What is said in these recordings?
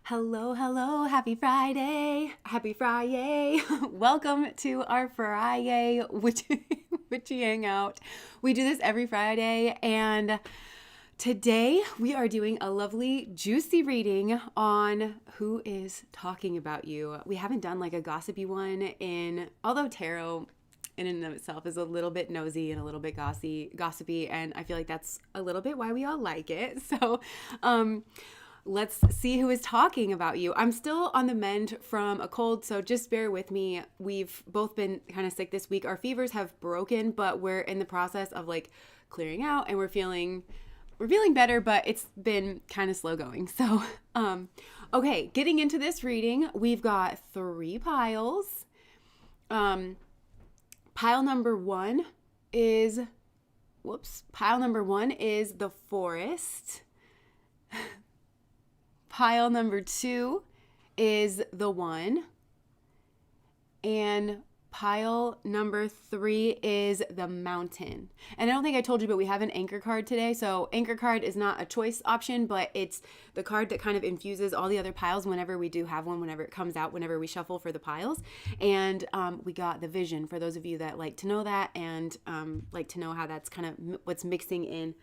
Hello, hello, happy Friday. Happy Friday. Welcome to our Friday witchy hangout. We do this every Friday, and today we are doing a lovely, juicy reading on who is talking about you. We haven't done like a gossipy one although tarot in and of itself is a little bit nosy and a little bit gossipy, and I feel like that's a little bit why we all like it. So, let's see who is talking about you. I'm still on the mend from a cold, so just bear with me. We've both been kind of sick this week. Our fevers have broken, but we're in the process of like clearing out, and we're feeling better, but it's been kind of slow going. So, okay, getting into this reading, we've got 3 piles. Pile number one is the forest. Pile number 2 is the one. And pile number 3 is the mountain. And I don't think I told you, but we have an anchor card today. So anchor card is not a choice option, but it's the card that kind of infuses all the other piles whenever we do have one, whenever it comes out, whenever we shuffle for the piles. And we got the vision for those of you that like to know that and like to know how that's kind of what's mixing in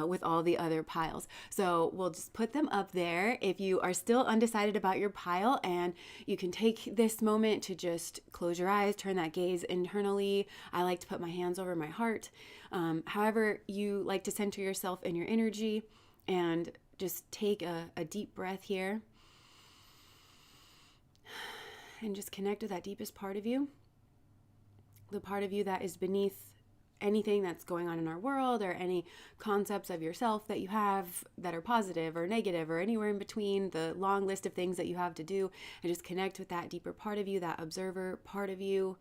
with all the other piles. So we'll just put them up there if you are still undecided about your pile, and you can take this moment to just close your eyes, turn that gaze internally. I like to put my hands over my heart. However you like to center yourself in your energy, and just take a deep breath here and just connect with that deepest part of you, the part of you that is beneath anything that's going on in our world, or any concepts of yourself that you have that are positive or negative or anywhere in between, the long list of things that you have to do, and just connect with that deeper part of you, that observer part of you.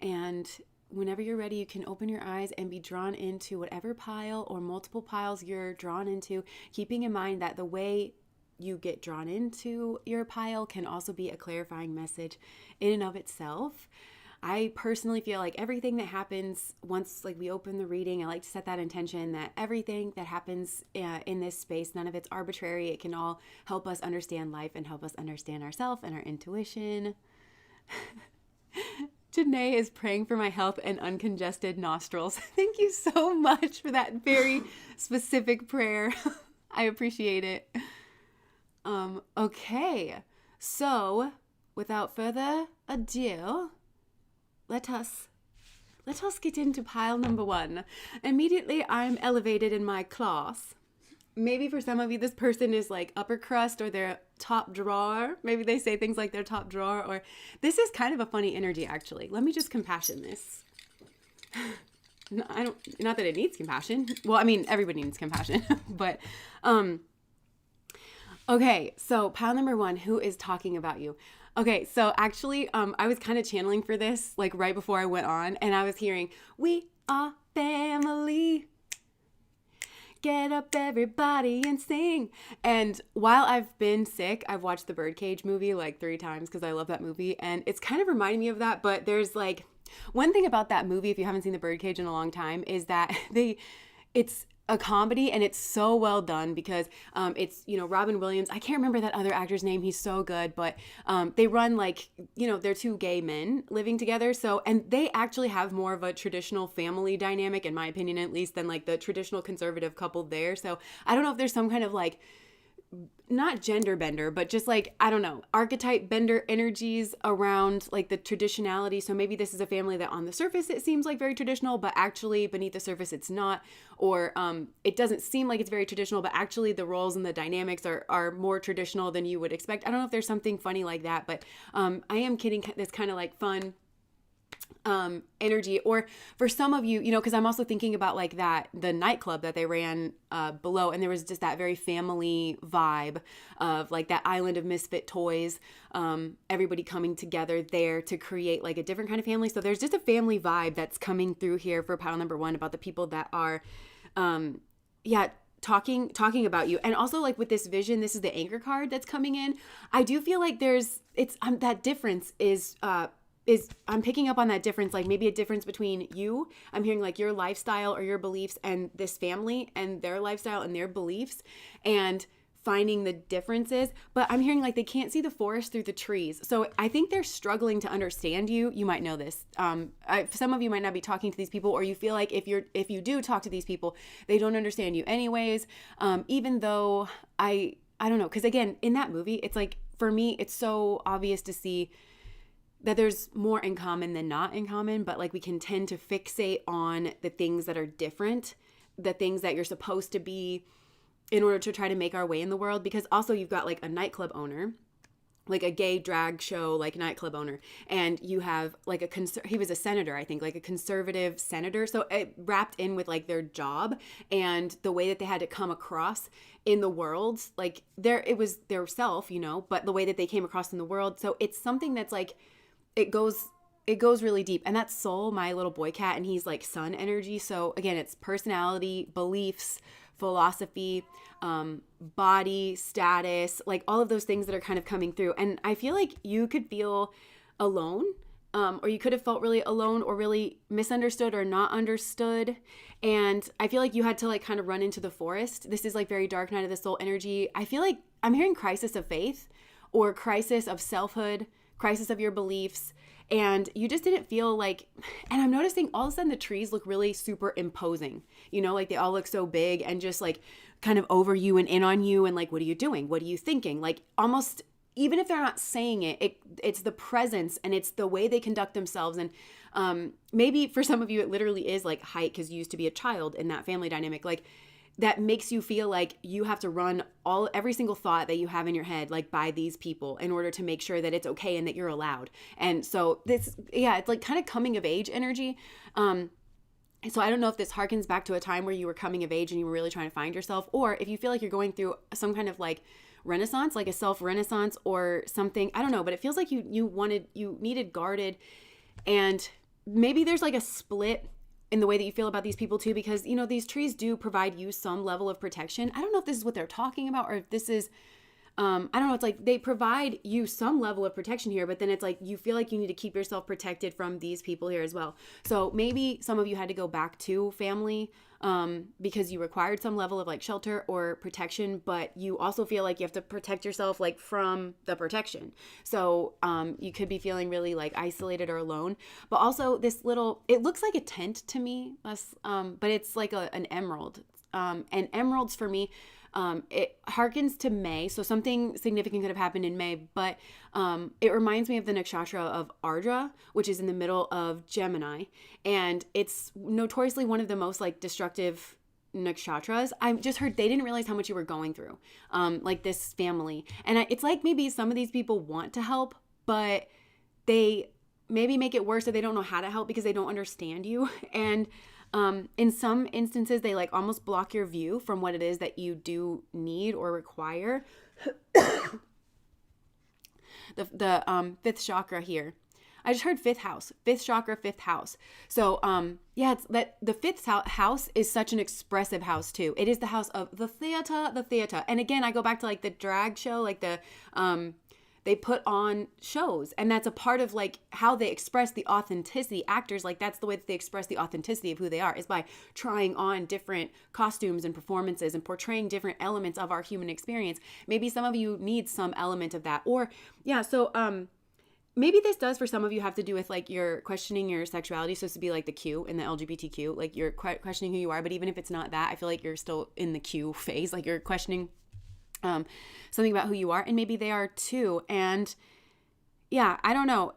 And whenever you're ready, you can open your eyes and be drawn into whatever pile or multiple piles you're drawn into, keeping in mind that the way you get drawn into your pile can also be a clarifying message in and of itself. I personally feel like everything that happens once like we open the reading, I like to set that intention that everything that happens in this space, none of it's arbitrary. It can all help us understand life and help us understand ourselves and our intuition. Janae is praying for my health and uncongested nostrils. Thank you so much for that very specific prayer. I appreciate it. Okay, so without further ado, let us get into pile number 1. Immediately, I'm elevated in my class. Maybe for some of you, this person is like upper crust or their top drawer. Maybe they say things like their top drawer, or this is kind of a funny energy, actually. Let me just compassion this. Not that it needs compassion. Well, I mean, everybody needs compassion, but, okay. So pile number 1, who is talking about you? Okay, so actually, I was kind of channeling for this, like right before I went on, and I was hearing, "We are family. Get up, everybody, and sing." And while I've been sick, I've watched the Birdcage movie like 3 times because I love that movie, and it's kind of reminding me of that. But there's like one thing about that movie, if you haven't seen the Birdcage in a long time, is that it's a comedy, and it's so well done because it's, Robin Williams. I can't remember that other actor's name. He's so good, but they run like, they're 2 gay men living together. So, and they actually have more of a traditional family dynamic, in my opinion, at least, than like the traditional conservative couple there. So I don't know if there's some kind of like, not gender bender, but just like, I don't know, archetype bender energies around like the traditionality. So maybe this is a family that on the surface it seems like very traditional, but actually beneath the surface it's not. Or it doesn't seem like it's very traditional, but actually the roles and the dynamics are more traditional than you would expect. I don't know if there's something funny like that, but I am kidding. This kind of like fun energy. Or for some of you, because I'm also thinking about like the nightclub that they ran below, and there was just that very family vibe of like that island of misfit toys, everybody coming together there to create like a different kind of family. So there's just a family vibe that's coming through here for pile number 1 about the people that are talking about you. And also like with this vision, this is the anchor card that's coming in. I do feel like that difference is I'm picking up on that difference, like maybe a difference between you. I'm hearing like your lifestyle or your beliefs and this family and their lifestyle and their beliefs. And finding the differences, but I'm hearing like they can't see the forest through the trees. So I think they're struggling to understand you. You might know this. Some of you might not be talking to these people, or you feel like if you do talk to these people, they don't understand you anyways. Even though I don't know, because again, in that movie, it's like, for me, it's so obvious to see that there's more in common than not in common, but like we can tend to fixate on the things that are different, the things that you're supposed to be in order to try to make our way in the world. Because also you've got like a nightclub owner, like a gay drag show, like nightclub owner. And you have like he was a senator, I think, like a conservative senator. So it wrapped in with like their job and the way that they had to come across in the world. Like it was their self, but the way that they came across in the world. So it's something that's like, it goes really deep. And that's Soul, my little boy cat, and he's like sun energy. So again, it's personality, beliefs, philosophy, body, status, like all of those things that are kind of coming through. And I feel like you could feel alone, or you could have felt really alone or really misunderstood or not understood. And I feel like you had to like kind of run into the forest. This is like very dark night of the soul energy. I feel like I'm hearing crisis of faith or crisis of selfhood, crisis of your beliefs. And you just didn't feel like, and I'm noticing all of a sudden the trees look really super imposing, like they all look so big and just like kind of over you and in on you. And like, what are you doing? What are you thinking? Like almost, even if they're not saying it, it's the presence and it's the way they conduct themselves. And maybe for some of you, it literally is like height, because you used to be a child in that family dynamic. Like that makes you feel like you have to run every single thought that you have in your head, like by these people, in order to make sure that it's okay and that you're allowed. And so it's like kind of coming of age energy. So I don't know if this harkens back to a time where you were coming of age and you were really trying to find yourself, or if you feel like you're going through some kind of like renaissance, like a self-renaissance or something. I don't know, but it feels like you needed guarded. And maybe there's like a split in the way that you feel about these people too, because, these trees do provide you some level of protection. I don't know if this is what they're talking about, or if this is, I don't know. It's like they provide you some level of protection here, but then it's like you feel like you need to keep yourself protected from these people here as well. So maybe some of you had to go back to family because you required some level of like shelter or protection, but you also feel like you have to protect yourself like from the protection. So you could be feeling really like isolated or alone, but also it looks like a tent to me, but it's like an emerald. And emeralds for me, it harkens to May. So something significant could have happened in May, but it reminds me of the nakshatra of Ardra, which is in the middle of Gemini. And it's notoriously one of the most like destructive nakshatras. I just heard they didn't realize how much you were going through, like this family. And it's like maybe some of these people want to help, but they maybe make it worse, or they don't know how to help because they don't understand you. And in some instances, they like almost block your view from what it is that you do need or require. The fifth chakra here. I just heard fifth chakra, fifth house. So, it's that the fifth house is such an expressive house too. It is the house of the theater. And again, I go back to like the drag show, like they put on shows, and that's a part of like how they express the authenticity. Actors, like that's the way that they express the authenticity of who they are, is by trying on different costumes and performances and portraying different elements of our human experience. Maybe some of you need some element of that, or maybe this does for some of you have to do with like you're questioning your sexuality. So to be like the Q in the LGBTQ, like you're questioning who you are. But even if it's not that, I feel like you're still in the Q phase, like you're questioning something about who you are, and maybe they are too. And I don't know.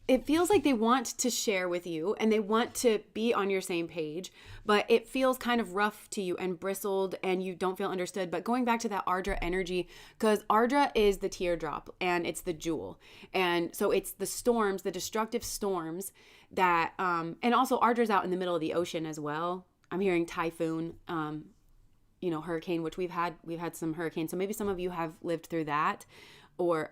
It feels like they want to share with you and they want to be on your same page, but it feels kind of rough to you and bristled and you don't feel understood. But going back to that Ardra energy, because Ardra is the teardrop and it's the jewel. And so it's the storms, the destructive storms that, and also Ardra's out in the middle of the ocean as well. I'm hearing typhoon, hurricane, which we've had some hurricanes. So maybe some of you have lived through that, or,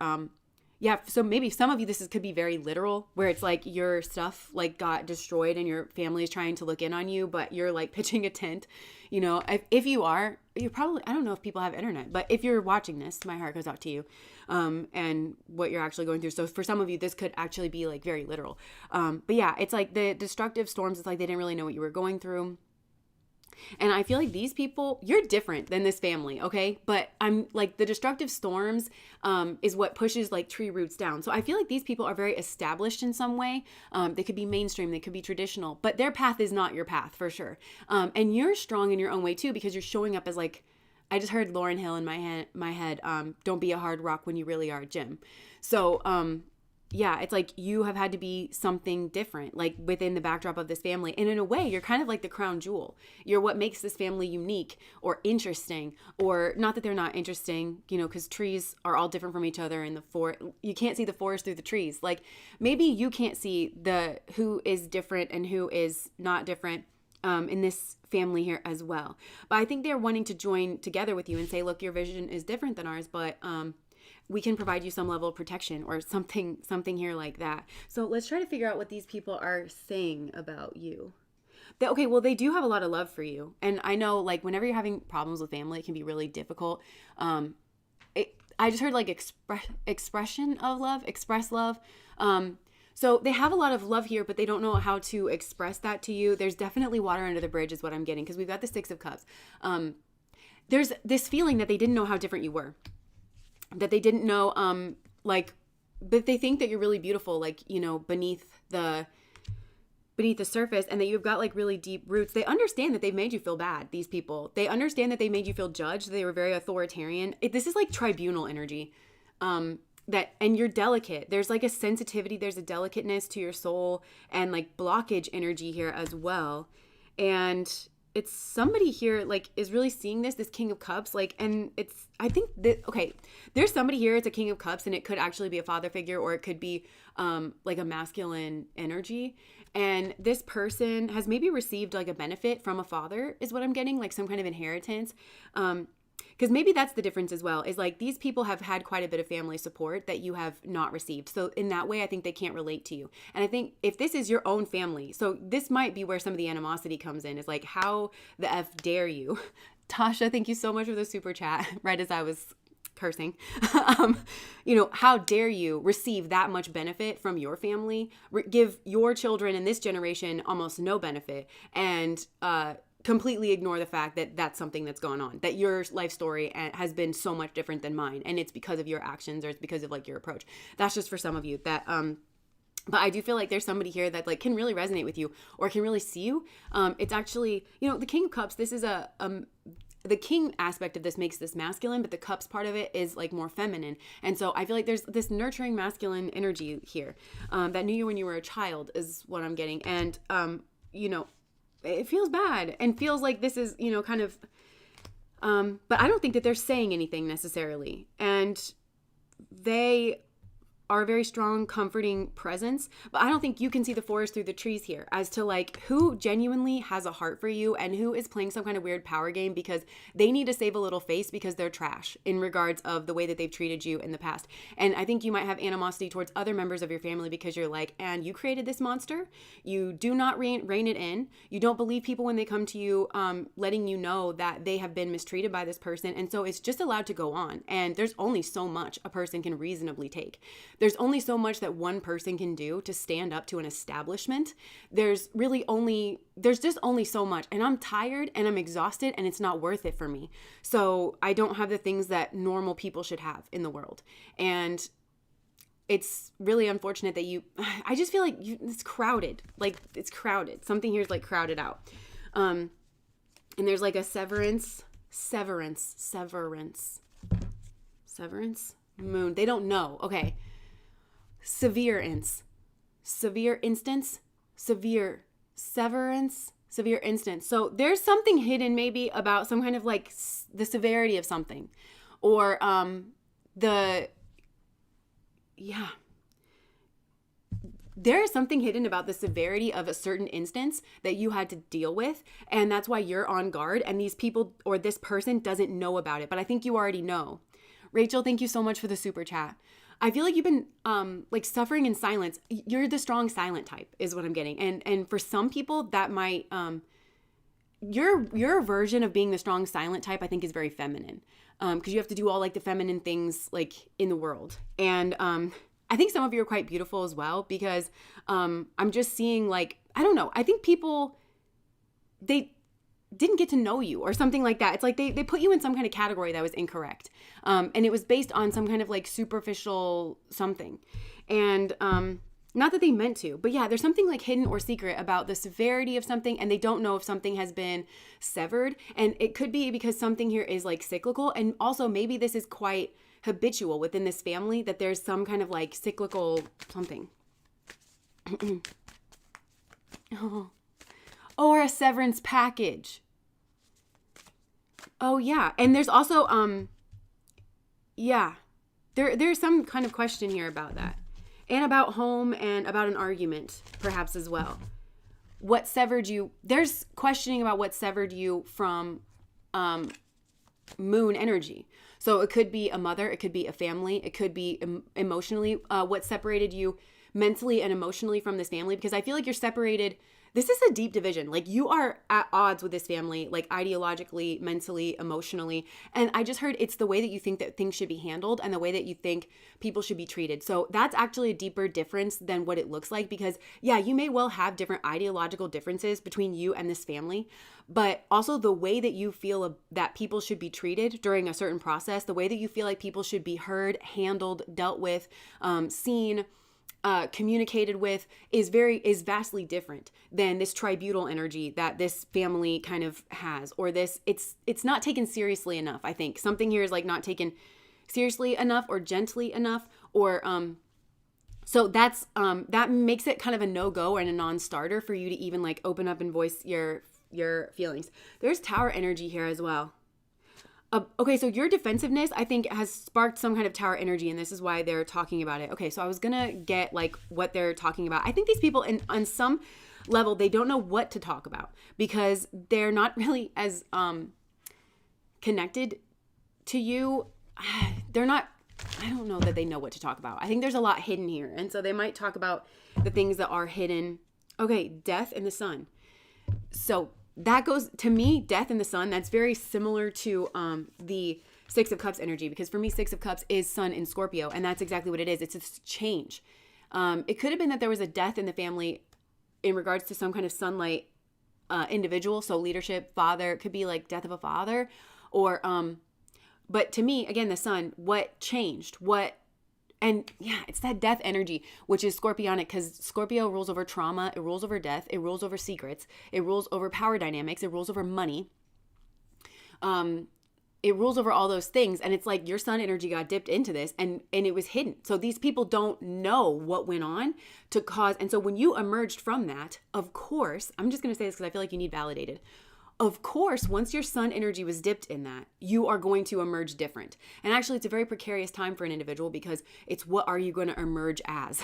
so maybe some of you, could be very literal, where it's like your stuff like got destroyed and your family is trying to look in on you, but you're like pitching a tent, if you are, you're probably, I don't know if people have internet, but if you're watching this, my heart goes out to you, and what you're actually going through. So for some of you, this could actually be like very literal. But it's like the destructive storms. It's like they didn't really know what you were going through. And I feel like these people, you're different than this family, okay? But I'm like, the destructive storms is what pushes like tree roots down. So I feel like these people are very established in some way. They could be mainstream, they could be traditional, but their path is not your path for sure. And you're strong in your own way too, because you're showing up as like, I just heard Lauryn Hill in my head, don't be a hard rock when you really are a gym. So, yeah, it's like you have had to be something different, like within the backdrop of this family. And in a way, you're kind of like the crown jewel. You're what makes this family unique or interesting, or not that they're not interesting, you know, because trees are all different from each other in the forest. You can't see the forest through the trees. Like maybe you can't see who is different and who is not different in this family here as well. But I think they're wanting to join together with you and say, look, your vision is different than ours, but we can provide you some level of protection or something here like that. So let's try to figure out what these people are saying about you. Okay, well, they do have a lot of love for you. And I know, like, whenever you're having problems with family, it can be really difficult. I just heard, like, expression of love, express love. So they have a lot of love here, but they don't know how to express that to you. There's definitely water under the bridge is what I'm getting, because we've got the Six of Cups. There's this feeling that they didn't know how different you were. That they didn't know, but they think that you're really beautiful, like, you know, beneath the surface, and that you've got like really deep roots. They understand that they've made you feel bad, these people. They understand that they made you feel judged. They were very authoritarian. This is like tribunal energy, and you're delicate. There's like a sensitivity, there's a delicateness to your soul, and like blockage energy here as well. And it's somebody here like is really seeing this King of Cups, like, and I think that, okay, there's somebody here, it's a King of Cups, and it could actually be a father figure, or it could be like a masculine energy. And this person has maybe received like a benefit from a father is what I'm getting, like some kind of inheritance. Because maybe that's the difference as well, is like these people have had quite a bit of family support that you have not received. So in that way, I think they can't relate to you. And I think if this is your own family, so this might be where some of the animosity comes in, is like, how the F dare you? Tasha, thank you so much for the super chat, right as I was cursing. You know, how dare you receive that much benefit from your family, give your children in this generation almost no benefit, and completely ignore the fact that that's something that's going on, that your life story has been so much different than mine, and it's because of your actions, or it's because of like your approach. That's just for some of you that but I do feel like there's somebody here that like can really resonate with you, or can really see you. It's actually, you know, the King of Cups, this is the king aspect of this makes this masculine, but the cups part of it is like more feminine. And so I feel like there's this nurturing masculine energy here that knew you when you were a child is what I'm getting. And you know, it feels bad and feels like this is, you know, kind of, but I don't think that they're saying anything necessarily. And they are a very strong, comforting presence, but I don't think you can see the forest through the trees here as to like who genuinely has a heart for you and who is playing some kind of weird power game because they need to save a little face because they're trash in regards of the way that they've treated you in the past. And I think you might have animosity towards other members of your family because you're like, and you created this monster. You do not rein it in. You don't believe people when they come to you, letting you know that they have been mistreated by this person. And so it's just allowed to go on. And there's only so much a person can reasonably take. There's only so much that one person can do to stand up to an establishment. There's just only so much. And I'm tired and I'm exhausted and it's not worth it for me. So I don't have the things that normal people should have in the world. And it's really unfortunate that I just feel like it's crowded. Like it's crowded. Something here is like crowded out. And there's like a severance, moon. They don't know. Okay. Severe instance, severe severance, severe instance. So there's something hidden maybe about some kind of like the severity of something, or there is something hidden about the severity of a certain instance that you had to deal with. And that's why you're on guard. And these people or this person doesn't know about it. But I think you already know. Rachel, thank you so much for the super chat. I feel like you've been like suffering in silence. You're the strong silent type is what I'm getting. And for some people that might, your version of being the strong silent type, I think is very feminine. Cause you have to do all like the feminine things like in the world. And, I think some of you are quite beautiful as well because, I'm just seeing like, I don't know. I think people, didn't get to know you or something like that. It's like they put you in some kind of category that was incorrect. And it was based on some kind of like superficial something. And not that they meant to, but yeah, there's something like hidden or secret about the severity of something, and they don't know if something has been severed. And it could be because something here is like cyclical. And also maybe this is quite habitual within this family, that there's some kind of like cyclical something. Oh. Or a severance package. Oh yeah. And there's also there's some kind of question here about that. And about home and about an argument, perhaps as well. What severed you? There's questioning about what severed you from moon energy. So it could be a mother, it could be a family, it could be emotionally, what separated you mentally and emotionally from this family, because I feel like you're separated. This is a deep division. Like you are at odds with this family, like ideologically, mentally, emotionally. And I just heard it's the way that you think that things should be handled and the way that you think people should be treated. So that's actually a deeper difference than what it looks like, because yeah, you may well have different ideological differences between you and this family, but also the way that you feel that people should be treated during a certain process, the way that you feel like people should be heard, handled, dealt with, seen, communicated with is vastly different than this tribunal energy that this family kind of has, or this, it's not taken seriously enough. I think something here is like not taken seriously enough or gently enough, or so that's that makes it kind of a no-go and a non-starter for you to even like open up and voice your feelings. There's Tower energy here as well. Okay, so your defensiveness, I think, has sparked some kind of Tower energy, and this is why they're talking about it. Okay, so I was gonna get like what they're talking about. I think these people, on some level, they don't know what to talk about because they're not really as connected to you. They're not. I don't know that they know what to talk about. I think there's a lot hidden here, and so they might talk about the things that are hidden. Okay, death in the sun. So that goes to me, death in the sun. That's very similar to the Six of Cups energy, because for me, Six of Cups is sun in Scorpio, and that's exactly what it is. It's a change. It could have been that there was a death in the family in regards to some kind of sunlight individual. So leadership, father, it could be like death of a father, or but to me, again, the sun, what changed? And yeah, it's that death energy, which is Scorpionic, because Scorpio rules over trauma, it rules over death, it rules over secrets, it rules over power dynamics, it rules over money. It rules over all those things. And it's like your sun energy got dipped into this and it was hidden. So these people don't know what went on to cause. And so when you emerged from that, of course, I'm just going to say this because I feel like you need validated. Of course, once your sun energy was dipped in that, you are going to emerge different. And actually, it's a very precarious time for an individual because it's what are you going to emerge as,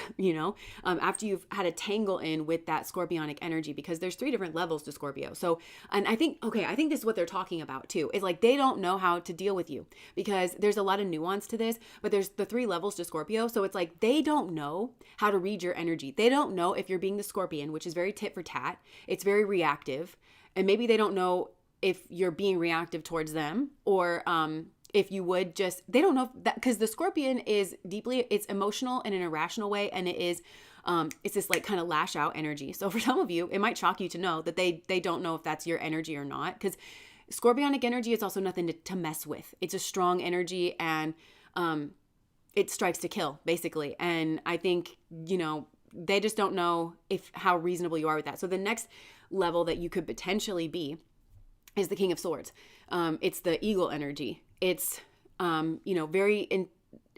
after you've had a tangle in with that Scorpionic energy, because there's 3 different levels to Scorpio. So, and I think this is what they're talking about too, is like they don't know how to deal with you because there's a lot of nuance to this, but there's the 3 levels to Scorpio. So it's like they don't know how to read your energy. They don't know if you're being the Scorpion, which is very tit for tat. It's very reactive. And maybe they don't know if you're being reactive towards them, or if you would just, they don't know that, because the Scorpion is it's emotional in an irrational way. And it is, it's this like kind of lash out energy. So for some of you, it might shock you to know that they don't know if that's your energy or not. Because Scorpionic energy is also nothing to mess with. It's a strong energy, and it strikes to kill, basically. And I think, they just don't know how reasonable you are with that. So the next level that you could potentially be is the King of Swords. It's the eagle energy. It's, very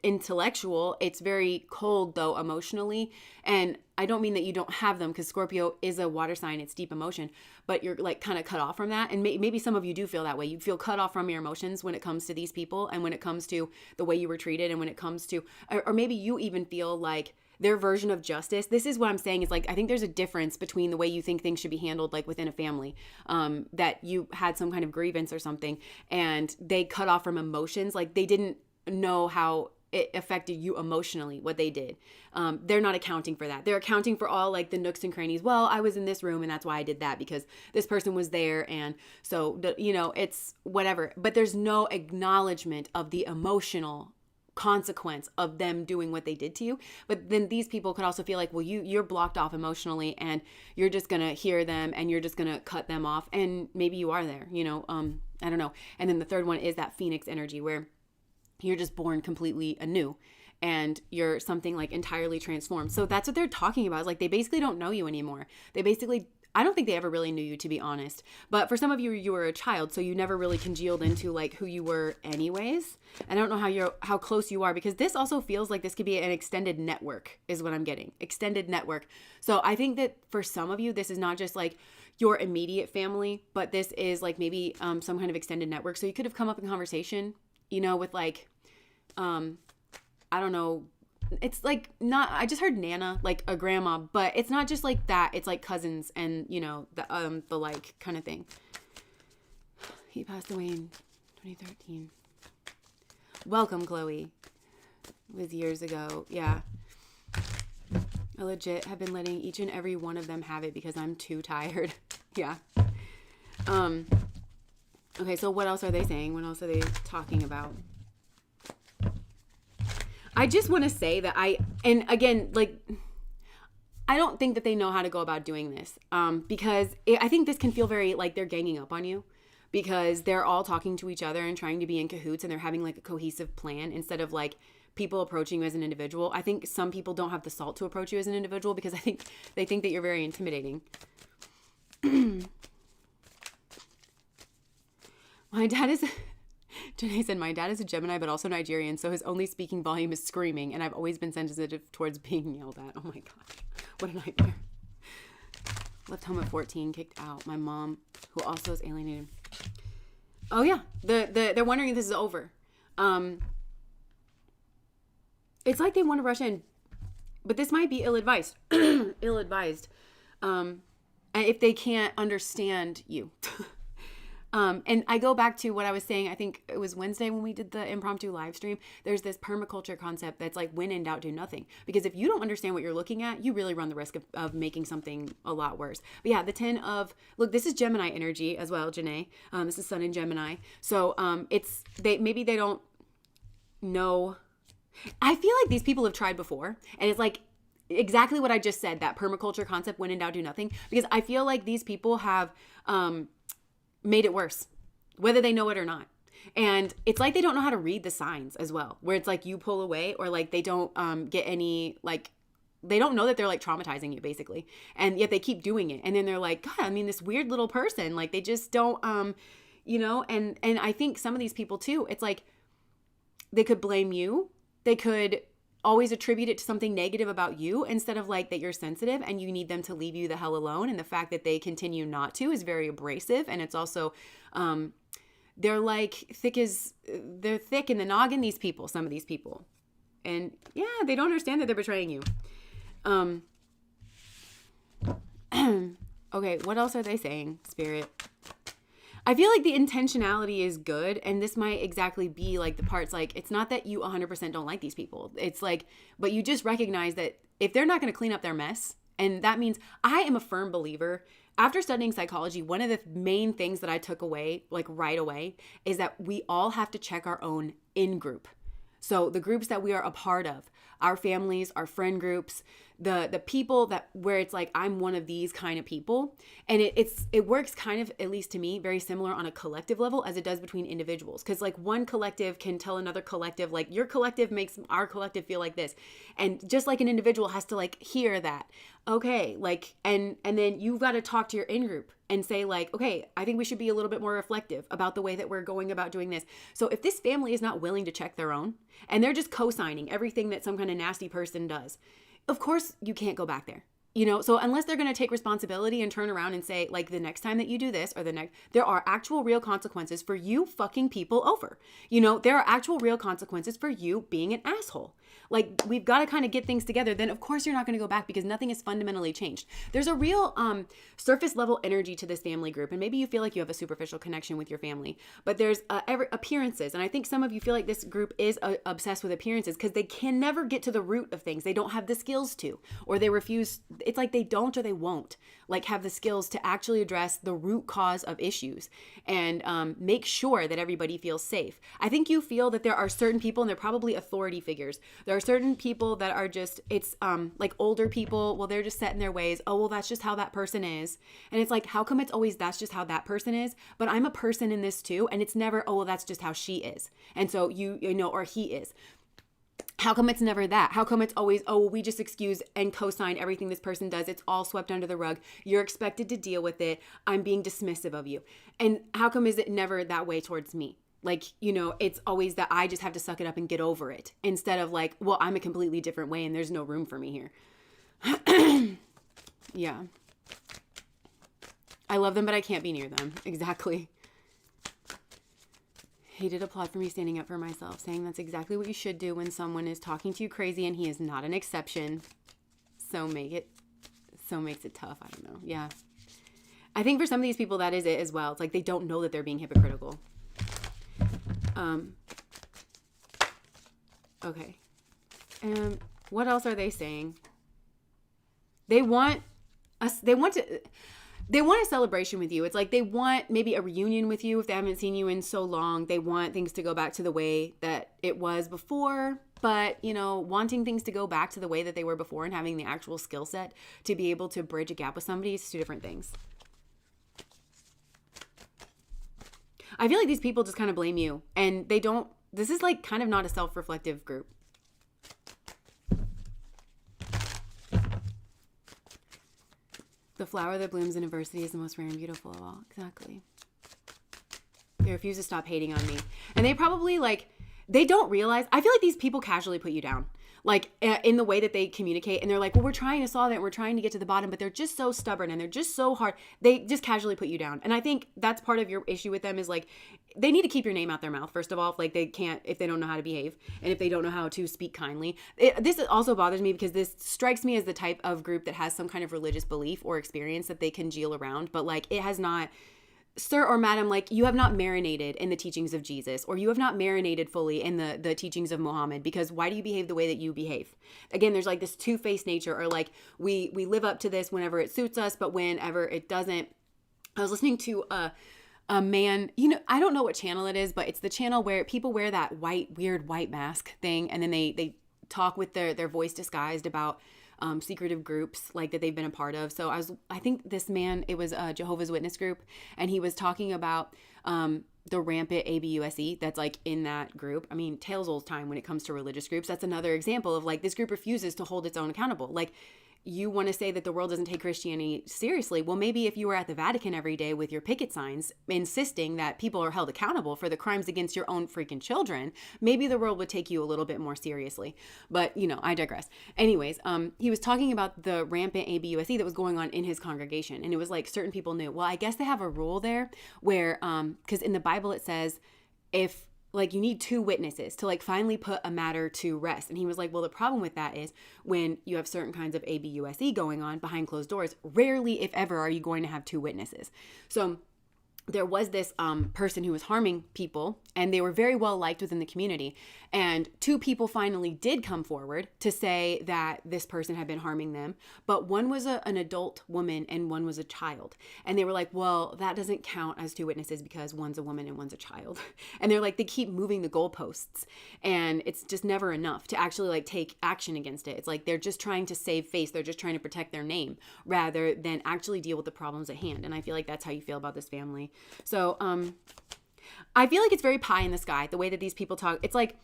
intellectual. It's very cold though emotionally. And I don't mean that you don't have them, because Scorpio is a water sign. It's deep emotion, but you're like kind of cut off from that. And maybe some of you do feel that way. You feel cut off from your emotions when it comes to these people, and when it comes to the way you were treated, and when it comes to, or maybe you even feel like their version of justice. This is what I'm saying is like, I think there's a difference between the way you think things should be handled, like within a family, that you had some kind of grievance or something and they cut off from emotions. Like they didn't know how it affected you emotionally, what they did. They're not accounting for that. They're accounting for all like the nooks and crannies. Well, I was in this room and that's why I did that, because this person was there. And so, it's whatever, but there's no acknowledgement of the emotional consequence of them doing what they did to you. But then these people could also feel like, well, you're blocked off emotionally and you're just gonna hear them and you're just gonna cut them off, and maybe you are there, I don't know. And then the third one is that phoenix energy, where you're just born completely anew and you're something like entirely transformed. So that's what they're talking about, is like they basically don't know you anymore. I don't think they ever really knew you, to be honest. But for some of you, you were a child, so you never really congealed into like who you were anyways. And I don't know how close you are, because this also feels like this could be an extended network is what I'm getting. Extended network. So I think that for some of you, this is not just like your immediate family, but this is like maybe some kind of extended network. So you could have come up in conversation, with like, I don't know, it's like not, I just heard Nana, like a grandma, but it's not just like that. It's like cousins and, the like kind of thing. He passed away in 2013. Welcome, Chloe. It was years ago. Yeah. I legit have been letting each and every one of them have it because I'm too tired. Yeah. Okay, so what else are they saying? What else are they talking about? I just want to say that I don't think that they know how to go about doing this, because I think this can feel very like they're ganging up on you, because they're all talking to each other and trying to be in cahoots, and they're having like a cohesive plan instead of like people approaching you as an individual. I think some people don't have the salt to approach you as an individual because I think they think that you're very intimidating. Janae said, my dad is a Gemini, but also Nigerian, so his only speaking volume is screaming, and I've always been sensitive towards being yelled at. Oh my gosh, what a nightmare. Left home at 14, kicked out. My mom, who also is alienated. Oh yeah, they're wondering if this is over. It's like they want to rush in, but this might be ill-advised. Ill-advised. And if they can't understand you. And I go back to what I was saying, I think it was Wednesday when we did the impromptu live stream. There's this permaculture concept that's like, when in doubt, do nothing. Because if you don't understand what you're looking at, you really run the risk of making something a lot worse. But yeah, the 10 of, look, this is Gemini energy as well, Janae. This is Sun in Gemini. So maybe they don't know. I feel like these people have tried before. And it's like exactly what I just said, that permaculture concept, when in doubt, do nothing. Because I feel like these people have made it worse, whether they know it or not. And it's like they don't know how to read the signs as well, where it's like you pull away, or like they don't get any, like, they don't know that they're like traumatizing you basically. And yet they keep doing it. And then they're like, God, I mean, this weird little person, like they just don't, and I think some of these people too, it's like they could blame you. They could always attribute it to something negative about you, instead of like that you're sensitive and you need them to leave you the hell alone. And the fact that they continue not to is very abrasive. And it's also, they're thick in the noggin, these people, some of these people. And yeah, they don't understand that they're betraying you. Okay, what else are they saying, Spirit? I feel like the intentionality is good, and this might exactly be like the parts, like, it's not that you 100% don't like these people. It's like, but you just recognize that if they're not going to clean up their mess, and that means I am a firm believer. After studying psychology, one of the main things that I took away, like right away, is that we all have to check our own in-group. So the groups that we are a part of, our families, our friend groups, the people that where it's like, I'm one of these kind of people. And it works kind of, at least to me, very similar on a collective level as it does between individuals. Because like one collective can tell another collective, like your collective makes our collective feel like this. And just like an individual has to like hear that. Okay, like, and then you've got to talk to your in-group and say like, okay, I think we should be a little bit more reflective about the way that we're going about doing this. So if this family is not willing to check their own, and they're just co-signing everything that some kind of nasty person does, of course you can't go back there. So unless they're going to take responsibility and turn around and say, like, the next time that you do this or there are actual real consequences for you fucking people over. There are actual real consequences for you being an asshole. like we've got to kind of get things together, then of course you're not going to go back because nothing has fundamentally changed. There's a real surface level energy to this family group. And maybe you feel like you have a superficial connection with your family, but there's appearances. And I think some of you feel like this group is obsessed with appearances because they can never get to the root of things. They don't have the skills to, or they refuse. It's like they don't or they won't like have the skills to actually address the root cause of issues and make sure that everybody feels safe. I think you feel that there are certain people, and they're probably authority figures. There are certain people that are just, it's like older people. Well, they're just set in their ways. Oh, well, that's just how that person is. And it's like, how come it's always that's just how that person is? But I'm a person in this too. And it's never, oh, well, that's just how she is. And so you know, or he is. How come it's never that? How come it's always, oh, we just excuse and co-sign everything this person does? It's all swept under the rug. You're expected to deal with it. I'm being dismissive of you. And how come is it never that way towards me? Like, you know, it's always that I just have to suck it up and get over it instead of like, well, I'm a completely different way and there's no room for me here. Yeah. I love them, but I can't be near them. Exactly. He did applaud for me standing up for myself, saying that's exactly what you should do when someone is talking to you crazy and he is not an exception. So makes it tough. I don't know. Yeah. I think for some of these people, that is it as well. It's like they don't know that they're being hypocritical. Okay. What else are they saying? They want a celebration with you. It's like they want maybe a reunion with you if they haven't seen you in so long. They want things to go back to the way that it was before. But, you know, wanting things to go back to the way that they were before and having the actual skill set to be able to bridge a gap with somebody is two different things. I feel like these people just kind of blame you. And they don't, this is like kind of not a self-reflective group. The flower that blooms in adversity is the most rare and beautiful of all. Exactly. They refuse to stop hating on me. And they probably like, they don't realize, I feel like these people casually put you down. Like in the way that they communicate. And they're like, well, we're trying to solve it. We're trying to get to the bottom, but they're just so stubborn and they're just so hard. They just casually put you down. And I think that's part of your issue with them is like, they need to keep your name out their mouth, first of all, like they can't, if they don't know how to behave and if they don't know how to speak kindly. This also bothers me because this strikes me as the type of group that has some kind of religious belief or experience that they congeal around, but like it has not, sir or madam, like you have not marinated in the teachings of Jesus, or you have not marinated fully in the teachings of Muhammad, because why do you behave the way that you behave? Again, there's like this two-faced nature, or like we live up to this whenever it suits us, but whenever it doesn't. I was listening to a man, you know, I don't know what channel it is, but it's the channel where people wear that weird white mask thing, and then they talk with their voice disguised about secretive groups like that they've been a part of. So I think this man, it was a Jehovah's Witness group, and he was talking about the rampant ABUSE that's like in that group. I mean, tales old time when it comes to religious groups. That's another example of like this group refuses to hold its own accountable. Like, you want to say that the world doesn't take Christianity seriously. Well, maybe if you were at the Vatican every day with your picket signs insisting that people are held accountable for the crimes against your own freaking children, maybe the world would take you a little bit more seriously. But, you know, I digress. Anyways, he was talking about the rampant ABUSE that was going on in his congregation. And it was like certain people knew. Well, I guess they have a rule there where, because in the Bible it says if like you need two witnesses to like finally put a matter to rest. And he was like, well, the problem with that is when you have certain kinds of ABUSE going on behind closed doors, rarely, if ever, are you going to have two witnesses. So there was this person who was harming people, and they were very well liked within the community. And two people finally did come forward to say that this person had been harming them. But one was an adult woman and one was a child. And they were like, well, that doesn't count as two witnesses because one's a woman and one's a child. And they're like, they keep moving the goalposts. And it's just never enough to actually like take action against it. It's like they're just trying to save face. They're just trying to protect their name rather than actually deal with the problems at hand. And I feel like that's how you feel about this family. So, I feel like it's very pie in the sky, the way that these people talk. It's like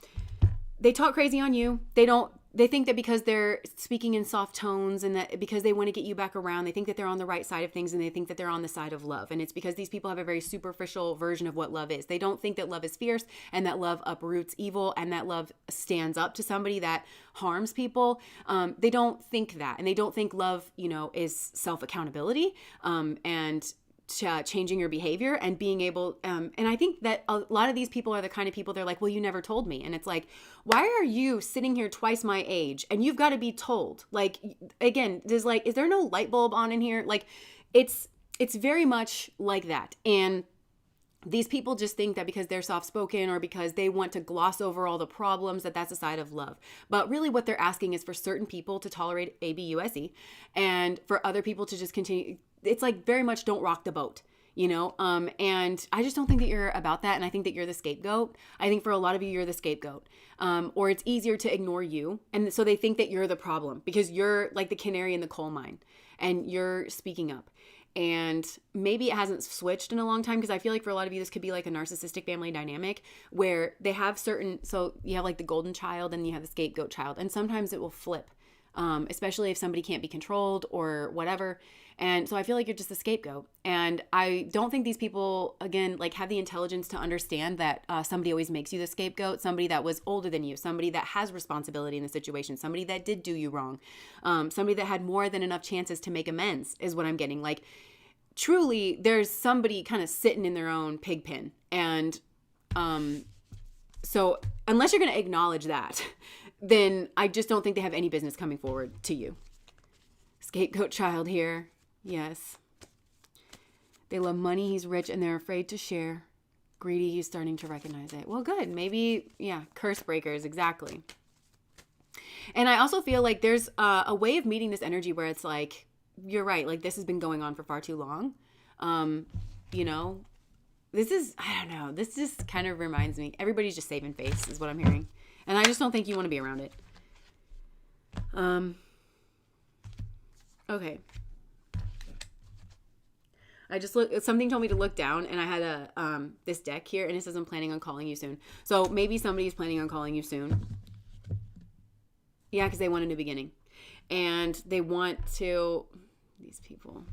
they talk crazy on you. They think that because they're speaking in soft tones and that because they want to get you back around, they think that they're on the right side of things and they think that they're on the side of love. And it's because these people have a very superficial version of what love is. They don't think that love is fierce and that love uproots evil and that love stands up to somebody that harms people. They don't think that. And they don't think love, is self-accountability. And changing your behavior and being able, and I think that a lot of these people are the kind of people, they're like, well, you never told me. And it's like, why are you sitting here twice my age and you've got to be told? Like, again, is there no light bulb on in here? Like, it's very much like that. And these people just think that because they're soft-spoken or because they want to gloss over all the problems, that's a side of love. But really what they're asking is for certain people to tolerate ABUSE and for other people to just continue. It's like very much don't rock the boat, you know? And I just don't think that you're about that. And I think that you're the scapegoat. I think for a lot of you, you're the scapegoat. Or it's easier to ignore you. And so they think that you're the problem because you're like the canary in the coal mine and you're speaking up. And maybe it hasn't switched in a long time because I feel like for a lot of you, this could be like a narcissistic family dynamic where they have so you have like the golden child and you have the scapegoat child. And sometimes it will flip, especially if somebody can't be controlled or whatever. And so I feel like you're just a scapegoat. And I don't think these people, again, like have the intelligence to understand that somebody always makes you the scapegoat, somebody that was older than you, somebody that has responsibility in the situation, somebody that did do you wrong, somebody that had more than enough chances to make amends is what I'm getting. Like, truly, there's somebody kind of sitting in their own pig pen. And so unless you're going to acknowledge that, then I just don't think they have any business coming forward to you. Scapegoat child here. Yes. They love money. He's rich and they're afraid to share. Greedy. He's starting to recognize it. Well, good. Maybe, yeah. Curse breakers. Exactly. And I also feel like there's a way of meeting this energy where it's like, you're right. Like this has been going on for far too long. You know, I don't know. This just kind of reminds me. Everybody's just saving face is what I'm hearing. And I just don't think you want to be around it. Okay. Something told me to look down and I had this deck here and it says I'm planning on calling you soon. So maybe somebody's planning on calling you soon. Yeah, because they want a new beginning. And they want to, these people,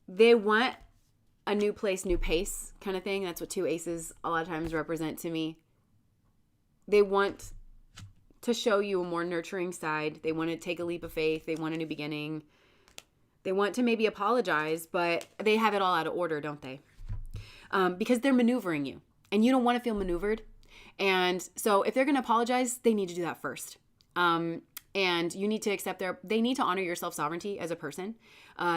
they want a new place, new pace kind of thing. That's what two aces a lot of times represent to me. They want to show you a more nurturing side. They want to take a leap of faith. They want a new beginning. They want to maybe apologize, but they have it all out of order, don't they? Because they're maneuvering you and you don't want to feel maneuvered. And so if they're going to apologize, they need to do that first. And you need to accept they need to honor your self-sovereignty as a person,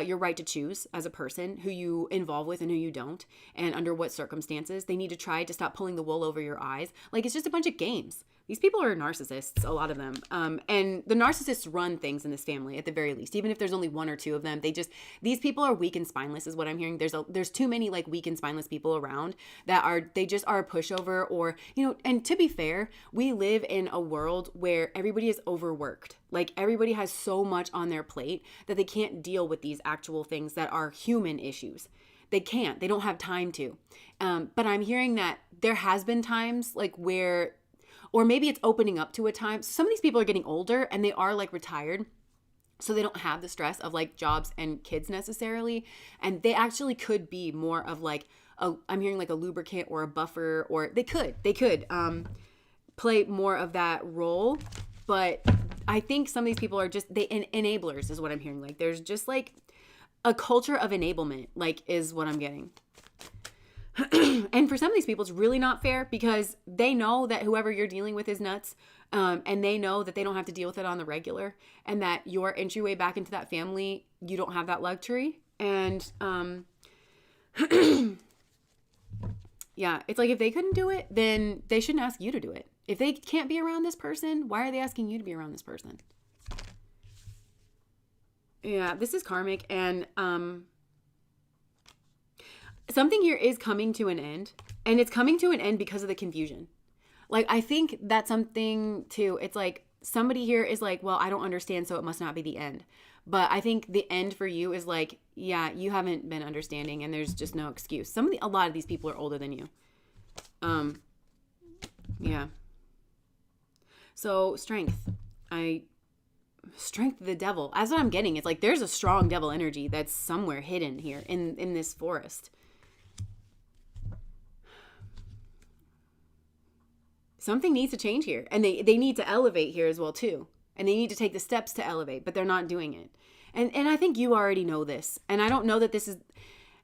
your right to choose as a person who you involve with and who you don't, and under what circumstances. They need to try to stop pulling the wool over your eyes. Like, it's just a bunch of games. These people are narcissists, a lot of them. And the narcissists run things in this family at the very least, even if there's only one or two of them. These people are weak and spineless is what I'm hearing. There's too many like weak and spineless people around they just are a pushover or, you know, and to be fair, we live in a world where everybody is overworked. Like everybody has so much on their plate that they can't deal with these actual things that are human issues. They can't, they don't have time to. But I'm hearing that there has been times like where, or maybe it's opening up to a time. Some of these people are getting older and they are like retired. So they don't have the stress of like jobs and kids necessarily. And they actually could be more of like, I'm hearing like a lubricant or a buffer, or they could play more of that role. But I think some of these people are just, enablers is what I'm hearing. Like there's just like a culture of enablement, like is what I'm getting. And for some of these people, it's really not fair because they know that whoever you're dealing with is nuts. And they know that they don't have to deal with it on the regular and that your entryway back into that family, you don't have that luxury. And, yeah, it's like if they couldn't do it, then they shouldn't ask you to do it. If they can't be around this person, why are they asking you to be around this person? Yeah, this is karmic. And, something here is coming to an end, and it's coming to an end because of the confusion. Like, I think that's something too. It's like somebody here is like, well, I don't understand, so it must not be the end. But I think the end for you is like, yeah, you haven't been understanding and there's just no excuse. A lot of these people are older than you. Yeah. So strength of the devil. That's what I'm getting. It's like, there's a strong devil energy that's somewhere hidden here in this forest. Something needs to change here. And they need to elevate here as well too. And they need to take the steps to elevate, but they're not doing it. And I think you already know this. And I don't know that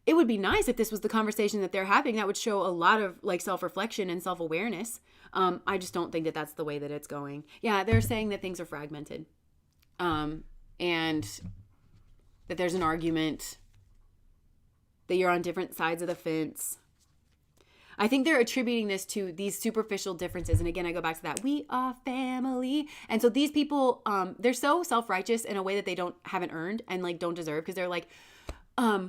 it would be nice if this was the conversation that they're having. That would show a lot of like self-reflection and self-awareness. I just don't think that that's the way that it's going. Yeah, they're saying that things are fragmented. And that there's an argument, that you're on different sides of the fence. I think they're attributing this to these superficial differences. And again, I go back to that. We are family. And so these people, they're so self-righteous in a way that they haven't earned and like don't deserve, because they're like,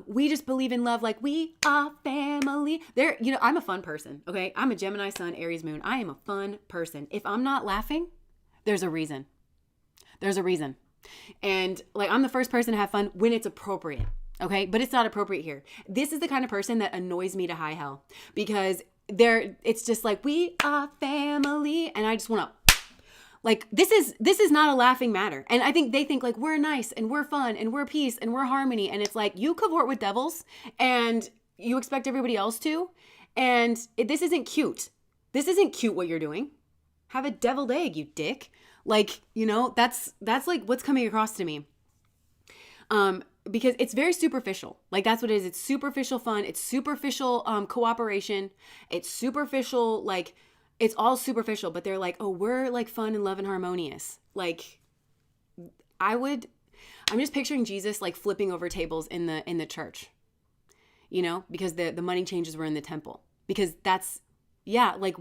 we just believe in love. Like, we are family. I'm a fun person. Okay. I'm a Gemini sun, Aries moon. I am a fun person. If I'm not laughing, there's a reason. There's a reason. And like, I'm the first person to have fun when it's appropriate. Okay. But it's not appropriate here. This is the kind of person that annoys me to high hell, because it's just like, we are family. And I just want to, like, this is not a laughing matter. And I think they think like, we're nice and we're fun and we're peace and we're harmony. And it's like, you cavort with devils and you expect everybody else to. And this isn't cute. This isn't cute what you're doing. Have a deviled egg, you dick. Like, that's like what's coming across to me. Because it's very superficial. Like, that's what it is. It's superficial fun. It's superficial cooperation. It's superficial, like, it's all superficial. But they're like, oh, we're like fun and love and harmonious. Like, I'm just picturing Jesus like flipping over tables in the church, because the money changers were in the temple. Because like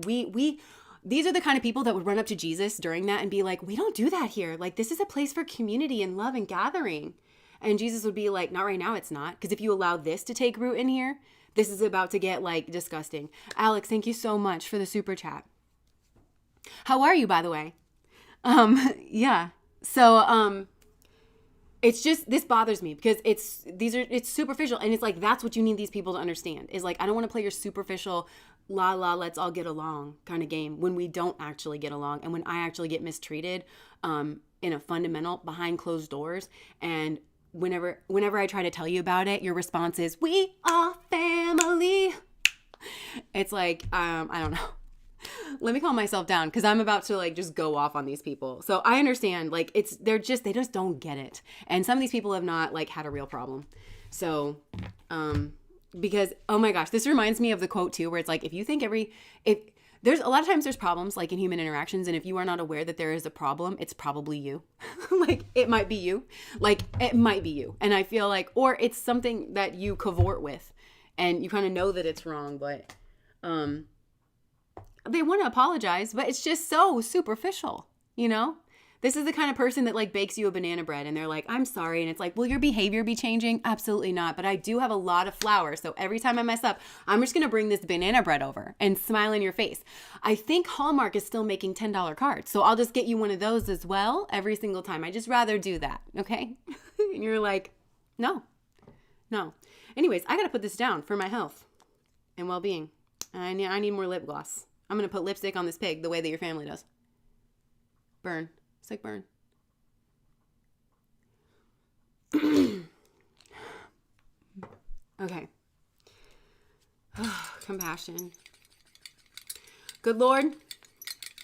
these are the kind of people that would run up to Jesus during that and be like, we don't do that here. Like, this is a place for community and love and gathering. And Jesus would be like, not right now, it's not. Because if you allow this to take root in here, this is about to get like disgusting. Alex, thank you so much for the super chat. How are you, by the way? Yeah. So, it's just, this bothers me because it's superficial. And it's like, that's what you need these people to understand, is like, I don't want to play your superficial let's all get along kind of game when we don't actually get along. And when I actually get mistreated, in a fundamental behind closed doors. And whenever I try to tell you about it, your response is, we are family. It's like, I don't know. Let me calm myself down, because I'm about to like just go off on these people. So I understand, like, they just don't get it. And some of these people have not like had a real problem. So, because, oh my gosh, this reminds me of the quote too, where it's like, if you think there's a lot of times there's problems like in human interactions. And if you are not aware that there is a problem, it's probably you. Like, it might be you. Like, it might be you. And I feel like, or it's something that you cavort with and you kind of know that it's wrong, but, they want to apologize, but it's just so superficial, This is the kind of person that like bakes you a banana bread and they're like, I'm sorry. And it's like, will your behavior be changing? Absolutely not. But I do have a lot of flour. So every time I mess up, I'm just going to bring this banana bread over and smile in your face. I think Hallmark is still making $10 cards. So I'll just get you one of those as well every single time. I just rather do that. Okay. And you're like, no. Anyways, I got to put this down for my health and well-being. I need more lip gloss. I'm going to put lipstick on this pig the way that your family does. Burn. It's like burn. Okay. Compassion. Good Lord,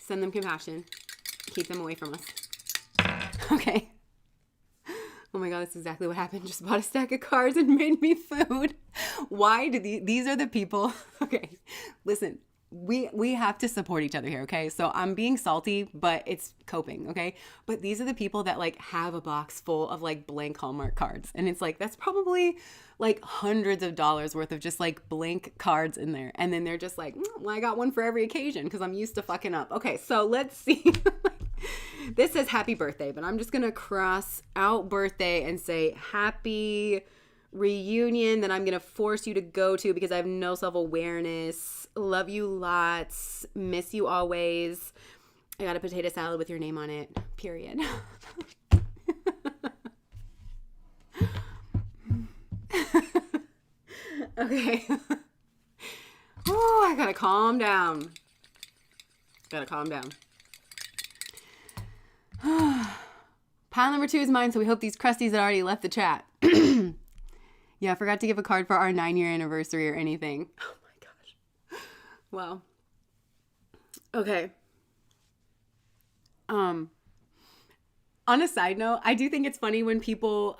send them compassion. Keep them away from us. Okay. Oh my God, that's exactly what happened. Just bought a stack of cards and made me food. Why do these are the people? Okay, listen. We have to support each other here, okay? So I'm being salty, but it's coping, okay? But these are the people that like have a box full of like blank Hallmark cards. And it's like, that's probably like hundreds of dollars worth of just like blank cards in there. And then they're just like, well, I got one for every occasion because I'm used to fucking up. Okay, so let's see. This says happy birthday, but I'm just going to cross out birthday and say happy reunion that I'm going to force you to go to because I have no self-awareness. Love you lots. Miss you always. I got a potato salad with your name on it. Period. Okay. Oh, I gotta calm down. Pile number 2 is mine, so we hope these crusties had already left the chat. Yeah, I forgot to give a card for our 9-year anniversary or anything. Oh my gosh. Wow. Okay. On a side note, I do think it's funny when people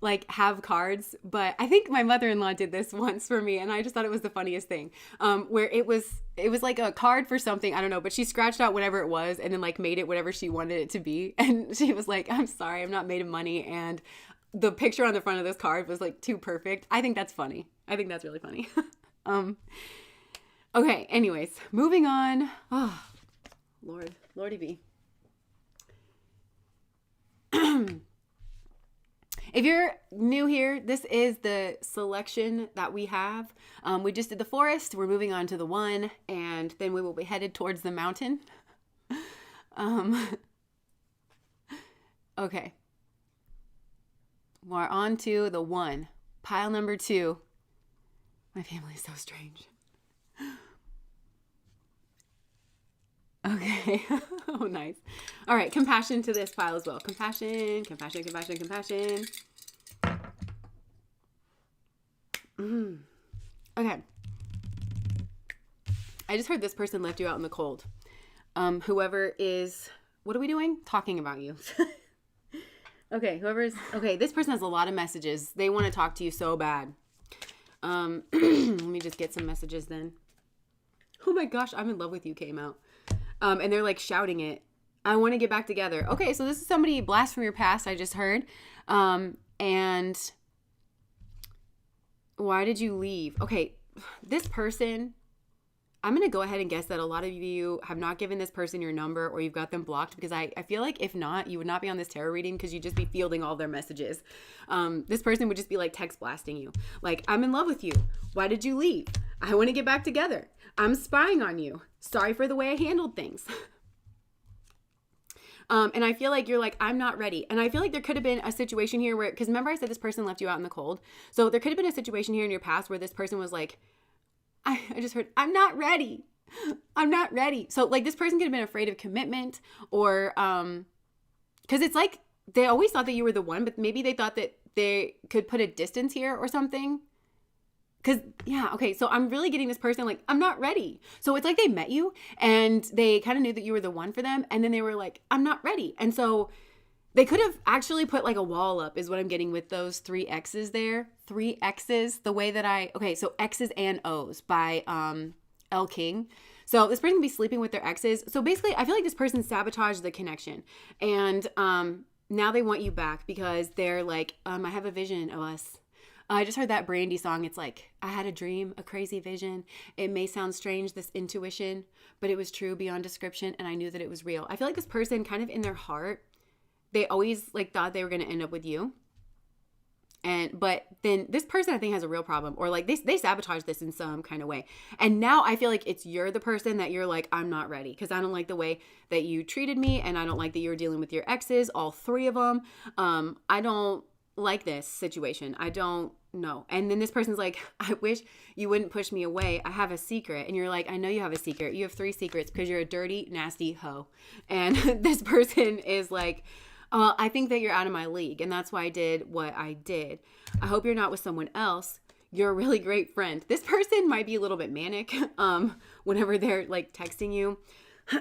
like have cards, but I think my mother-in-law did this once for me, and I just thought it was the funniest thing. Where it was like a card for something, I don't know, but she scratched out whatever it was and then like made it whatever she wanted it to be. And she was like, "I'm sorry, I'm not made of money." And the picture on the front of this card was like too perfect. I think that's funny. I think that's really funny. um okay, anyways, moving on. Oh, Lordy be. If you're new here, this is the selection that we have. We just did the forest. We're moving on to the one, and then we will be headed towards the mountain. Okay. We're on to the one. Pile number 2. My family is so strange. Okay. Oh, nice. All right. Compassion to this pile as well. Compassion. Okay. I just heard this person left you out in the cold. Whoever is, what are we doing? Talking about you. Okay. Okay. This person has a lot of messages. They want to talk to you so bad. Let me just get some messages then. Oh my gosh. I'm in love with you came out. And they're like shouting it. I want to get back together. Okay, so this is somebody blast from your past, I just heard. And why did you leave? Okay, this person, I'm going to go ahead and guess that a lot of you have not given this person your number or you've got them blocked, because I feel like if not, you would not be on this tarot reading because you'd just be fielding all their messages. This person would just be like text blasting you. Like, I'm in love with you. Why did you leave? I want to get back together. I'm spying on you. Sorry for the way I handled things. And I feel like you're like, I'm not ready. And I feel like there could have been a situation here where, because remember I said this person left you out in the cold. So there could have been a situation here in your past where this person was like, I just heard, I'm not ready. I'm not ready. So like this person could have been afraid of commitment or, because it's like, they always thought that you were the one, but maybe they thought that they could put a distance here or something. Because, yeah, okay, so I'm really getting this person like, I'm not ready. So it's like they met you and they kind of knew that you were the one for them. And then they were like, I'm not ready. And so they could have actually put like a wall up is what I'm getting with those 3 X's there. 3 X's, the way that okay, so X's and O's by L. King. So this person can be sleeping with their exes. So basically, I feel like this person sabotaged the connection. And now they want you back because they're like, I have a vision of us. I just heard that Brandy song. It's like, I had a dream, a crazy vision. It may sound strange, this intuition, but it was true beyond description. And I knew that it was real. I feel like this person kind of in their heart, they always like thought they were going to end up with you. But then this person I think has a real problem, or like they sabotage this in some kind of way. And now I feel like you're the person that you're like, I'm not ready because I don't like the way that you treated me. And I don't like that you were dealing with your exes, all 3 of them. I don't like this situation. I don't know. And then this person's like, I wish you wouldn't push me away. I have a secret. And you're like, I know you have a secret. You have 3 secrets because you're a dirty, nasty hoe. And this person is like, I think that you're out of my league. And that's why I did what I did. I hope you're not with someone else. You're a really great friend. This person might be a little bit manic whenever they're like texting you.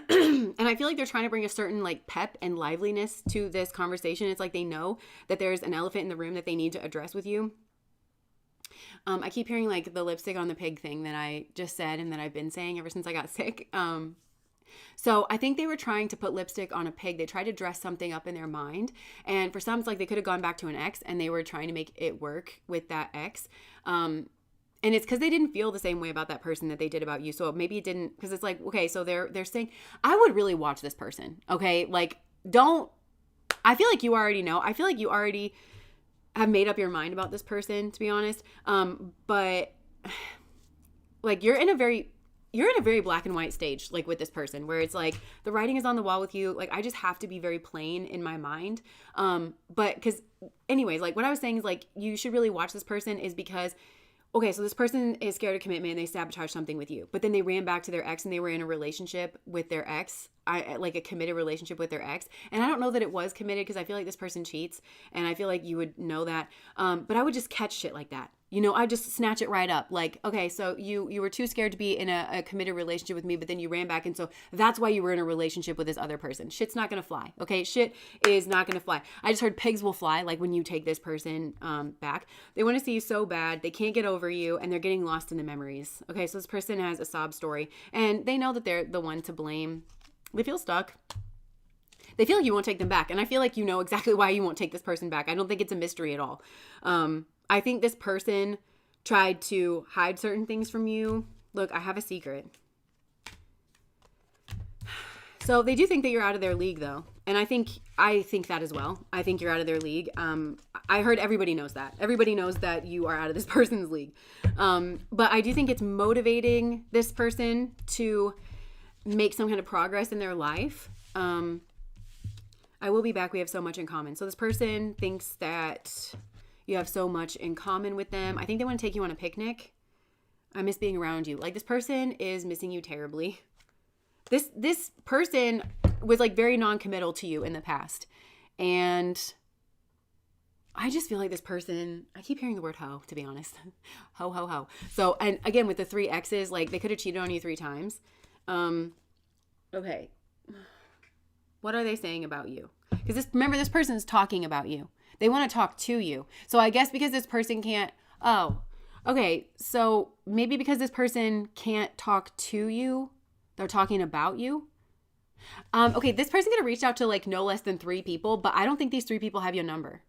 And I feel like they're trying to bring a certain like pep and liveliness to this conversation. It's like they know that there's an elephant in the room that they need to address with you. I keep hearing like the lipstick on the pig thing that I just said and that I've been saying ever since I got sick. So I think they were trying to put lipstick on a pig. They tried to dress something up in their mind. And for some, it's like they could have gone back to an ex and they were trying to make it work with that ex. And it's because they didn't feel the same way about that person that they did about you. So maybe it didn't, because it's like, okay, so they're saying, I would really watch this person. Okay. Like I feel like you already know. I feel like you already have made up your mind about this person, to be honest. But like you're in a very black and white stage, like with this person, where it's like the writing is on the wall with you. Like I just have to be very plain in my mind. But because anyways, like what I was saying is like, you should really watch this person is because, okay, so this person is scared of commitment and they sabotage something with you, but then they ran back to their ex and they were in a relationship with their ex, like a committed relationship with their ex. And I don't know that it was committed because I feel like this person cheats and I feel like you would know that. But I would just catch shit like that. I just snatch it right up. Like, okay, so you were too scared to be in a committed relationship with me, but then you ran back. And so that's why you were in a relationship with this other person. Shit's not going to fly. Okay. Shit is not going to fly. I just heard pigs will fly. Like when you take this person back, they want to see you so bad. They can't get over you and they're getting lost in the memories. Okay. So this person has a sob story and they know that they're the one to blame. They feel stuck. They feel like you won't take them back. And I feel like you know exactly why you won't take this person back. I don't think it's a mystery at all. I think this person tried to hide certain things from you. Look, I have a secret. So they do think that you're out of their league, though. And I think that as well. I think you're out of their league. I heard everybody knows that. Everybody knows that you are out of this person's league. But I do think it's motivating this person to make some kind of progress in their life. I will be back. We have so much in common. So this person thinks that you have so much in common with them. I think they want to take you on a picnic. I miss being around you. Like this person is missing you terribly. This person was like very non-committal to you in the past. And I just feel like this person, I keep hearing the word hoe, to be honest. Ho, ho, ho. So, and again, with the 3 exes, like they could have cheated on you 3 times. Okay. What are they saying about you? Because remember, this person is talking about you. They want to talk to you. So I guess because this person can't, okay. So maybe because this person can't talk to you, they're talking about you. Okay, this person could have reached out to like no less than 3 people, but I don't think these 3 people have your number.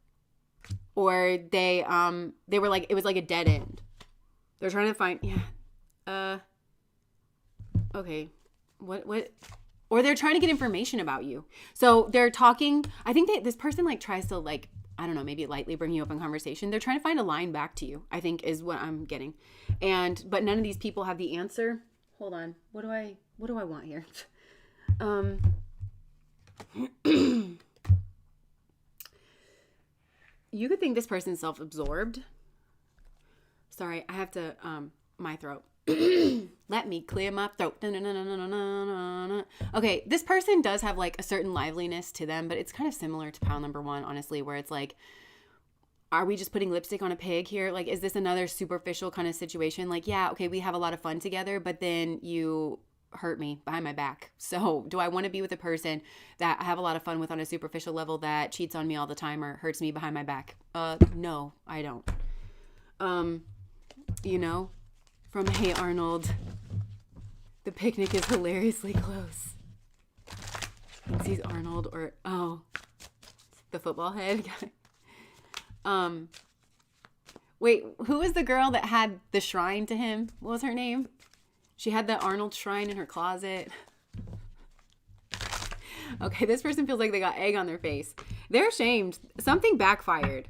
Or they were like, it was like a dead end. They're trying to find, okay. What? Or they're trying to get information about you. So they're talking. I think that this person like tries to like, I don't know, maybe lightly bring you up in conversation. They're trying to find a line back to you, I think is what I'm getting. But none of these people have the answer. Hold on. What do I want here? You could think this person's self-absorbed. Sorry, I have to, my throat. Let me clear my throat. Okay, this person does have like a certain liveliness to them, but it's kind of similar to pile number 1, honestly, where it's like, are we just putting lipstick on a pig here? Like, is this another superficial kind of situation? Like, yeah, okay, we have a lot of fun together, but then you hurt me behind my back. So do I want to be with a person that I have a lot of fun with on a superficial level that cheats on me all the time or hurts me behind my back? No, I don't. From Hey Arnold, the picnic is hilariously close. Thinks he's Arnold or, the football head guy. Wait, who was the girl that had the shrine to him? What was her name? She had the Arnold shrine in her closet. Okay, this person feels like they got egg on their face. They're ashamed. Something backfired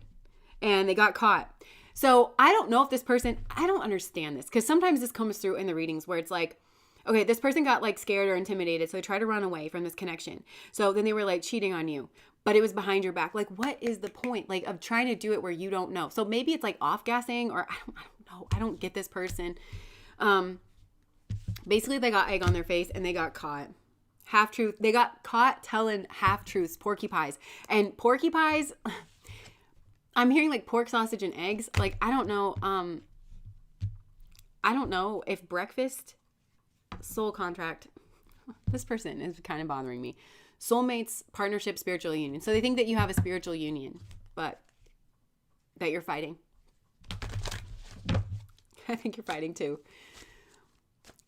and they got caught. So I don't know if this person, I don't understand this because sometimes this comes through in the readings where it's like, okay, this person got like scared or intimidated. So they tried to run away from this connection. So then they were like cheating on you, but it was behind your back. Like, what is the point like of trying to do it where you don't know? So maybe it's like off gassing or I don't know. I don't get this person. Basically they got egg on their face and they got caught. Half-truth. They got caught telling half-truths, porcupines. And porcupines, I'm hearing like pork sausage and eggs. Like, I don't know if breakfast, soul contract, this person is kind of bothering me. Soulmates, partnership, spiritual union. So they think that you have a spiritual union, but that you're fighting. I think you're fighting too.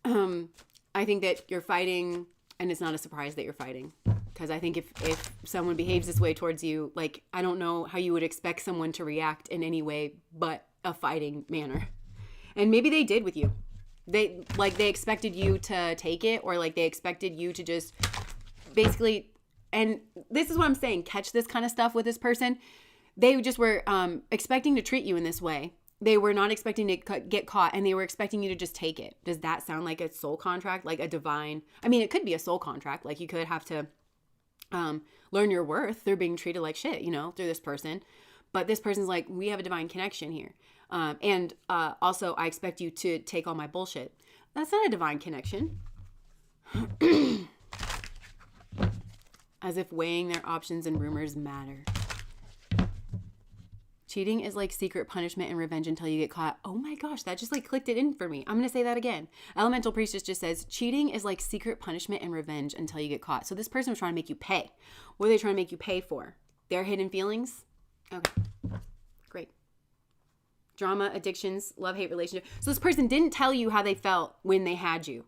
I think that you're fighting and it's not a surprise that you're fighting. Because I think if someone behaves this way towards you, like, I don't know how you would expect someone to react in any way but a fighting manner. And maybe they did with you. They expected you to take it or like they expected you to just basically, and this is what I'm saying, catch this kind of stuff with this person. They just were expecting to treat you in this way. They were not expecting to get caught and they were expecting you to just take it. Does that sound like a soul contract? Like a divine, I mean, it could be a soul contract. Like you could have to learn your worth through being treated like shit, through this person. But this person's like, we have a divine connection here. And also, I expect you to take all my bullshit. That's not a divine connection. As if weighing their options and rumors matter. Cheating is like secret punishment and revenge until you get caught. Oh my gosh, that just like clicked it in for me. I'm going to say that again. Elemental Priestess just says, cheating is like secret punishment and revenge until you get caught. So this person was trying to make you pay. What are they trying to make you pay for? Their hidden feelings? Okay, great. Drama, addictions, love, hate, relationship. So this person didn't tell you how they felt when they had you.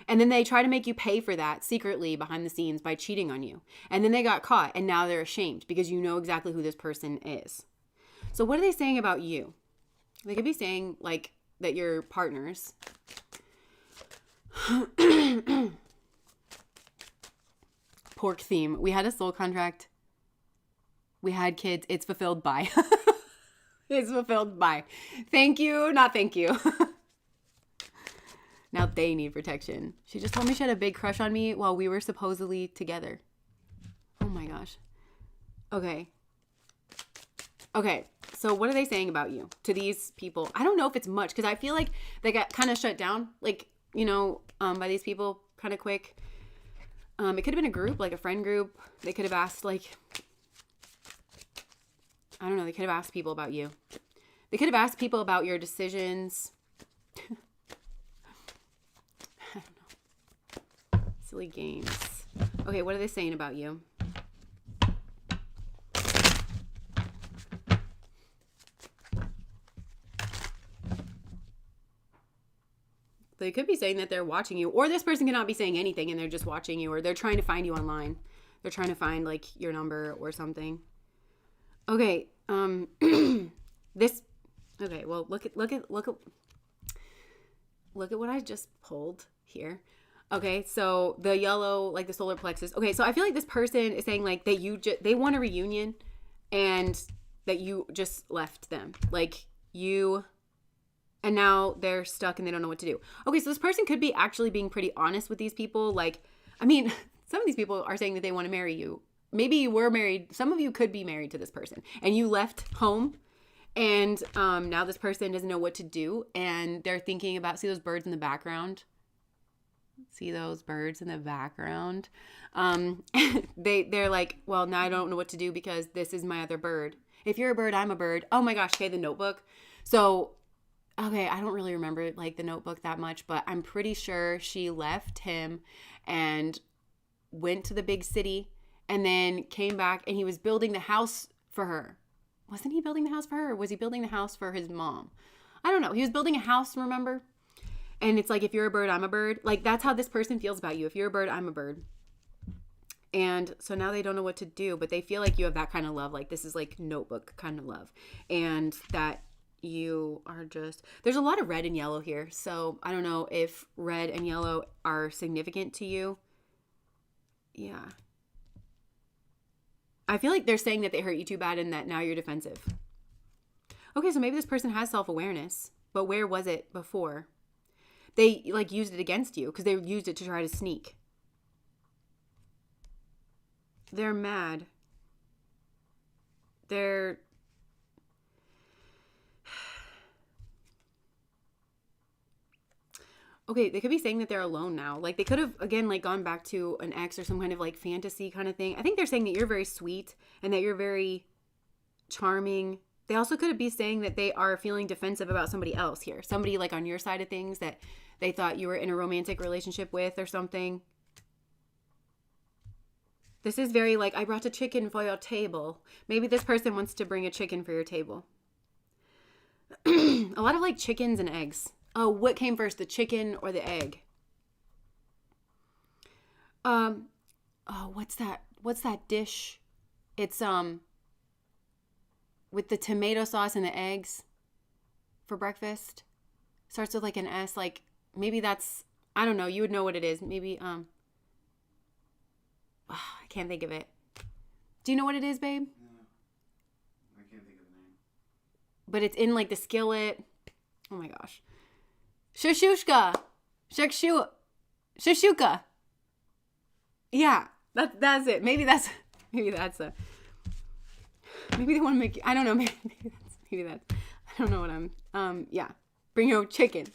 And then they try to make you pay for that secretly behind the scenes by cheating on you. And then they got caught and now they're ashamed because you know exactly who this person is. So what are they saying about you? They could be saying like that you're partners. Pork theme. We had a soul contract. We had kids. It's fulfilled by. It's fulfilled by. Thank you. Not thank you. Now they need protection. She just told me she had a big crush on me while we were supposedly together. Oh my gosh. Okay. Okay. So what are they saying about you to these people? I don't know if it's much because I feel like they got kind of shut down, like, you know, by these people kind of quick. It could have been a group, like a friend group. They could have asked, like, I don't know. They could have asked people about you. They could have asked people about your decisions. I don't know. Silly games. Okay, what are they saying about you? They could be saying that they're watching you, or this person cannot be saying anything and they're just watching you, or they're trying to find you online. They're trying to find like your number or something. Okay, this. Okay, well, look at what I just pulled here. Okay, so the yellow, like the solar plexus. Okay, so I feel like this person is saying like that they want a reunion, and that you just left them, like you. And now they're stuck and they don't know what to do. Okay, so this person could be actually being pretty honest with these people. Like, I mean, some of these people are saying that they want to marry you. Maybe you were married. Some of you could be married to this person. And you left home. And now this person doesn't know what to do. And they're thinking about, see those birds in the background? See those birds in the background? They're like, well, now I don't know what to do because this is my other bird. If you're a bird, I'm a bird. Oh my gosh, okay, the Notebook. So... okay, I don't really remember like the Notebook that much, but I'm pretty sure she left him and went to the big city and then came back and he was building the house for her. Wasn't he building the house for her, or was he building the house for his mom? I don't know. He was building a house, remember? And it's like, if you're a bird, I'm a bird. Like, that's how this person feels about you. If you're a bird, I'm a bird. And so now they don't know what to do, but they feel like you have that kind of love. Like, this is like Notebook kind of love. And that you are just, there's a lot of red and yellow here. So I don't know if red and yellow are significant to you. Yeah. I feel like they're saying that they hurt you too bad and that now you're defensive. Okay, so maybe this person has self-awareness, but where was it before? They like used it against you because they used it to try to sneak. They're mad. They're okay, they could be saying that they're alone now. Like, they could have, again, like, gone back to an ex or some kind of, like, fantasy kind of thing. I think they're saying that you're very sweet and that you're very charming. They also could be saying that they are feeling defensive about somebody else here. Somebody, like, on your side of things that they thought you were in a romantic relationship with or something. This is very, like, I brought a chicken for your table. Maybe this person wants to bring a chicken for your table. A lot of, like, chickens and eggs. Oh, what came first, the chicken or the egg? Oh, what's that? What's that dish? It's with the tomato sauce and the eggs for breakfast. Starts with like an S. Like, maybe that's, I don't know. You would know what it is. Maybe I can't think of it. Do you know what it is, babe? No, I can't think of the name. But it's in like the skillet. Oh my gosh. Shushushka. Shushuka. Yeah, that's it. Maybe they want to make, I don't know. Maybe that's, I don't know what yeah. Bring your chicken.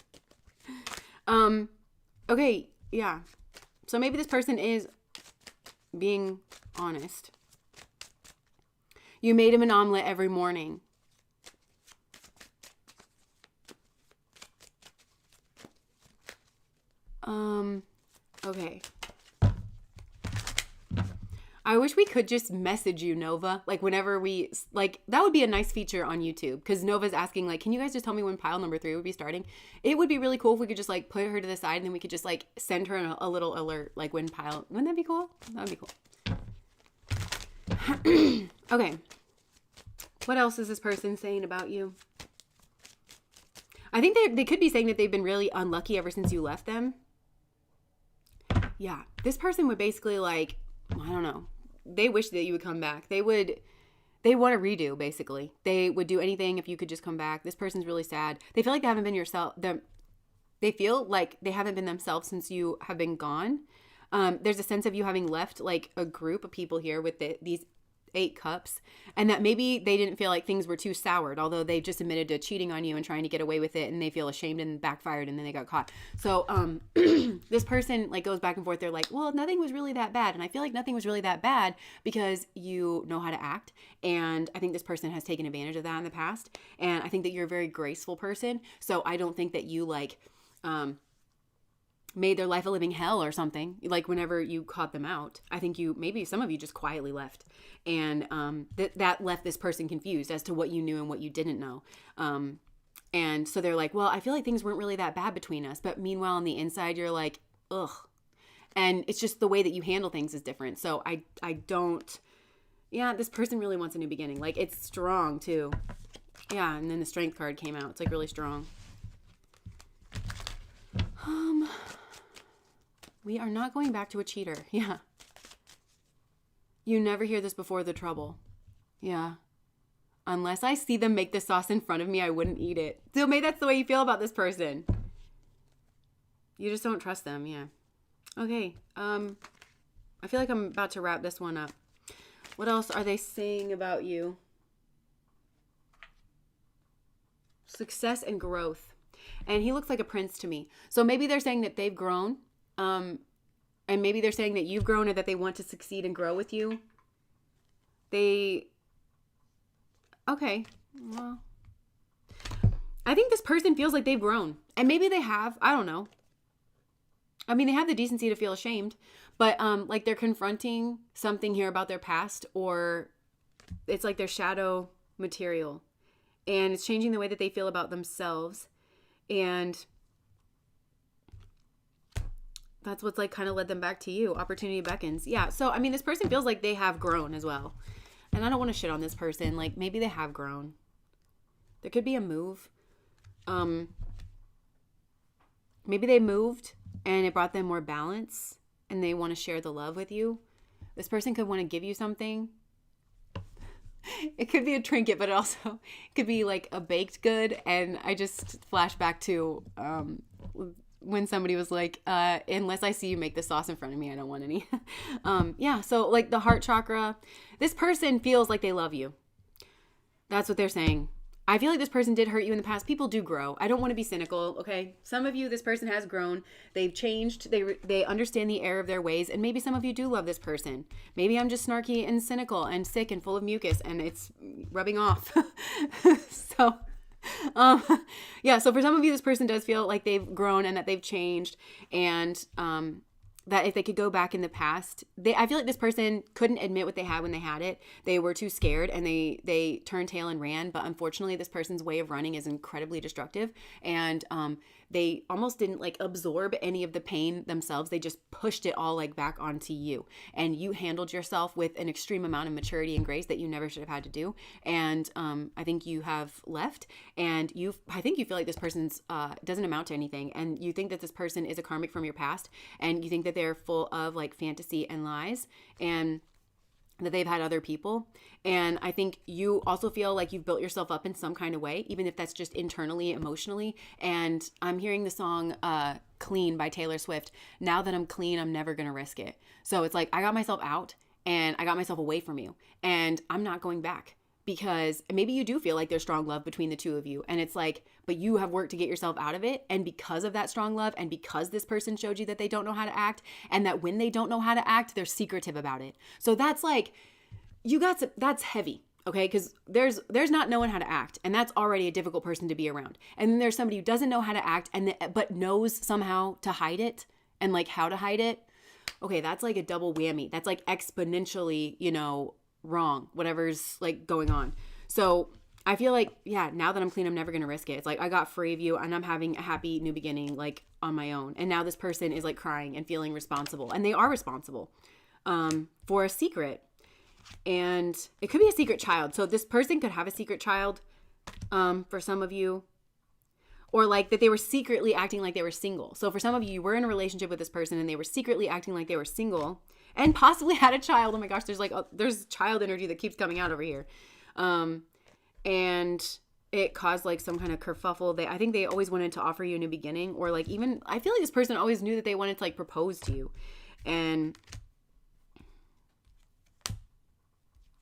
Okay. Yeah. So maybe this person is being honest. You made him an omelet every morning. Okay. I wish we could just message you, Nova. Like whenever we, like, that would be a nice feature on YouTube. Because Nova's asking, like, can you guys just tell me when pile number 3 would be starting? It would be really cool if we could just, like, put her to the side and then we could just, like, send her a little alert, like, when pile. Wouldn't that be cool? That would be cool. Okay. What else is this person saying about you? I think they could be saying that they've been really unlucky ever since you left them. Yeah. This person would basically, like, I don't know. They wish that you would come back. They want to redo, basically. They would do anything if you could just come back. This person's really sad. They feel like they haven't been yourself. They feel like they haven't been themselves since you have been gone. There's a sense of you having left, like, a group of people here with these 8 cups, and that maybe they didn't feel like things were too soured, although they just admitted to cheating on you and trying to get away with it, and they feel ashamed and backfired, and then they got caught. So this person, like, goes back and forth. They're like, well, nothing was really that bad, and I feel like nothing was really that bad because you know how to act, and I think this person has taken advantage of that in the past, and I think that you're a very graceful person, so I don't think that you, like, made their life a living hell or something, like whenever you caught them out. I think maybe some of you just quietly left, and that left this person confused as to what you knew and what you didn't know. And so they're like, well, I feel like things weren't really that bad between us, but meanwhile on the inside you're like, ugh. And it's just the way that you handle things is different. So I don't, yeah, this person really wants a new beginning. Like, it's strong too. Yeah, and then the strength card came out. It's like really strong. We are not going back to a cheater. Yeah. You never hear this before the trouble. Yeah. Unless I see them make the sauce in front of me, I wouldn't eat it. So maybe that's the way you feel about this person. You just don't trust them. Yeah. Okay. I feel like I'm about to wrap this one up. What else are they saying about you? Success and growth. And he looks like a prince to me. So maybe they're saying that they've grown. And maybe they're saying that you've grown or that they want to succeed and grow with you. Okay. Well, I think this person feels like they've grown. And maybe they have. I don't know. I mean, they have the decency to feel ashamed. But like they're confronting something here about their past, or it's like their shadow material. And it's changing the way that they feel about themselves. And that's what's like kind of led them back to you. Opportunity beckons. Yeah. So, I mean, this person feels like they have grown as well. And I don't want to shit on this person. Like, maybe they have grown. There could be a move. Maybe they moved and it brought them more balance and they want to share the love with you. This person could want to give you something. It could be a trinket, but it also could be like a baked good. And I just flash back to when somebody was like, unless I see you make the sauce in front of me, I don't want any. Yeah, so like the heart chakra, this person feels like they love you. That's what they're saying. I feel like this person did hurt you in the past. People do grow. I don't want to be cynical, okay? Some of you, this person has grown. They've changed. They understand the error of their ways. And maybe some of you do love this person. Maybe I'm just snarky and cynical and sick and full of mucus and it's rubbing off. So, yeah. So for some of you, this person does feel like they've grown and that they've changed. And that if they could go back in the past, I feel like this person couldn't admit what they had when they had it. They were too scared and they turned tail and ran. But unfortunately, this person's way of running is incredibly destructive. And they almost didn't like absorb any of the pain themselves. They just pushed it all like back onto you. And you handled yourself with an extreme amount of maturity and grace that you never should have had to do. And I think you have left. And I think you feel like this person's doesn't amount to anything. And you think that this person is a karmic from your past. And you think that they're full of like fantasy and lies. And that they've had other people. And I think you also feel like you've built yourself up in some kind of way, even if that's just internally, emotionally. And I'm hearing the song Clean by Taylor Swift. Now that I'm clean, I'm never going to risk it. So it's like I got myself out and I got myself away from you and I'm not going back. Because maybe you do feel like there's strong love between the two of you. And it's like, but you have worked to get yourself out of it. And because of that strong love and because this person showed you that they don't know how to act and that when they don't know how to act, they're secretive about it. So that's like, that's heavy. Okay. Because there's not knowing how to act. And that's already a difficult person to be around. And then there's somebody who doesn't know how to act but knows somehow to hide it. and like how to hide it, okay, that's like a double whammy. That's like exponentially, you know, wrong, whatever's like going on. So I feel like, yeah, now that I'm clean, I'm never going to risk it. It's like I got free of you and I'm having a happy new beginning, like on my own. And now this person is like crying and feeling responsible, and they are responsible for a secret. And it could be a secret child. So this person could have a secret child for some of you, or like that they were secretly acting like they were single. So for some of you, you were in a relationship with this person and they were secretly acting like they were single and possibly had a child. Oh my gosh, there's child energy that keeps coming out over here. And it caused like some kind of kerfuffle. I think they always wanted to offer you a new beginning, or like even, I feel like this person always knew that they wanted to like propose to you. And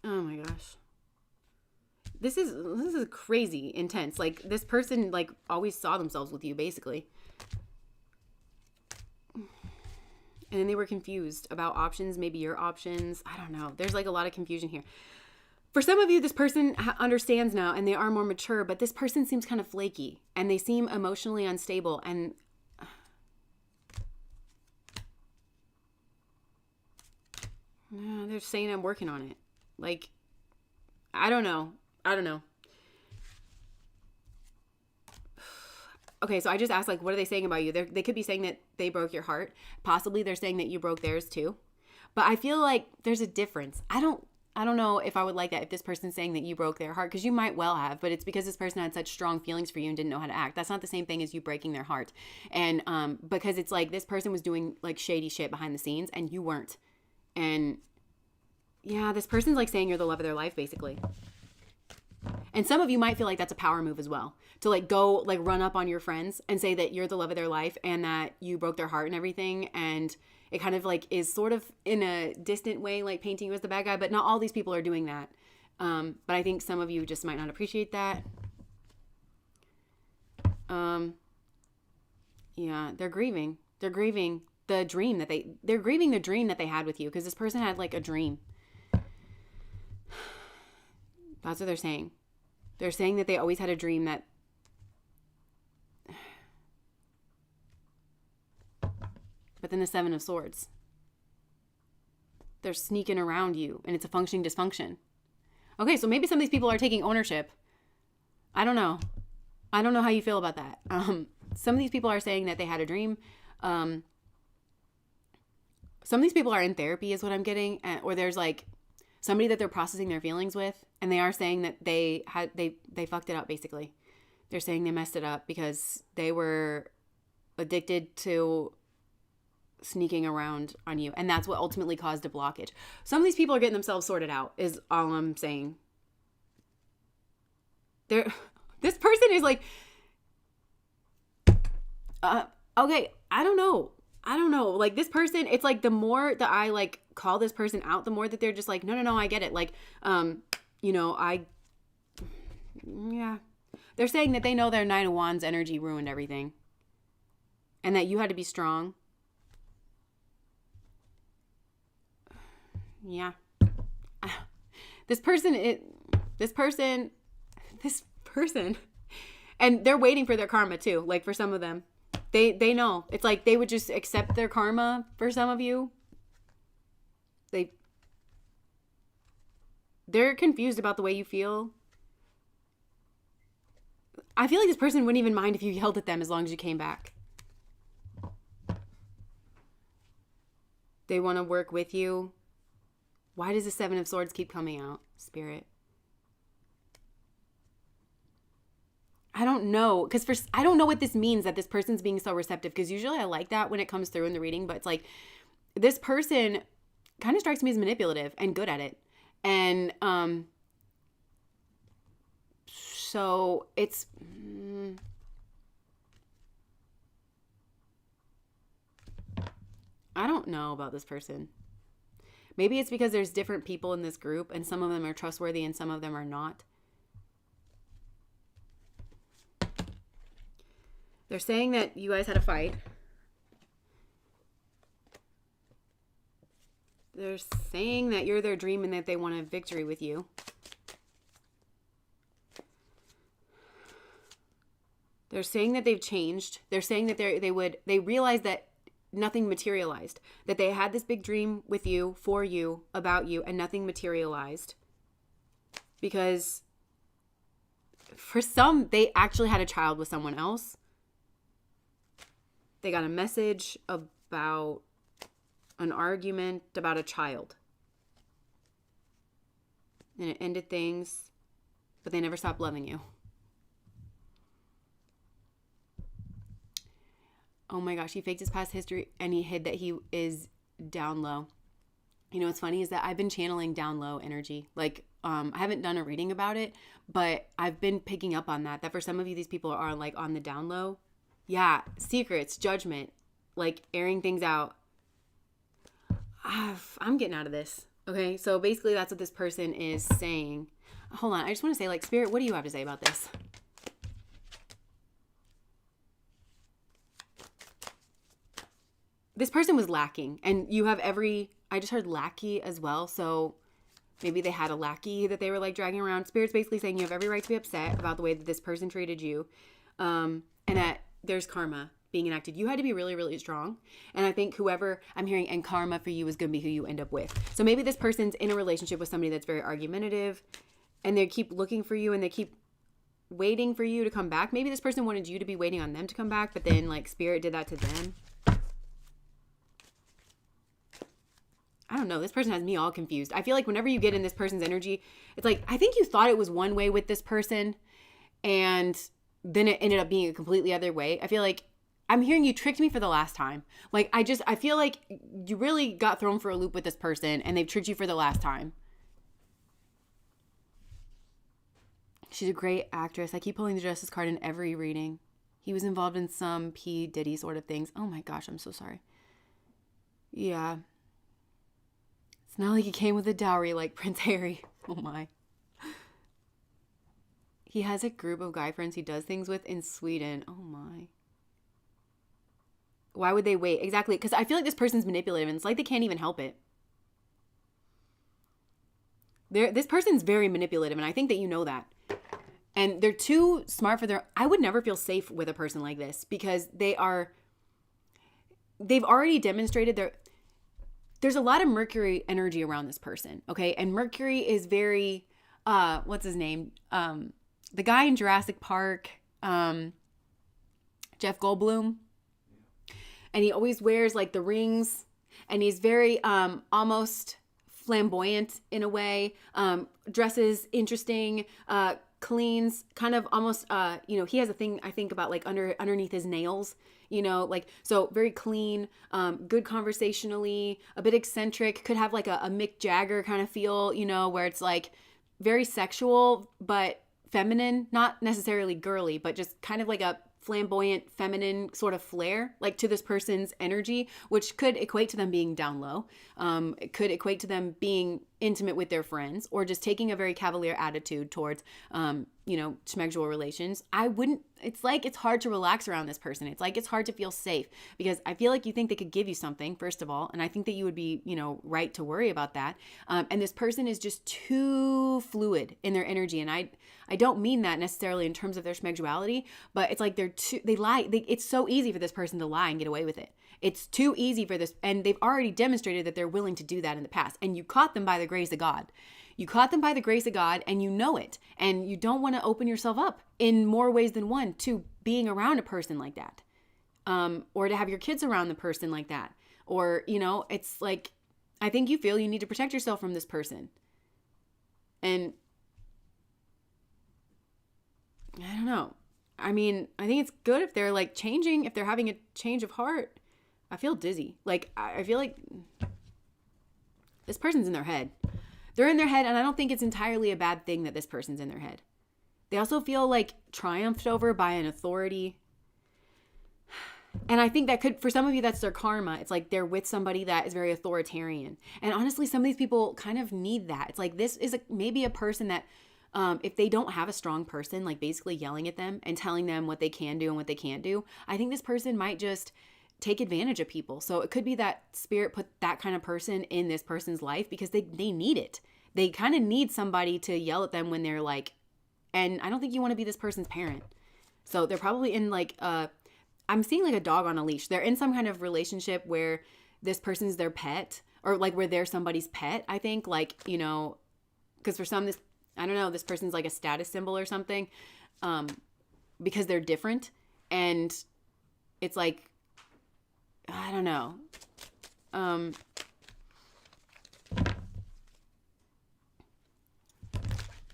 oh my gosh. This is crazy intense. Like this person like always saw themselves with you basically. And then they were confused about options, maybe your options. I don't know. There's like a lot of confusion here. For some of you, this person understands now and they are more mature, but this person seems kind of flaky and they seem emotionally unstable, and they're saying I'm working on it. Like, I don't know. Okay, so I just asked, like, what are they saying about you? They could be saying that they broke your heart. Possibly they're saying that you broke theirs too. But I feel like there's a difference. I don't know if I would like that if this person's saying that you broke their heart, because you might well have, but it's because this person had such strong feelings for you and didn't know how to act. That's not the same thing as you breaking their heart. And because it's like this person was doing like shady shit behind the scenes and you weren't. And yeah, this person's like saying you're the love of their life basically. And some of you might feel like that's a power move as well, to like go like run up on your friends and say that you're the love of their life and that you broke their heart and everything. And it kind of like is sort of in a distant way like painting you as the bad guy, but not all these people are doing that. But I think some of you just might not appreciate that. Yeah, they're grieving the dream that they're grieving the dream that they had with you, because this person had like a dream. That's what they're saying. They're saying that they always had a dream that... But then the Seven of Swords. They're sneaking around you, and it's a functioning dysfunction. Okay, so maybe some of these people are taking ownership. I don't know. I don't know how you feel about that. Some of these people are saying that they had a dream. Some of these people are in therapy is what I'm getting. Or there's like somebody that they're processing their feelings with, and they are saying that they fucked it up basically. They're saying they messed it up because they were addicted to sneaking around on you, and that's what ultimately caused a blockage. Some of these people are getting themselves sorted out is all I'm saying. This person is like okay, I don't know. Like this person, it's like the more that I like call this person out, the more that they're just like, no, I get it. Like, yeah. They're saying that they know their Nine of Wands energy ruined everything. And that you had to be strong. Yeah. This person. And they're waiting for their karma too. Like for some of them. They know. It's like they would just accept their karma for some of you. They're confused about the way you feel. I feel like this person wouldn't even mind if you yelled at them as long as you came back. They want to work with you. Why does the Seven of Swords keep coming out, Spirit? I don't know, because I don't know what this means that this person's being so receptive, because usually I like that when it comes through in the reading, but it's like this person kind of strikes me as manipulative and good at it. And so it's I don't know about this person. Maybe it's because there's different people in this group and some of them are trustworthy and some of them are not. They're saying that you guys had a fight. They're saying that you're their dream and that they want a victory with you. They're saying that they've changed. They're saying that they realize that nothing materialized. That they had this big dream with you, for you, about you, and nothing materialized. Because for some, they actually had a child with someone else. They got a message about an argument about a child. And it ended things, but they never stopped loving you. Oh my gosh, he faked his past history and he hid that he is down low. You know what's funny is that I've been channeling down low energy. Like, I haven't done a reading about it, but I've been picking up on that for some of you, these people are like on the down low. Yeah, secrets, judgment, like airing things out. I'm getting out of this. Okay, so basically that's what this person is saying. Hold on, I just want to say, like, Spirit, what do you have to say about this? This person was lacking, and you have I just heard lackey as well, so maybe they had a lackey that they were like dragging around. Spirit's basically saying you have every right to be upset about the way that this person treated you, and that there's karma being enacted. You had to be really, really strong. And I think whoever I'm hearing and karma for you is going to be who you end up with. So maybe this person's in a relationship with somebody that's very argumentative and they keep looking for you and they keep waiting for you to come back. Maybe this person wanted you to be waiting on them to come back, but then like Spirit did that to them. I don't know. This person has me all confused. I feel like whenever you get in this person's energy, it's like, I think you thought it was one way with this person and then it ended up being a completely other way. I feel like I'm hearing you tricked me for the last time. Like, I feel like you really got thrown for a loop with this person and they've tricked you for the last time. She's a great actress. I keep pulling the Justice card in every reading. He was involved in some P. Diddy sort of things. Oh my gosh, I'm so sorry. Yeah. It's not like he came with a dowry like Prince Harry. Oh my. He has a group of guy friends he does things with in Sweden. Oh my. Why would they wait? Exactly. Because I feel like this person's manipulative and it's like they can't even help it. This person's very manipulative and I think that you know that. And they're too smart for I would never feel safe with a person like this because they've already demonstrated there's a lot of Mercury energy around this person. Okay. And Mercury is very, what's his name? The guy in Jurassic Park, Jeff Goldblum. And he always wears like the rings and he's very almost flamboyant in a way, dresses interesting, cleans, kind of almost, he has a thing I think about like underneath his nails, like, so very clean, good conversationally, a bit eccentric, could have like a Mick Jagger kind of feel, where it's like very sexual, but feminine, not necessarily girly, but just kind of like a flamboyant, feminine sort of flair, like to this person's energy, which could equate to them being down low. It could equate to them being intimate with their friends or just taking a very cavalier attitude towards, schmexual relations. It's like it's hard to relax around this person. It's like it's hard to feel safe because I feel like you think they could give you something, first of all, and I think that you would be, right to worry about that. And this person is just too fluid in their energy. And I don't mean that necessarily in terms of their schmexuality, but it's like they lie. It's so easy for this person to lie and get away with it. It's too easy for this. And they've already demonstrated that they're willing to do that in the past. And you caught them by the grace of God. You caught them by the grace of God and you know it. And you don't want to open yourself up in more ways than one to being around a person like that. Or to have your kids around the person like that. Or, it's like, I think you feel you need to protect yourself from this person. And I don't know. I mean, I think it's good if they're like changing, if they're having a change of heart. I feel dizzy. Like, I feel like this person's in their head. They're in their head, and I don't think it's entirely a bad thing that this person's in their head. They also feel like triumphed over by an authority. And I think that could, for some of you, that's their karma. It's like they're with somebody that is very authoritarian. And honestly, some of these people kind of need that. It's like this is maybe a person that, if they don't have a strong person, like basically yelling at them and telling them what they can do and what they can't do, I think this person might just take advantage of people. So it could be that spirit put that kind of person in this person's life because they need it. They kind of need somebody to yell at them when they're like, and I don't think you want to be this person's parent. So they're probably in like a I'm seeing like a dog on a leash. They're in some kind of relationship where this person's their pet, or like where they're somebody's pet, I think. Like, you know, because for some, this, I don't know, this person's like a status symbol or something, because they're different. And it's like, I don't know.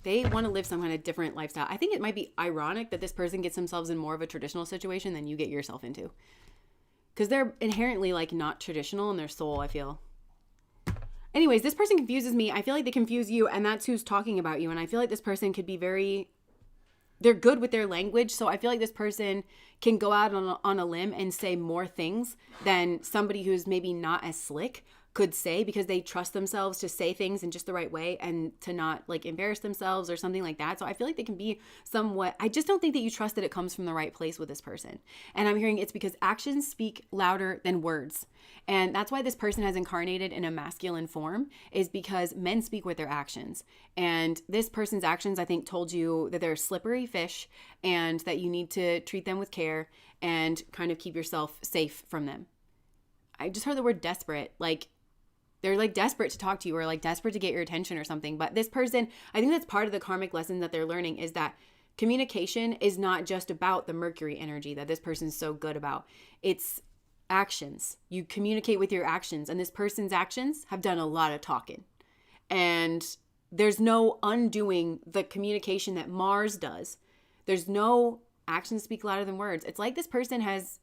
They want to live some kind of different lifestyle. I think it might be ironic that this person gets themselves in more of a traditional situation than you get yourself into. Because they're inherently like not traditional in their soul, I feel. Anyways, this person confuses me. I feel like they confuse you, and that's who's talking about you. And I feel like this person could be they're good with their language. So I feel like this person can go out on a limb and say more things than somebody who's maybe not as slick could say, because they trust themselves to say things in just the right way and to not like embarrass themselves or something like that. So I feel like they can be somewhat, I just don't think that you trust that it comes from the right place with this person. And I'm hearing it's because actions speak louder than words. And that's why this person has incarnated in a masculine form, is because men speak with their actions. And this person's actions, I think, told you that they're slippery fish and that you need to treat them with care and kind of keep yourself safe from them. I just heard the word desperate. Like, they're like desperate to talk to you, or like desperate to get your attention or something. But this person, I think that's part of the karmic lesson that they're learning, is that communication is not just about the Mercury energy that this person's so good about. It's actions. You communicate with your actions, and this person's actions have done a lot of talking. And there's no undoing the communication that Mars does. There's no actions speak louder than words. It's like this person has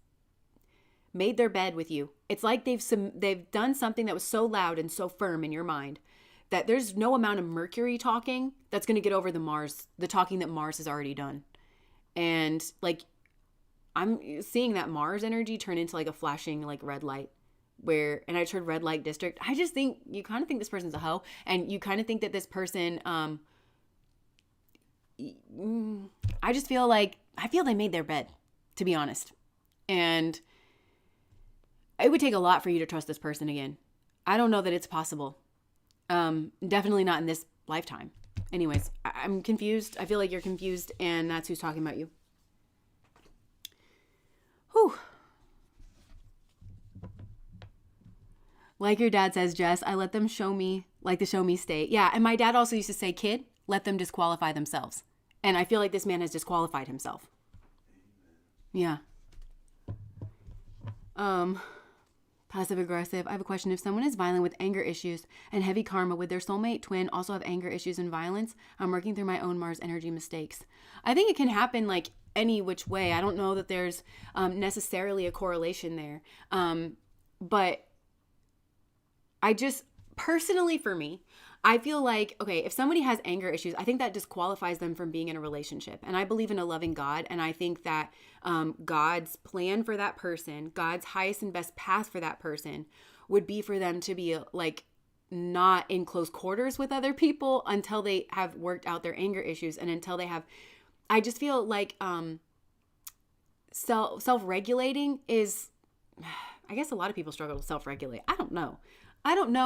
made their bed with you. It's like they've done something that was so loud and so firm in your mind that there's no amount of Mercury talking that's going to get over the talking that Mars has already done. And like, I'm seeing that Mars energy turn into like a flashing like red light, and I just heard red light district. I just think you kind of think this person's a hoe, and you kind of think that this person, I feel they made their bed, to be honest. And it would take a lot for you to trust this person again. I don't know that it's possible. Definitely not in this lifetime. Anyways, I'm confused. I feel like you're confused, and that's who's talking about you. Whew. Like your dad says, Jess, I let them show me, like the show me state. Yeah, and my dad also used to say, kid, let them disqualify themselves. And I feel like this man has disqualified himself. Yeah. Passive aggressive. I have a question. If someone is violent with anger issues and heavy karma, would their soulmate twin also have anger issues and violence? I'm working through my own Mars energy mistakes. I think it can happen like any which way. I don't know that there's necessarily a correlation there. But I just, personally for me, I feel like, okay, if somebody has anger issues, I think that disqualifies them from being in a relationship. And I believe in a loving God. And I think that God's plan for that person, God's highest and best path for that person would be for them to be like not in close quarters with other people until they have worked out their anger issues. And until they have, I just feel like self-regulating is, I guess a lot of people struggle to self-regulate. I don't know.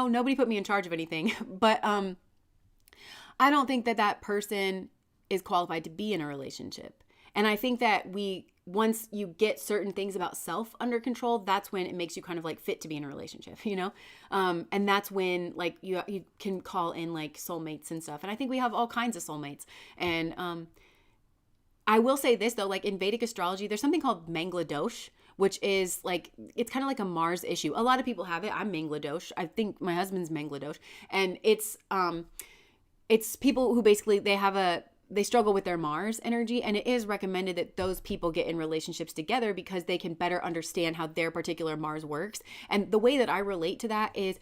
Nobody put me in charge of anything, but I don't think that person is qualified to be in a relationship. And I think that once you get certain things about self under control, that's when it makes you kind of like fit to be in a relationship, you know? And that's when like you can call in like soulmates and stuff. And I think we have all kinds of soulmates. And I will say this though, like in Vedic astrology, there's something called Mangladosh, which is like, it's kind of like a Mars issue. A lot of people have it. I'm Mangladosh. I think my husband's Mangladosh. And it's people who basically, they struggle with their Mars energy. And it is recommended that those people get in relationships together because they can better understand how their particular Mars works. And the way that I relate to that is,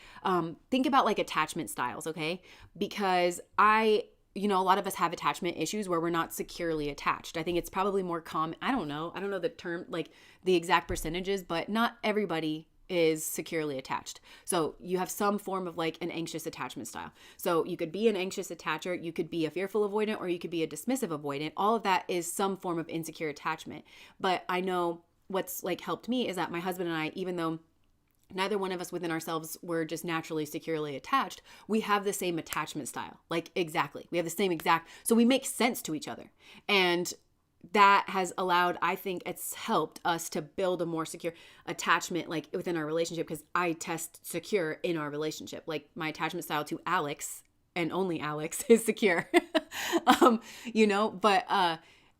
think about like attachment styles, okay? Because a lot of us have attachment issues where we're not securely attached. I think it's probably more common. I don't know the term, like the exact percentages, but not everybody is securely attached. So you have some form of like an anxious attachment style. So you could be an anxious attacher, you could be a fearful avoidant, or you could be a dismissive avoidant. All of that is some form of insecure attachment. But I know what's like helped me is that my husband and I, even though neither one of us within ourselves were just naturally securely attached, we have the same attachment style. Like exactly. We have the same exact, so we make sense to each other. And that has allowed, I think it's helped us to build a more secure attachment, like within our relationship, because I test secure in our relationship. Like my attachment style to Alex, and only Alex, is secure. But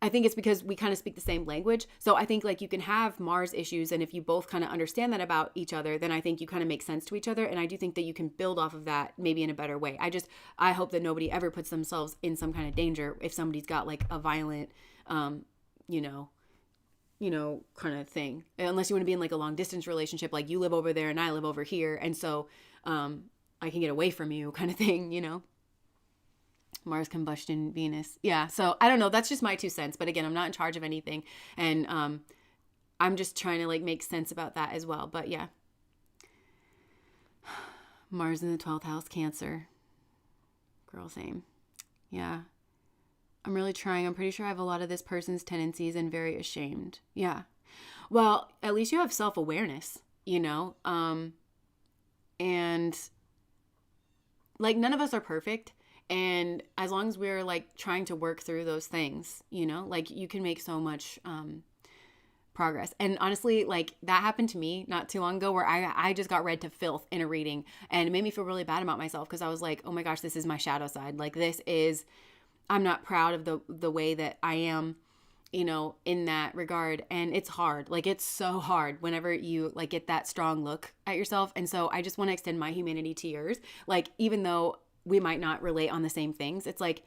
I think it's because we kind of speak the same language. So I think like you can have Mars issues, and if you both kind of understand that about each other, then I think you kind of make sense to each other. And I do think that you can build off of that maybe in a better way. I hope that nobody ever puts themselves in some kind of danger if somebody's got like a violent kind of thing, unless you want to be in like a long distance relationship, like you live over there and I live over here, and so I can get away from you kind of thing. Mars combustion Venus. Yeah, so I don't know, that's just my 2 cents, but again, I'm not in charge of anything, and I'm just trying to like make sense about that as well. But yeah, Mars in the 12th house, Cancer. Girl, same. Yeah, I'm really trying. I'm pretty sure I have a lot of this person's tendencies and very ashamed. Yeah. Well, at least you have self-awareness, and like none of us are perfect. And as long as we're like trying to work through those things, like you can make so much progress. And honestly, like that happened to me not too long ago, where I just got read to filth in a reading, and it made me feel really bad about myself, because I was like, oh my gosh, this is my shadow side. Like I'm not proud of the way that I am, in that regard. And it's hard. Like it's so hard whenever you like get that strong look at yourself. And so I just want to extend my humanity to yours. Like, even though we might not relate on the same things, it's like,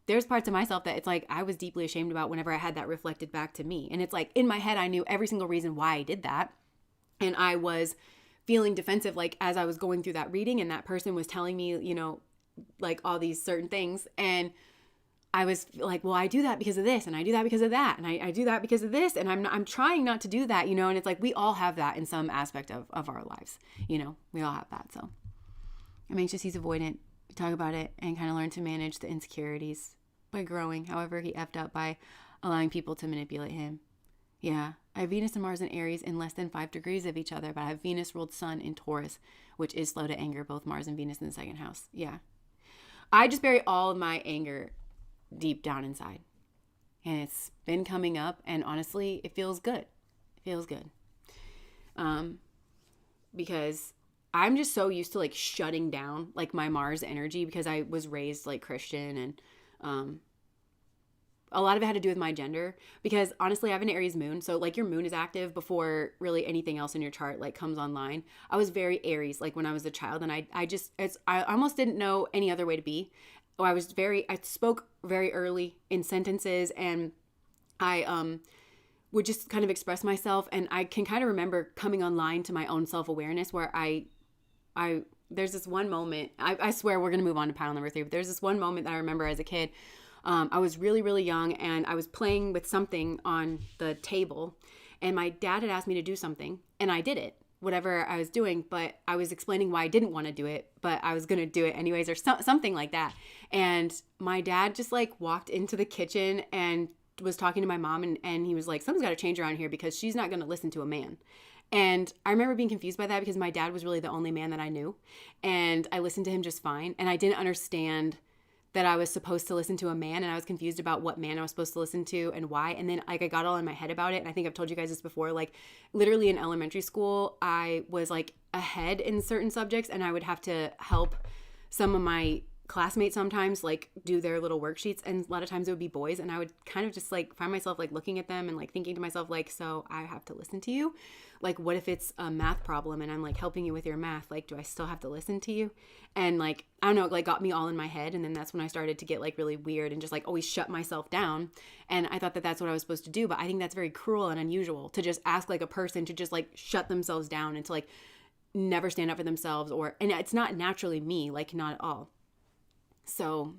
there's parts of myself that it's like, I was deeply ashamed about whenever I had that reflected back to me. And it's like, in my head, I knew every single reason why I did that. And I was feeling defensive, like as I was going through that reading, and that person was telling me, like all these certain things. And I was like, well, I do that because of this, and I do that because of that, and I do that because of this, and I'm trying not to do that, and it's like we all have that in some aspect of our lives, we all have that. So I'm anxious, he's avoidant. We talk about it and kind of learn to manage the insecurities by growing. However, he effed up by allowing people to manipulate him. Yeah, I have Venus and Mars and Aries in less than 5 degrees of each other, but I have Venus ruled Sun in Taurus, which is slow to anger, both Mars and Venus in the 2nd house. Yeah, I just bury all of my anger deep down inside, and it's been coming up, and honestly it feels good. Because I'm just so used to like shutting down like my Mars energy, because I was raised like Christian, and a lot of it had to do with my gender, because honestly I have an Aries moon, so like your moon is active before really anything else in your chart like comes online. I was very Aries like when I was a child, and I almost didn't know any other way to be. I spoke very early in sentences, and I would just kind of express myself. And I can kind of remember coming online to my own self-awareness, where there's this one moment, I swear we're going to move on to pile number 3, but there's this one moment that I remember as a kid. I was really, really young, and I was playing with something on the table, and my dad had asked me to do something, and I did it, whatever I was doing, but I was explaining why I didn't want to do it, but I was going to do it anyways, or something like that. And my dad just like walked into the kitchen and was talking to my mom, and he was like, something's got to change around here, because she's not going to listen to a man. And I remember being confused by that, because my dad was really the only man that I knew, and I listened to him just fine. And I didn't understand that I was supposed to listen to a man, and I was confused about what man I was supposed to listen to and why. And then like I got all in my head about it, and I think I've told you guys this before, like literally in elementary school I was like ahead in certain subjects, and I would have to help some of my classmates sometimes like do their little worksheets, and a lot of times it would be boys, and I would kind of just like find myself like looking at them and like thinking to myself like, so I have to listen to you? Like what if it's a math problem and I'm like helping you with your math? Like do I still have to listen to you? And like I don't know, it like got me all in my head. And then that's when I started to get like really weird and just like always shut myself down. And I thought that that's what I was supposed to do, but I think that's very cruel and unusual to just ask like a person to just like shut themselves down and to like never stand up for themselves, and it's not naturally me, like not at all. So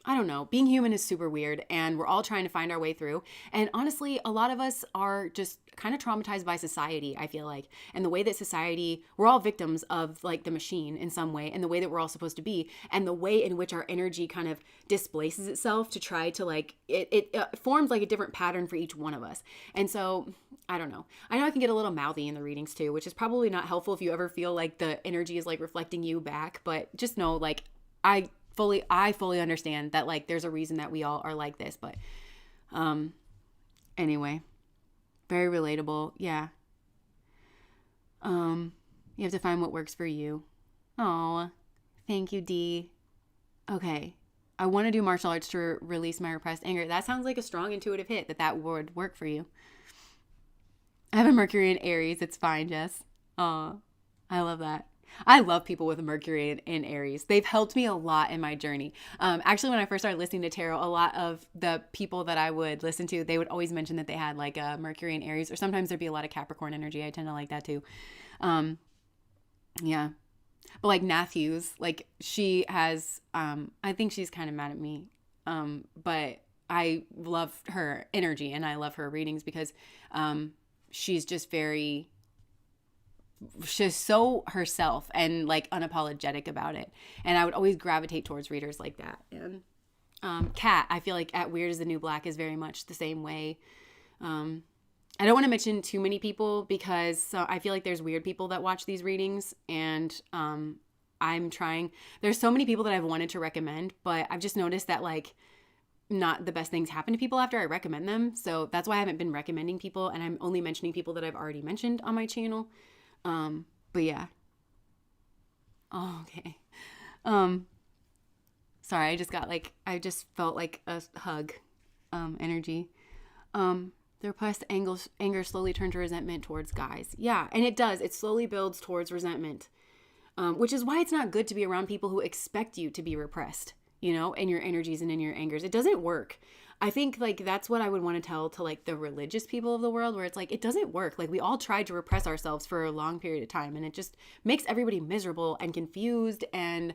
I don't know, being human is super weird, and we're all trying to find our way through. And honestly, a lot of us are just kind of traumatized by society, I feel like, and the way that society, we're all victims of like the machine in some way, and the way that we're all supposed to be, and the way in which our energy kind of displaces itself to try to like, it forms like a different pattern for each one of us. And so I don't know. I know I can get a little mouthy in the readings too, which is probably not helpful if you ever feel like the energy is like reflecting you back, but just know like I fully understand that like there's a reason that we all are like this. But Anyway, very relatable. Yeah. You have to find what works for you. Oh, thank you, Dee. Okay. I want to do martial arts to release my repressed anger. That sounds like a strong intuitive hit that would work for you. I have a Mercury in Aries. It's fine, Jess. Oh, I love that. I love people with a Mercury in Aries. They've helped me a lot in my journey. Actually, when I first started listening to tarot, a lot of the people that I would listen to, they would always mention that they had like a Mercury in Aries, or sometimes there'd be a lot of Capricorn energy. I tend to like that too. Yeah. But like Matthews, like she has, I think she's kind of mad at me. But I love her energy and I love her readings because she's just she's so herself and like unapologetic about it. And I would always gravitate towards readers like that. And Kat, I feel like at Weird is the New Black is very much the same way. I don't want to mention too many people because I feel like there's weird people that watch these readings, and I'm trying. There's so many people that I've wanted to recommend, but I've just noticed that like not the best things happen to people after I recommend them. So that's why I haven't been recommending people, and I'm only mentioning people that I've already mentioned on my channel. But yeah. Oh, okay. Sorry, I just felt like a hug energy. The repressed anger slowly turned to resentment towards guys. Yeah, and it does. It slowly builds towards resentment, which is why it's not good to be around people who expect you to be repressed, you know, in your energies and in your angers. It doesn't work. I think like that's what I would want to tell to like the religious people of the world, where it's like, it doesn't work. Like we all tried to repress ourselves for a long period of time, and it just makes everybody miserable and confused, and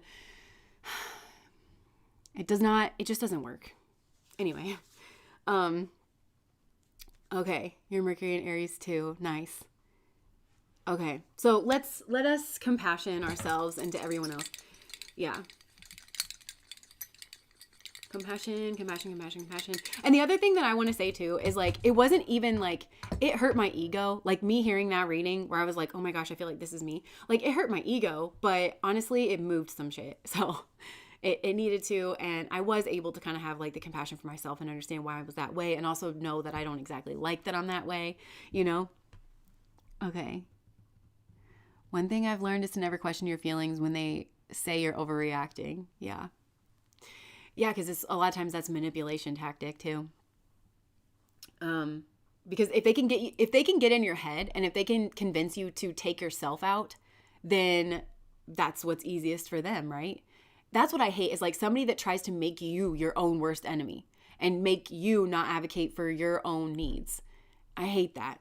it just doesn't work. Anyway, okay, your Mercury in Aries too. Nice. Okay, so let us compassion ourselves and to everyone else. Yeah. Compassion. And the other thing that I want to say too is like, it wasn't even like, it hurt my ego. Like me hearing that reading where I was like, oh my gosh, I feel like this is me. Like it hurt my ego, but honestly, it moved some shit. So it needed to, and I was able to kind of have like the compassion for myself and understand why I was that way, and also know that I don't exactly like that I'm that way, you know? Okay. One thing I've learned is to never question your feelings when they say you're overreacting. Yeah. Yeah, because it's a lot of times that's manipulation tactic too. Because if they can get in your head, and if they can convince you to take yourself out, then that's what's easiest for them, right? That's what I hate, is like somebody that tries to make you your own worst enemy and make you not advocate for your own needs. I hate that.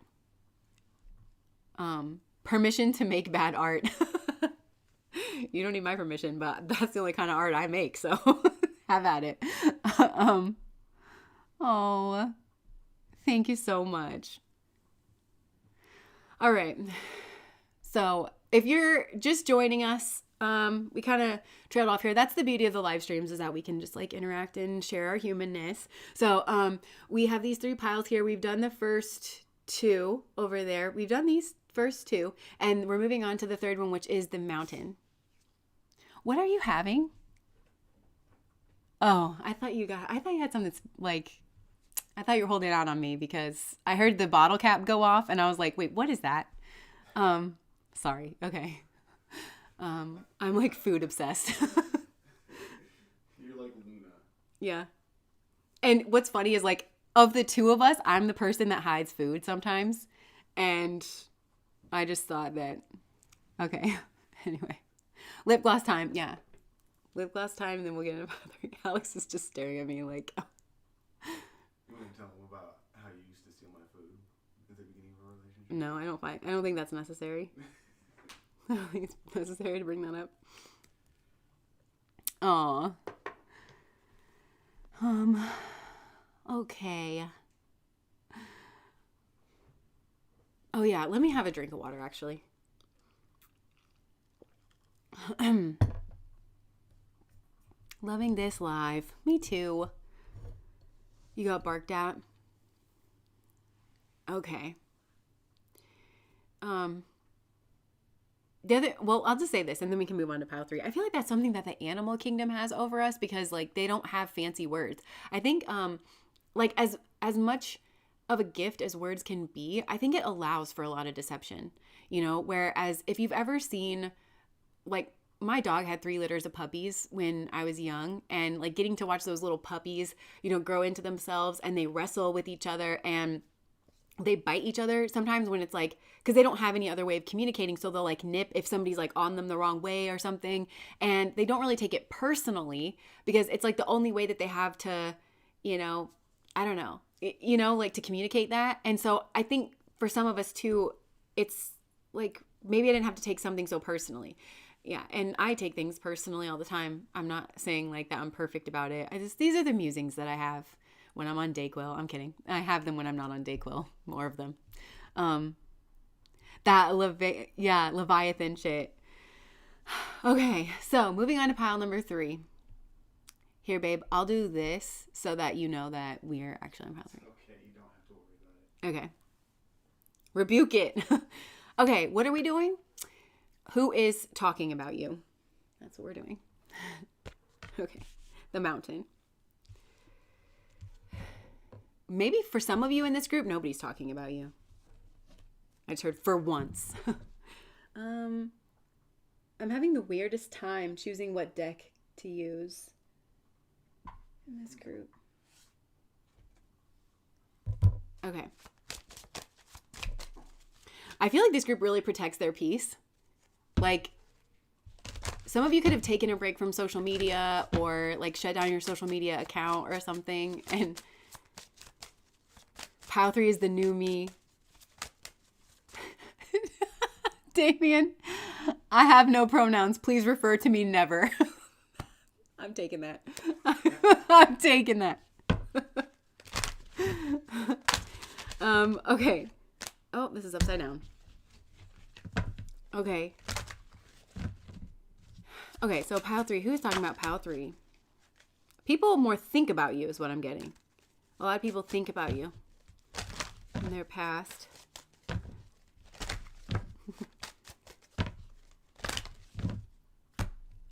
Permission to make bad art. You don't need my permission, but that's the only kind of art I make, so have at it. Oh, thank you so much. All right. So if you're just joining us, we kind of trailed off here. That's the beauty of the live streams, is that we can just like interact and share our humanness. So we have these 3 piles here. We've done the first 2 over there. We've done these first 2, and we're moving on to the 3rd one, which is the mountain. What are you having? Oh, I thought you had something that's like, I thought you were holding out on me because I heard the bottle cap go off and I was like, wait, what is that? Sorry. Okay. I'm like food obsessed. You're like Luna. Yeah. And what's funny is like, of the 2 of us, I'm the person that hides food sometimes. And I just thought that, okay. Anyway, lip gloss time. Yeah. Lip gloss time, and then we'll get into part 3. Alex is just staring at me like, oh. You want to tell them about how you used to steal my food at the beginning of our relationship? No, I don't think that's necessary. I don't think it's necessary to bring that up. Aw. Okay. Oh yeah, let me have a drink of water actually. Loving this live. Me too. You got barked at? Okay. I'll just say this and then we can move on to pile 3. I feel like that's something that the animal kingdom has over us because like they don't have fancy words. I think like as much of a gift as words can be, I think it allows for a lot of deception, whereas if you've ever seen, like, my dog had 3 litters of puppies when I was young, and like getting to watch those little puppies, grow into themselves, and they wrestle with each other and they bite each other sometimes when it's like, because they don't have any other way of communicating. So they'll like nip if somebody's like on them the wrong way or something. And they don't really take it personally because it's like the only way that they have to, I don't know, like to communicate that. And so I think for some of us too, it's like, maybe I didn't have to take something so personally. Yeah. And I take things personally all the time. I'm not saying like that I'm perfect about it. These are the musings that I have when I'm on Dayquil. I'm kidding. I have them when I'm not on Dayquil. More of them. Leviathan shit. Okay, so moving on to pile number 3. Here, babe, I'll do this so that you know that we're actually on pile 3. Okay, you don't have to worry about it. Okay. Rebuke it. Okay, what are we doing? Who is talking about you? That's what we're doing. Okay, the mountain. Maybe for some of you in this group, nobody's talking about you. I just heard for once. I'm having the weirdest time choosing what deck to use in this group. Okay. I feel like this group really protects their peace. Like, some of you could have taken a break from social media or like shut down your social media account or something, and pile 3 is the new me. Damien, I have no pronouns. Please refer to me never. I'm taking that. I'm taking that. Okay. Oh, this is upside down. Okay. Okay, so pile 3. Who's talking about pile 3? People more think about you is what I'm getting. A lot of people think about you in their past.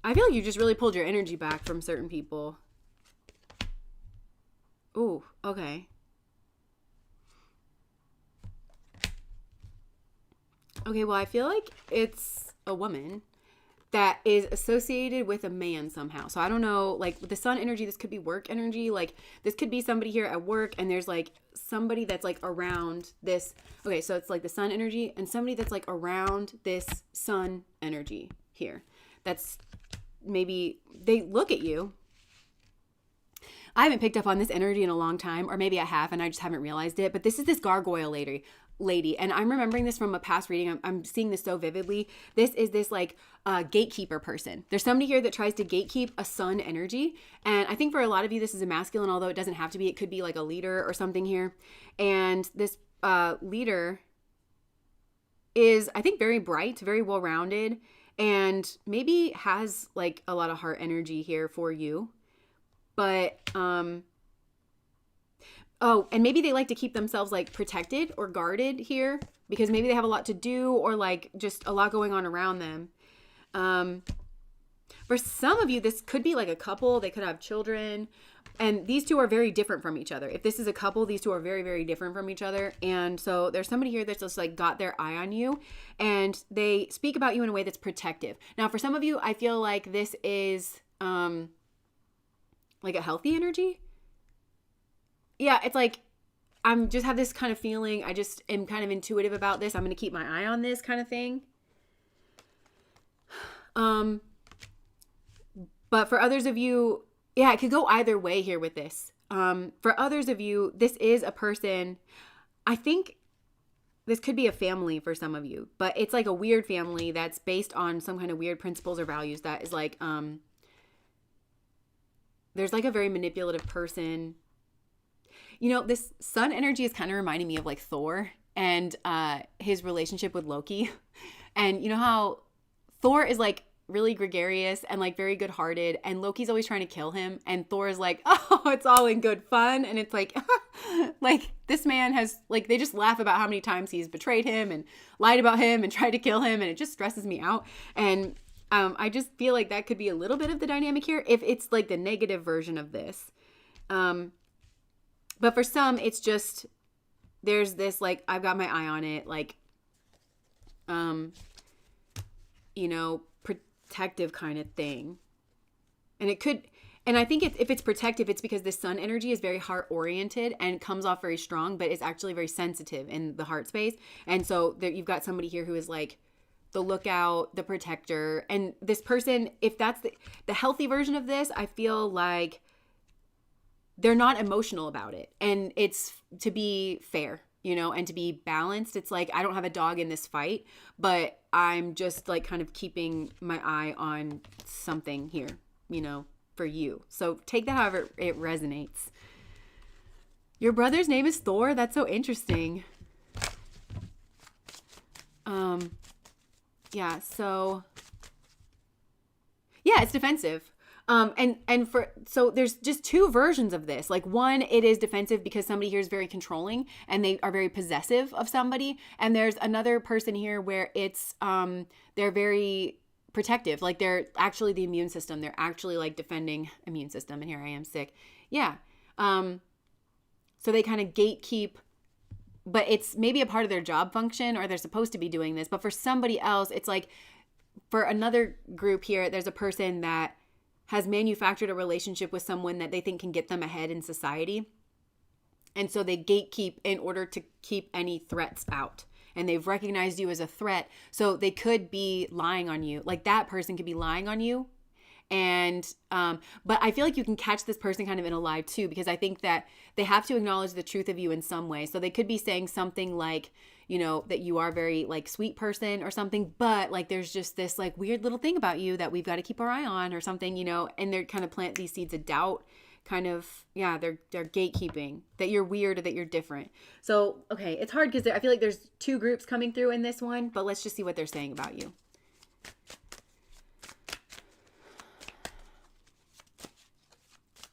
I feel like you just really pulled your energy back from certain people. Ooh, okay. Okay, well, I feel like it's a woman that is associated with a man somehow. So I don't know, like with the sun energy, this could be work energy. Like this could be somebody here at work and there's like somebody that's like around this. Okay, so it's like the sun energy and somebody that's like around this sun energy here. That's maybe they look at you. I haven't picked up on this energy in a long time, or maybe I have and I just haven't realized it. But this is this gargoyle lady, and I'm remembering this from a past reading. I'm seeing this so vividly. This is this like gatekeeper person. There's somebody here that tries to gatekeep a sun energy, and I think for a lot of you this is a masculine, although it doesn't have to be. It could be like a leader or something here. And this leader is, I think, very bright, very well-rounded, and maybe has like a lot of heart energy here for you. But oh, and maybe they like to keep themselves like protected or guarded here because maybe they have a lot to do or like just a lot going on around them. For some of you, this could be like a couple. They could have children, and these two are very different from each other. If this is a couple, these two are very, very different from each other. And so there's somebody here that's just like got their eye on you, and they speak about you in a way that's protective. Now, for some of you, I feel like this is like a healthy energy. Yeah, it's like I'm just have this kind of feeling. I just am kind of intuitive about this. I'm going to keep my eye on this kind of thing. But for others of you, yeah, it could go either way here with this. For others of you, this is a person. I think this could be a family for some of you, but it's like a weird family that's based on some kind of weird principles or values that is like, there's like a very manipulative person. You know, this sun energy is kind of reminding me of like Thor and his relationship with Loki. And you know how Thor is like really gregarious and like very good-hearted, and Loki's always trying to kill him, and Thor is like, oh, it's all in good fun. And it's like, like this man has like, they just laugh about how many times he's betrayed him and lied about him and tried to kill him, and it just stresses me out. And I just feel like that could be a little bit of the dynamic here if it's like the negative version of this. But for some, it's just there's this, like, I've got my eye on it, like, you know, protective kind of thing. And it could, and I think if it's protective, it's because the sun energy is very heart oriented and comes off very strong, but it's actually very sensitive in the heart space. And so there, you've got somebody here who is like the lookout, the protector. And this person, if that's the healthy version of this, I feel like they're not emotional about it. And it's to be fair, you know, and to be balanced. It's like, I don't have a dog in this fight, but I'm just like kind of keeping my eye on something here, you know, for you. So take that however it resonates. Your brother's name is Thor? That's so interesting. Yeah, so yeah, it's defensive. So there's just two versions of this. Like, one, it is defensive because somebody here is very controlling and they are very possessive of somebody. And there's another person here where it's, they're very protective. Like, they're actually the immune system. They're actually like defending immune system. And here I am sick. Yeah. So they kind of gatekeep, but it's maybe a part of their job function, or they're supposed to be doing this. But for somebody else, it's like, for another group here, there's a person that has manufactured a relationship with someone that they think can get them ahead in society. And so they gatekeep in order to keep any threats out. And they've recognized you as a threat. So they could be lying on you. Like, that person could be lying on you. And, but I feel like you can catch this person kind of in a lie too, because I think that they have to acknowledge the truth of you in some way. So they could be saying something like, you know, that you are a very like sweet person or something, but like there's just this like weird little thing about you that we've got to keep our eye on or something, you know, and they're kind of plant these seeds of doubt, kind of, yeah, they're gatekeeping that you're weird or that you're different. So, okay, it's hard because I feel like there's two groups coming through in this one, but let's just see what they're saying about you.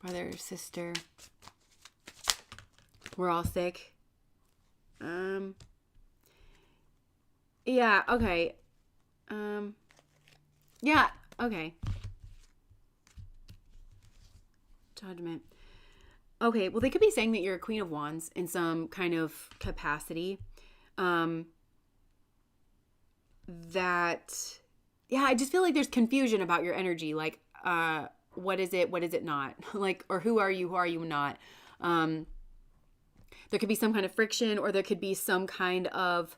Brother, sister, we're all sick. Yeah, okay. Yeah, okay. Judgment. Okay, well, they could be saying that you're a Queen of Wands in some kind of capacity. That, yeah, I just feel like there's confusion about your energy. Like, what is it? What is it not? Like, or who are you? Who are you not? There could be some kind of friction, or there could be some kind of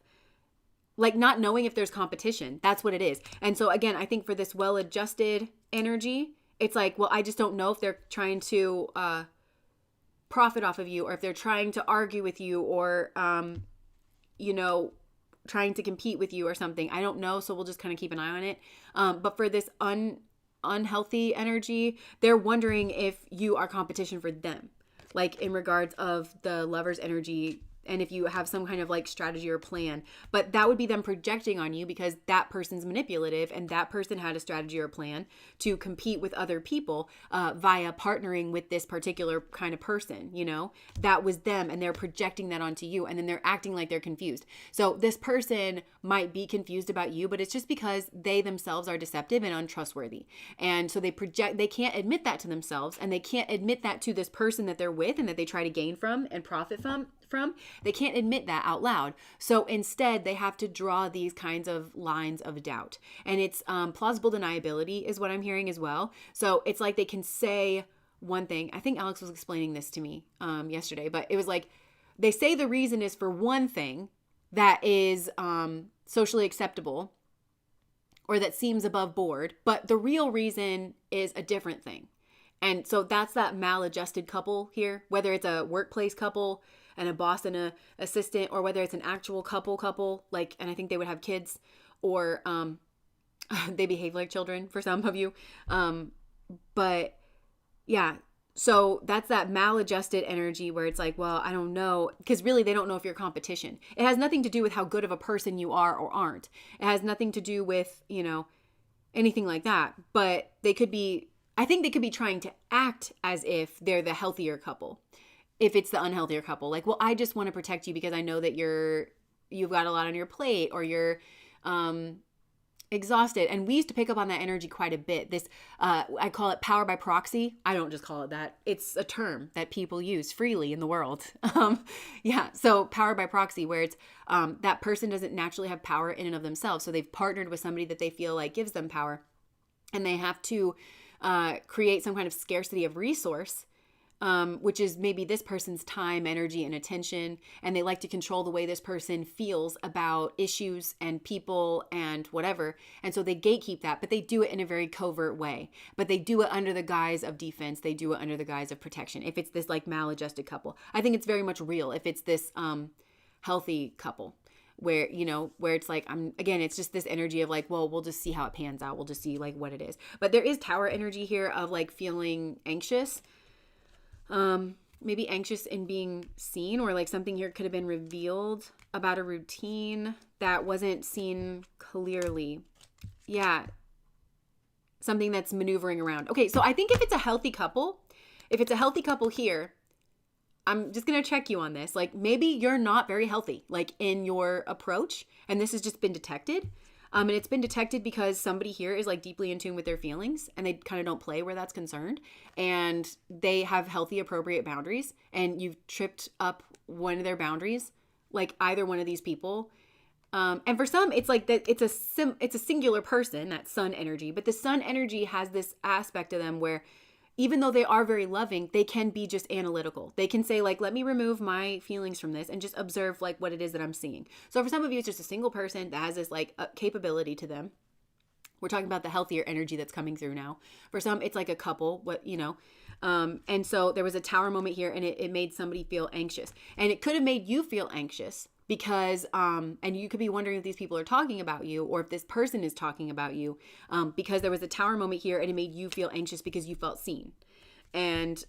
like not knowing if there's competition. That's what it is. And so again, I think for this well-adjusted energy, it's like, well, I just don't know if they're trying to profit off of you, or if they're trying to argue with you, or, you know, trying to compete with you or something. I don't know. So we'll just kind of keep an eye on it. But for this unhealthy energy, they're wondering if you are competition for them, like in regards of the lover's energy, and if you have some kind of like strategy or plan. But that would be them projecting on you, because that person's manipulative and that person had a strategy or plan to compete with other people via partnering with this particular kind of person, you know, that was them, and they're projecting that onto you, and then they're acting like they're confused. So this person might be confused about you, but it's just because they themselves are deceptive and untrustworthy. And so they can't admit that to themselves, and they can't admit that to this person that they're with and that they try to gain from and profit from. They can't admit that out loud. So instead, they have to draw these kinds of lines of doubt. And it's plausible deniability is what I'm hearing as well. So it's like they can say one thing. I think Alex was explaining this to me yesterday, but it was like they say the reason is for one thing that is socially acceptable or that seems above board, but the real reason is a different thing. And so that's that maladjusted couple here, whether it's a workplace couple and a boss and a assistant, or whether it's an actual couple, like, and I think they would have kids, or they behave like children for some of you. But yeah, so that's that maladjusted energy where it's like, well, I don't know, because really they don't know if you're competition. It has nothing to do with how good of a person you are or aren't. It has nothing to do with, you know, anything like that. But they could be, I think they could be trying to act as if they're the healthier couple. If it's the unhealthier couple, like, well, I just want to protect you because I know that you've got a lot on your plate, or you're, exhausted. And we used to pick up on that energy quite a bit. This, I call it power by proxy. I don't just call it that. It's a term that people use freely in the world. Yeah. So power by proxy, where it's that person doesn't naturally have power in and of themselves. So they've partnered with somebody that they feel like gives them power, and they have to create some kind of scarcity of resource, which is maybe this person's time, energy, and attention. And they like to control the way this person feels about issues and people and whatever. And so they gatekeep that, but they do it in a very covert way. But they do it under the guise of defense. They do it under the guise of protection. If it's this like maladjusted couple, I think it's very much real. If it's this healthy couple, where, where it's like, it's just this energy of like, well, we'll just see how it pans out. We'll just see like what it is. But there is tower energy here of like feeling anxious. Maybe anxious in being seen, or like something here could have been revealed about a routine that wasn't seen clearly. Yeah. Something that's maneuvering around. Okay. So I think if it's a healthy couple here, I'm just going to check you on this. Like maybe you're not very healthy, like in your approach, and this has just been detected. And it's been detected because somebody here is like deeply in tune with their feelings, and they kind of don't play where that's concerned, and they have healthy, appropriate boundaries, and you've tripped up one of their boundaries, like either one of these people. And for some, it's like that it's a singular person, that sun energy, but the sun energy has this aspect of them where even though they are very loving, they can be just analytical. They can say like, let me remove my feelings from this and just observe like what it is that I'm seeing. So for some of you, it's just a single person that has this like capability to them. We're talking about the healthier energy that's coming through now. For some, it's like a couple, and so there was a tower moment here, and it made somebody feel anxious, and it could have made you feel anxious because, and you could be wondering if these people are talking about you, or if this person is talking about you, because there was a tower moment here, and it made you feel anxious because you felt seen, and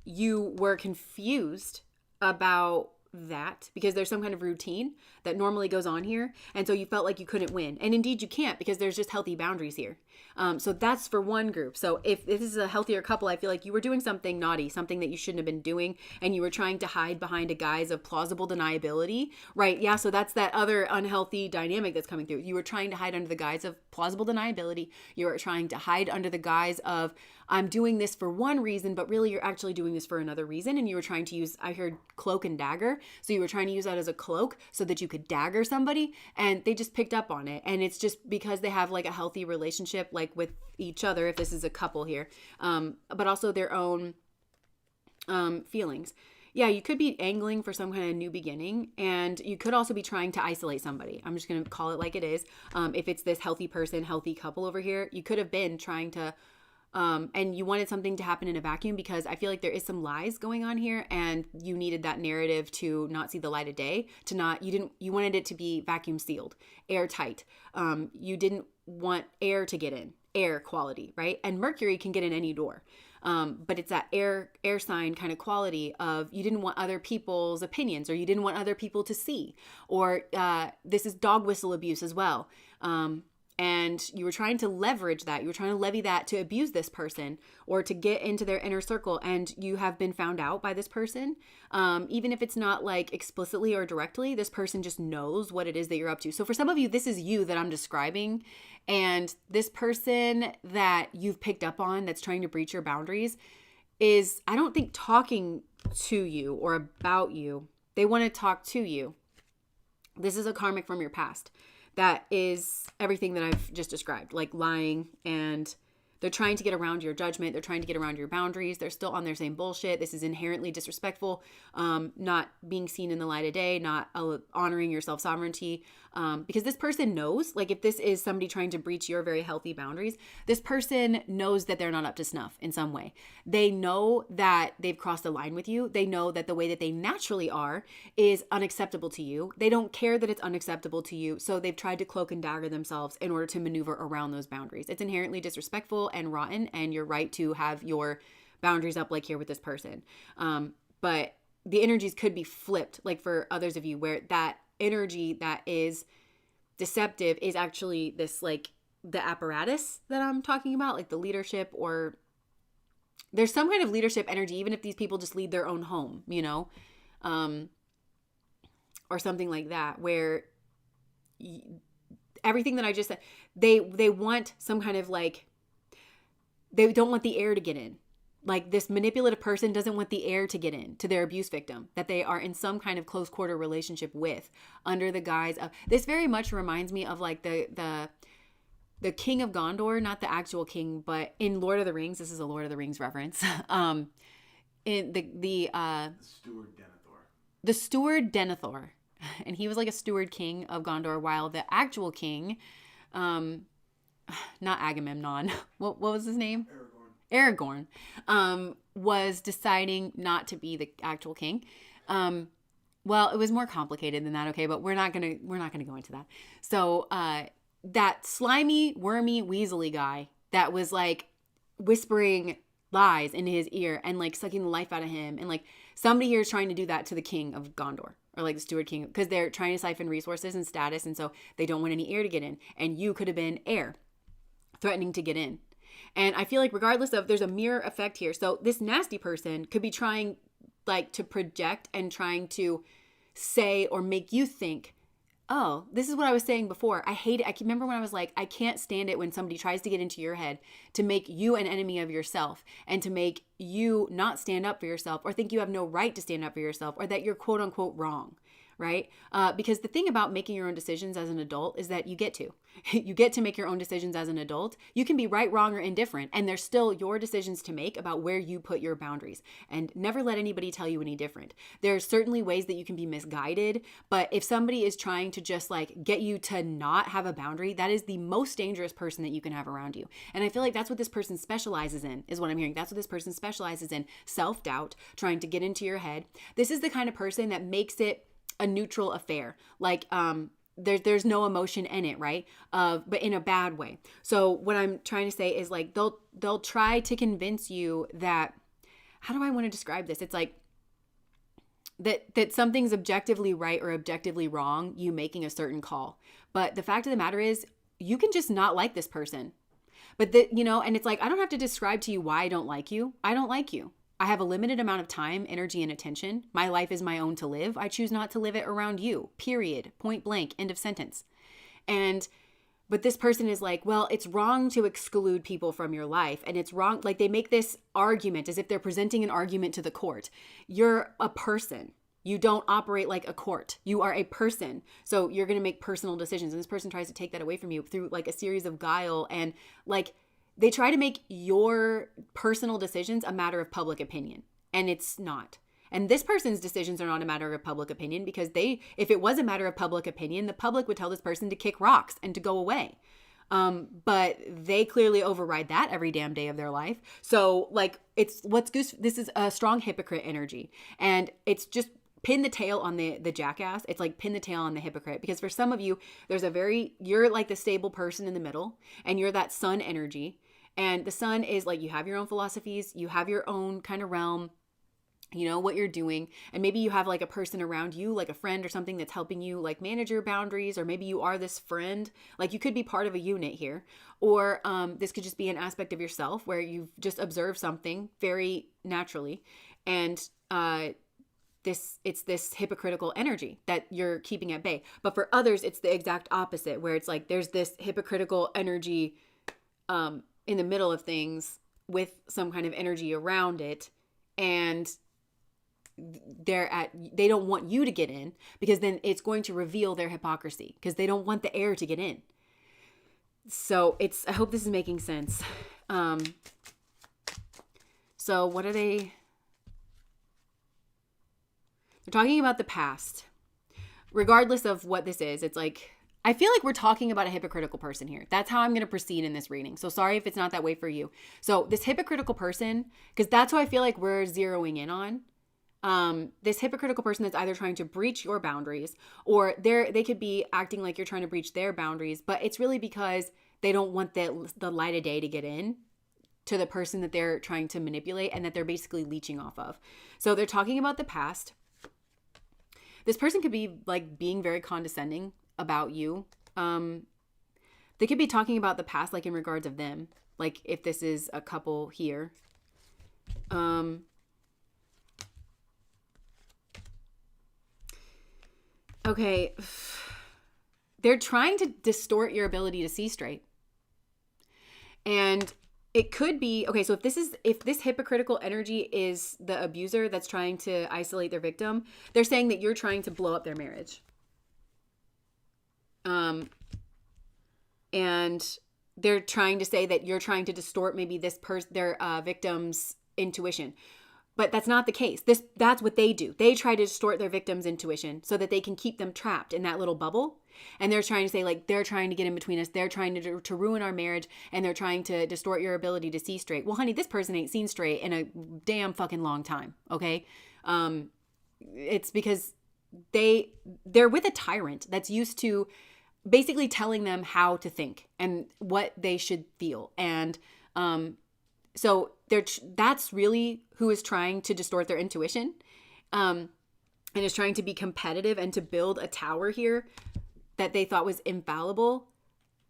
you were confused about that because there's some kind of routine that normally goes on here, and so you felt like you couldn't win, and indeed you can't, because there's just healthy boundaries here. So that's for one group. So if this is a healthier couple, I feel like you were doing something naughty, something that you shouldn't have been doing, and you were trying to hide behind a guise of plausible deniability, right? Yeah, so that's that other unhealthy dynamic that's coming through. You were trying to hide under the guise of plausible deniability. You were trying to hide under the guise of, I'm doing this for one reason, but really you're actually doing this for another reason. And you were trying to use, I heard cloak and dagger. So you were trying to use that as a cloak so that you could dagger somebody, and they just picked up on it. And it's just because they have like a healthy relationship, like with each other, if this is a couple here, but also their own feelings. Yeah, you could be angling for some kind of new beginning, and you could also be trying to isolate somebody. I'm just going to call it like it is. If it's this healthy person, healthy couple over here, you could have been trying to and you wanted something to happen in a vacuum, because I feel like there is some lies going on here, and you needed that narrative to not see the light of day, you wanted it to be vacuum sealed, airtight. You didn't want air to get in, air quality, right? And Mercury can get in any door. But it's that air sign kind of quality of, you didn't want other people's opinions, or you didn't want other people to see, or this is dog whistle abuse as well. And you were trying to leverage that. You were trying to levy that to abuse this person, or to get into their inner circle. And you have been found out by this person. Even if it's not like explicitly or directly, this person just knows what it is that you're up to. So for some of you, this is you that I'm describing. And this person that you've picked up on that's trying to breach your boundaries is, I don't think, talking to you or about you. They want to talk to you. This is a karmic from your past. That is everything that I've just described, like lying, and they're trying to get around your judgment. They're trying to get around your boundaries. They're still on their same bullshit. This is inherently disrespectful, not being seen in the light of day, not honoring your self-sovereignty, because this person knows, like if this is somebody trying to breach your very healthy boundaries, this person knows that they're not up to snuff in some way. They know that they've crossed the line with you. They know that the way that they naturally are is unacceptable to you. They don't care that it's unacceptable to you. So they've tried to cloak and dagger themselves in order to maneuver around those boundaries. It's inherently disrespectful and rotten, and you're right to have your boundaries up, like here with this person. But the energies could be flipped, like for others of you, where that energy that is deceptive is actually this, like the apparatus that I'm talking about, like the leadership, or there's some kind of leadership energy, even if these people just lead their own home, or something like that, where everything that I just said, they want some kind of like, they don't want the air to get in. Like this manipulative person doesn't want the air to get in to their abuse victim that they are in some kind of close quarter relationship with, under the guise of, this very much reminds me of like the king of Gondor, not the actual king, but in Lord of the Rings, this is a Lord of the Rings reference. In the Steward Denethor. The steward Denethor, and he was like a steward king of Gondor, while the actual king, not Agamemnon, what was his name? Aragorn, was deciding not to be the actual king. Well, it was more complicated than that, okay, but we're not gonna go into that. So that slimy, wormy, weaselly guy that was like whispering lies into his ear and like sucking the life out of him, and like somebody here is trying to do that to the king of Gondor, or like the steward king, because they're trying to siphon resources and status, and so they don't want any air to get in, and you could have been air threatening to get in. And I feel like regardless of, there's a mirror effect here. So this nasty person could be trying like to project and trying to say or make you think, oh, this is what I was saying before. I hate it. I can remember when I was like, I can't stand it when somebody tries to get into your head to make you an enemy of yourself, and to make you not stand up for yourself, or think you have no right to stand up for yourself, or that you're quote unquote wrong. Right? Because the thing about making your own decisions as an adult is that you get to make your own decisions as an adult. You can be right, wrong, or indifferent, and there's still your decisions to make about where you put your boundaries, and never let anybody tell you any different. There's certainly ways that you can be misguided, but if somebody is trying to just like get you to not have a boundary, that is the most dangerous person that you can have around you. And I feel like that's what this person specializes in, is what I'm hearing. That's what this person specializes in: self-doubt, trying to get into your head. This is the kind of person that makes it a neutral affair. Like, there's no emotion in it, right? But in a bad way. So what I'm trying to say is like, they'll try to convince you that, how do I want to describe this? It's like that something's objectively right or objectively wrong, you making a certain call. But the fact of the matter is, you can just not like this person. But and it's like, I don't have to describe to you why I don't like you. I don't like you. I have a limited amount of time, energy, and attention. My life is my own to live. I choose not to live it around you. Period. Point blank. End of sentence. But this person is like, well, it's wrong to exclude people from your life. And it's wrong. Like, they make this argument as if they're presenting an argument to the court. You're a person. You don't operate like a court. You are a person. So you're going to make personal decisions. And this person tries to take that away from you through like a series of guile, and like, they try to make your personal decisions a matter of public opinion, and it's not. And this person's decisions are not a matter of public opinion, because if it was a matter of public opinion, the public would tell this person to kick rocks and to go away. But they clearly override that every damn day of their life. So like, this is a strong hypocrite energy, and it's just pin the tail on the jackass. It's like pin the tail on the hypocrite, because for some of you, you're like the stable person in the middle, and you're that sun energy. And the sun is like, you have your own philosophies, you have your own kind of realm, you know what you're doing. And maybe you have like a person around you, like a friend or something, that's helping you like manage your boundaries, or maybe you are this friend. Like, you could be part of a unit here, or this could just be an aspect of yourself where you've just observed something very naturally, and it's this hypocritical energy that you're keeping at bay. But for others, it's the exact opposite, where it's like there's this hypocritical energy in the middle of things with some kind of energy around it, and they don't want you to get in, because then it's going to reveal their hypocrisy, because they don't want the air to get in. So I hope this is making sense. So what are they're talking about the past. Regardless of what this is, it's like, I feel like we're talking about a hypocritical person here. That's how I'm going to proceed in this reading. So sorry if it's not that way for you. So this hypocritical person, because that's who I feel like we're zeroing in on. This hypocritical person that's either trying to breach your boundaries, or they could be acting like you're trying to breach their boundaries, but it's really because they don't want the light of day to get in to the person that they're trying to manipulate, and that they're basically leeching off of. So they're talking about the past. This person could be like being very condescending about you. They could be talking about the past, like in regards of them. Like if this is a couple here. Okay. they're trying to distort your ability to see straight. And it could be, okay, so if this hypocritical energy is the abuser that's trying to isolate their victim, they're saying that you're trying to blow up their marriage. And they're trying to say that you're trying to distort maybe their victim's intuition. But that's not the case. That's what they do. They try to distort their victim's intuition so that they can keep them trapped in that little bubble. And they're trying to say, like, they're trying to get in between us. They're trying to ruin our marriage. And they're trying to distort your ability to see straight. Well, honey, this person ain't seen straight in a damn fucking long time. Okay? It's because they're with a tyrant that's used to basically telling them how to think and what they should feel. And so that's really who is trying to distort their intuition, and is trying to be competitive and to build a tower here that they thought was infallible.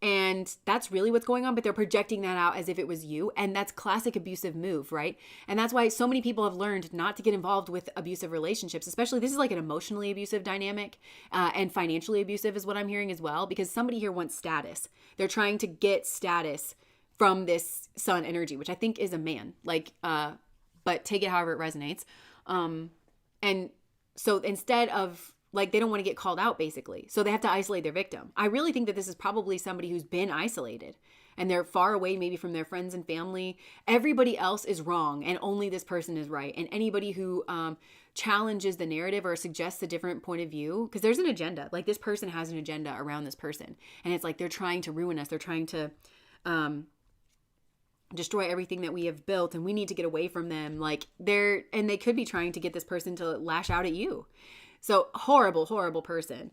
And that's really what's going on, but they're projecting that out as if it was you. And that's classic abusive move, right? And that's why so many people have learned not to get involved with abusive relationships, especially this is like an emotionally abusive dynamic, and financially abusive is what I'm hearing as well, because somebody here wants status. They're trying to get status from this sun energy, which I think is a man, but take it however it resonates. And so instead of, like, they don't want to get called out, basically. So they have to isolate their victim. I really think that this is probably somebody who's been isolated and they're far away maybe from their friends and family. Everybody else is wrong and only this person is right. And anybody who challenges the narrative or suggests a different point of view, because there's an agenda. Like, this person has an agenda around this person. And it's like they're trying to ruin us. They're trying to destroy everything that we have built, and we need to get away from them. And they could be trying to get this person to lash out at you. So horrible, horrible person.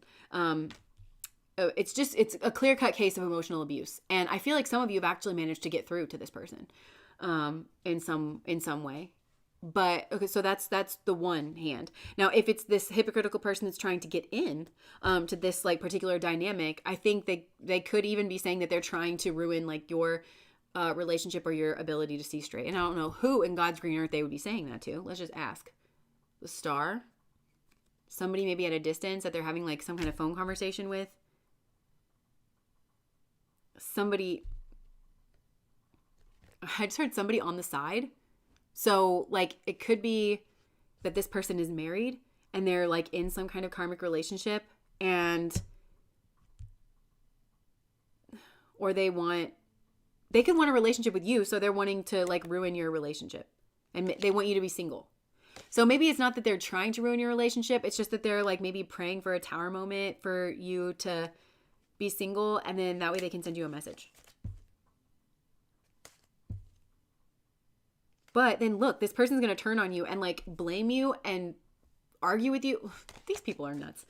It's a clear-cut case of emotional abuse. And I feel like some of you have actually managed to get through to this person in some way. But okay, so that's the one hand. Now, if it's this hypocritical person that's trying to get in to this like particular dynamic, I think they could even be saying that they're trying to ruin like your relationship or your ability to see straight. And I don't know who in God's green earth they would be saying that to. Let's just ask. The Star. Somebody maybe at a distance that they're having like some kind of phone conversation with. Somebody. I just heard somebody on the side. So like it could be that this person is married and they're like in some kind of karmic relationship, or they could want a relationship with you. So they're wanting to like ruin your relationship and they want you to be single. So maybe it's not that they're trying to ruin your relationship. It's just that they're like maybe praying for a tower moment for you to be single. And then that way they can send you a message. But then look, this person's going to turn on you and like blame you and argue with you. These people are nuts.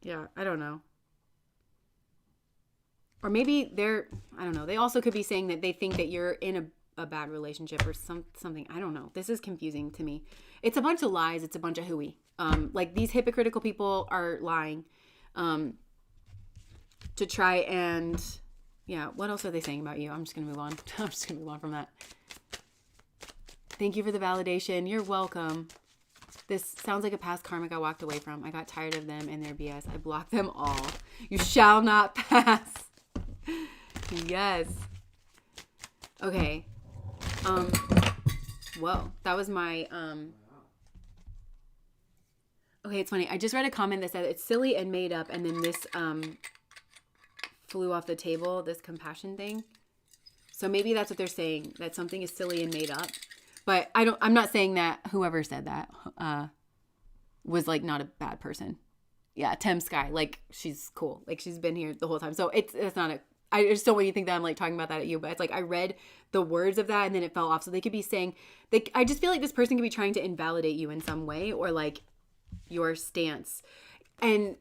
Yeah, I don't know. Or maybe I don't know. They also could be saying that they think that you're in a bad relationship or something. I don't know. This is confusing to me. It's a bunch of lies. It's a bunch of hooey. Like these hypocritical people are lying to try and, yeah, what else are they saying about you? I'm just going to move on. I'm just going to move on from that. Thank you for the validation. You're welcome. This sounds like a past karmic I walked away from. I got tired of them and their BS. I blocked them all. You shall not pass. Yes. Okay. Whoa. That was my, okay, it's funny. I just read a comment that said it's silly and made up, and then this, flew off the table, this compassion thing. So maybe that's what they're saying, that something is silly and made up. But I'm not saying that whoever said that was like not a bad person. Yeah, Tem Sky, like she's cool. Like she's been here the whole time. So it's not I just don't want you to think that I'm like talking about that at you, but it's like I read the words of that and then it fell off. So they could be saying, I just feel like this person could be trying to invalidate you in some way or like your stance. And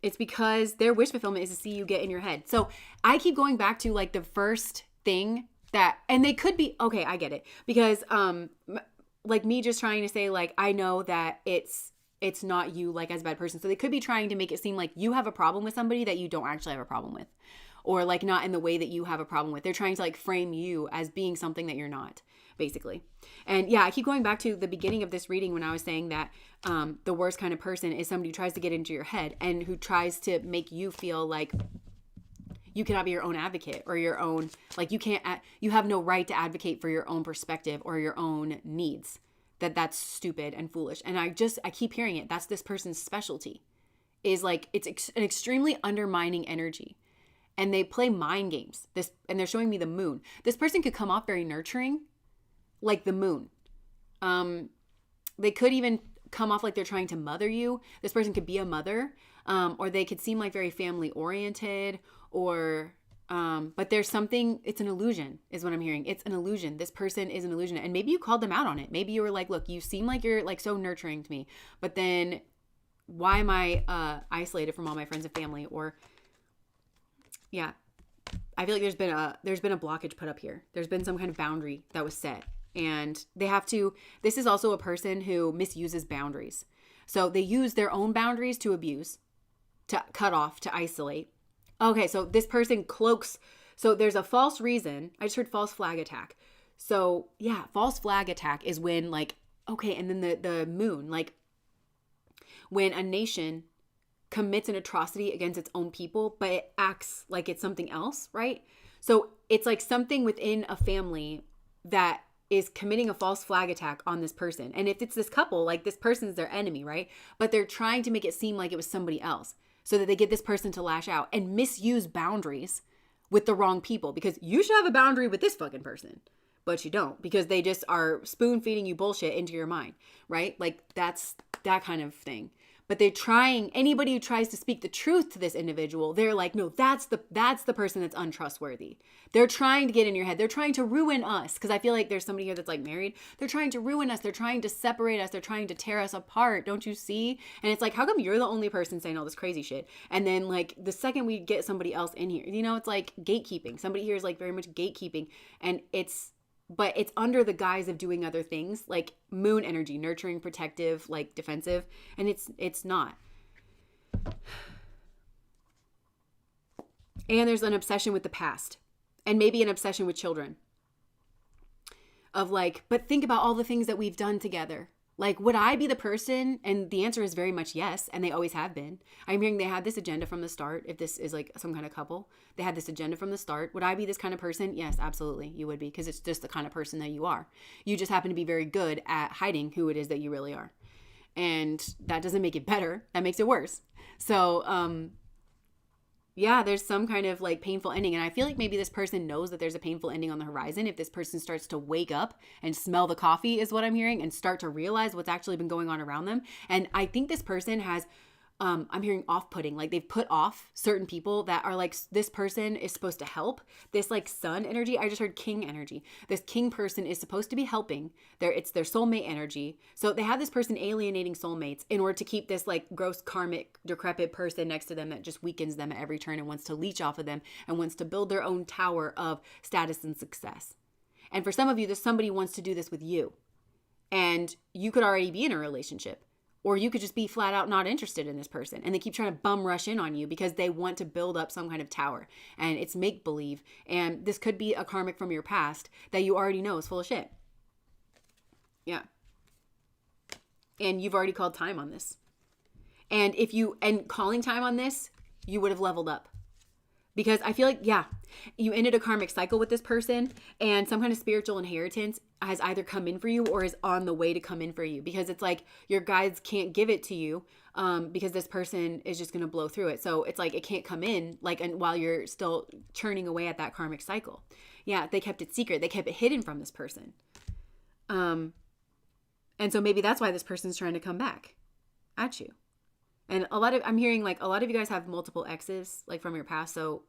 it's because their wish fulfillment is to see you get in your head. So I keep going back to like the first thing and they could be, okay, I get it. Because like me just trying to say like, I know that it's not you like as a bad person. So they could be trying to make it seem like you have a problem with somebody that you don't actually have a problem with. or like not in the way that you have a problem with. They're trying to like frame you as being something that you're not, basically. And yeah, I keep going back to the beginning of this reading when I was saying that the worst kind of person is somebody who tries to get into your head and who tries to make you feel like you cannot be your own advocate or your own, like you have no right to advocate for your own perspective or your own needs. That's stupid and foolish. And I keep hearing it. That's this person's specialty, is like, it's an extremely undermining energy. And they play mind games. And they're showing me the moon. This person could come off very nurturing, like the moon. They could even come off like they're trying to mother you. This person could be a mother, or they could seem like very family oriented, or but there's something, it's an illusion is what I'm hearing. It's an illusion. This person is an illusion. And maybe you called them out on it. Maybe you were like, look, you seem like you're like so nurturing to me, but then why am I isolated from all my friends and family? Or yeah, I feel like there's been a blockage put up here. There's been some kind of boundary that was set, and this is also a person who misuses boundaries. So they use their own boundaries to abuse, to cut off, to isolate. Okay, so this person cloaks. So there's a false reason. I just heard false flag attack. So yeah, false flag attack is when like, okay, and then the moon, like when a nation commits an atrocity against its own people, but it acts like it's something else, right? So it's like something within a family that is committing a false flag attack on this person. And if it's this couple, like this person's their enemy, right? But they're trying to make it seem like it was somebody else, so that they get this person to lash out and misuse boundaries with the wrong people, because you should have a boundary with this fucking person, but you don't, because they just are spoon feeding you bullshit into your mind, right? Like that's that kind of thing. But anybody who tries to speak the truth to this individual, they're like, no, that's the person that's untrustworthy. They're trying to get in your head. They're trying to ruin us. Because I feel like there's somebody here that's like married. They're trying to ruin us. They're trying to separate us. They're trying to tear us apart. Don't you see? And it's like, how come you're the only person saying all this crazy shit? And then like the second we get somebody else in here, it's like gatekeeping. Somebody here is like very much gatekeeping. And but it's under the guise of doing other things, like moon energy, nurturing, protective, like defensive. And it's not. And there's an obsession with the past, and maybe an obsession with children, of like, but think about all the things that we've done together. Like, would I be the person? And the answer is very much yes. And they always have been. I'm hearing they had this agenda from the start. If this is like some kind of couple, they had this agenda from the start. Would I be this kind of person? Yes, absolutely. You would be, because it's just the kind of person that you are. You just happen to be very good at hiding who it is that you really are. And that doesn't make it better. That makes it worse. So, yeah, there's some kind of like painful ending. And I feel like maybe this person knows that there's a painful ending on the horizon. If this person starts to wake up and smell the coffee is what I'm hearing, and start to realize what's actually been going on around them. And I think this person has, I'm hearing off-putting, like they've put off certain people that are like, this person is supposed to help. This like sun energy, I just heard king energy. This king person is supposed to be helping. It's their soulmate energy. So they have this person alienating soulmates in order to keep this like gross karmic decrepit person next to them that just weakens them at every turn and wants to leech off of them and wants to build their own tower of status and success. And for some of you, somebody wants to do this with you. And you could already be in a relationship. Or you could just be flat out not interested in this person. And they keep trying to bum rush in on you because they want to build up some kind of tower. And it's make-believe. And this could be a karmic from your past that you already know is full of shit. Yeah. And you've already called time on this. And calling time on this, you would have leveled up. Because I feel like, yeah, you ended a karmic cycle with this person, and some kind of spiritual inheritance has either come in for you or is on the way to come in for you. Because it's like your guides can't give it to you because this person is just going to blow through it. So it's like it can't come in while you're still churning away at that karmic cycle. Yeah, they kept it secret. They kept it hidden from this person. And so maybe that's why this person's trying to come back at you. And I'm hearing like a lot of you guys have multiple exes like from your past. So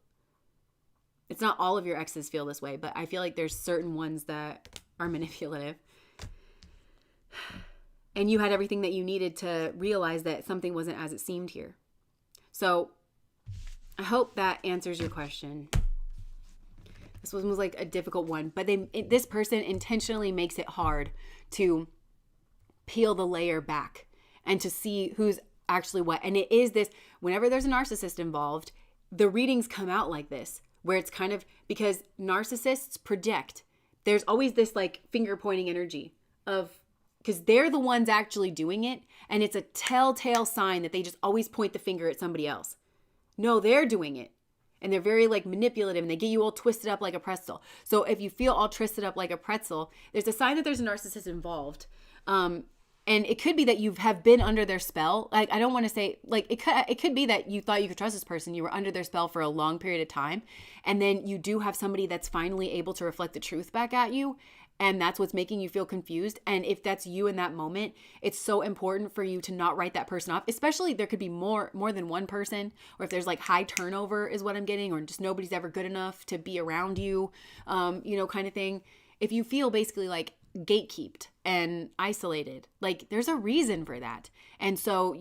it's not all of your exes feel this way, but I feel like there's certain ones that are manipulative. And you had everything that you needed to realize that something wasn't as it seemed here. So I hope that answers your question. This one was like a difficult one, but this person intentionally makes it hard to peel the layer back and to see who's actually what. And it is this, whenever there's a narcissist involved, the readings come out like this, where it's kind of, because narcissists project. There's always this like finger pointing energy of, because they're the ones actually doing it. And it's a telltale sign that they just always point the finger at somebody else. No, they're doing it. And they're very like manipulative, and they get you all twisted up like a pretzel. So if you feel all twisted up like a pretzel, there's a sign that there's a narcissist involved. And it could be that you have been under their spell. Like, I don't want to say, like, it could be that you thought you could trust this person. You were under their spell for a long period of time. And then you do have somebody that's finally able to reflect the truth back at you. And that's what's making you feel confused. And if that's you in that moment, it's so important for you to not write that person off. Especially there could be more than one person, or if there's like high turnover is what I'm getting, or just nobody's ever good enough to be around you, kind of thing. If you feel basically like gatekept and isolated, like there's a reason for that. And so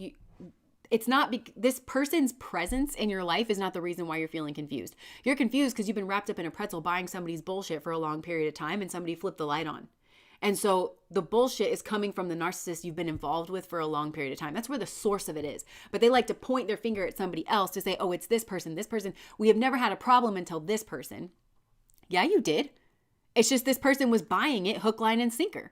it's not this person's presence in your life is not the reason why you're feeling confused. You're confused because you've been wrapped up in a pretzel buying somebody's bullshit for a long period of time, and somebody flipped the light on. And so the bullshit is coming from the narcissist you've been involved with for a long period of time. That's where the source of it is. But they like to point their finger at somebody else to say, oh, it's this person, this person. We have never had a problem until this person. Yeah, you did. It's just this person was buying it hook, line, and sinker.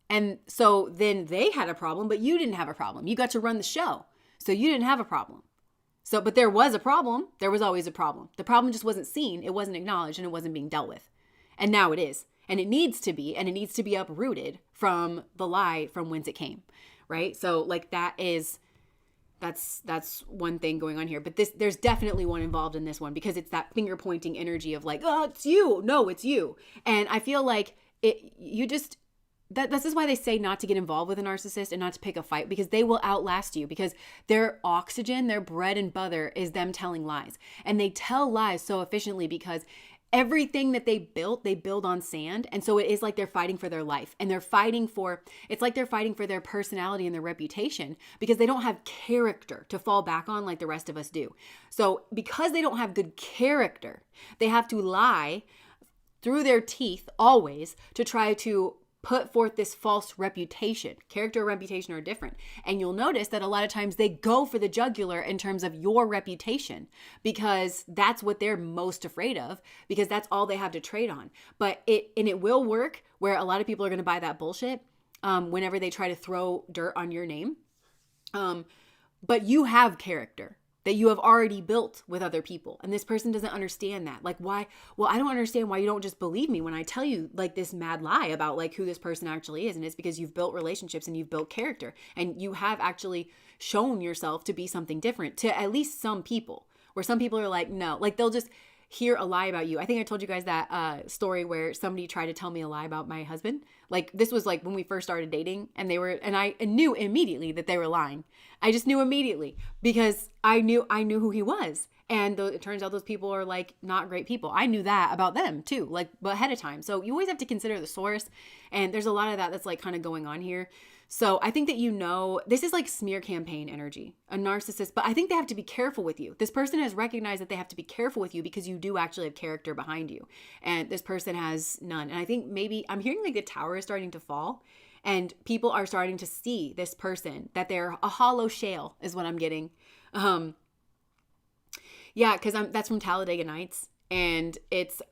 And so then they had a problem, but you didn't have a problem. You got to run the show. So you didn't have a problem. So, but there was a problem. There was always a problem. The problem just wasn't seen. It wasn't acknowledged, and it wasn't being dealt with. And now it is. And it needs to be, and it needs to be uprooted from the lie from whence it came. Right? So like that's one thing going on here. But there's definitely one involved in this one, because it's that finger pointing energy of like, oh, it's you. No, it's you. And I feel like this is why they say not to get involved with a narcissist and not to pick a fight, because they will outlast you, because their oxygen, their bread and butter is them telling lies. And they tell lies so efficiently because everything that they build on sand. And so it is like they're fighting for their life, and it's like they're fighting for their personality and their reputation, because they don't have character to fall back on like the rest of us do. So because they don't have good character, they have to lie through their teeth always to try to put forth this false reputation. Character and reputation are different. And you'll notice that a lot of times they go for the jugular in terms of your reputation, because that's what they're most afraid of, because that's all they have to trade on. But it will work where a lot of people are going to buy that bullshit whenever they try to throw dirt on your name. But you have character that you have already built with other people. And this person doesn't understand that. Like, why? Well, I don't understand why you don't just believe me when I tell you like this mad lie about like who this person actually is. And it's because you've built relationships and you've built character, and you have actually shown yourself to be something different to at least some people, where some people are like, no, like they'll just hear a lie about you. I think I told you guys that story where somebody tried to tell me a lie about my husband. Like this was like when we first started dating, and I knew immediately that they were lying. I just knew immediately, because I knew who he was. And it turns out those people are like not great people. I knew that about them too, like ahead of time. So you always have to consider the source. And there's a lot of that that's like kind of going on here. So I think that this is like smear campaign energy, a narcissist, but I think they have to be careful with you. This person has recognized that they have to be careful with you because you do actually have character behind you. And this person has none. And I think maybe I'm hearing like the tower is starting to fall, and people are starting to see this person, that they're a hollow shell is what I'm getting. Yeah, because that's from Talladega Nights. And it's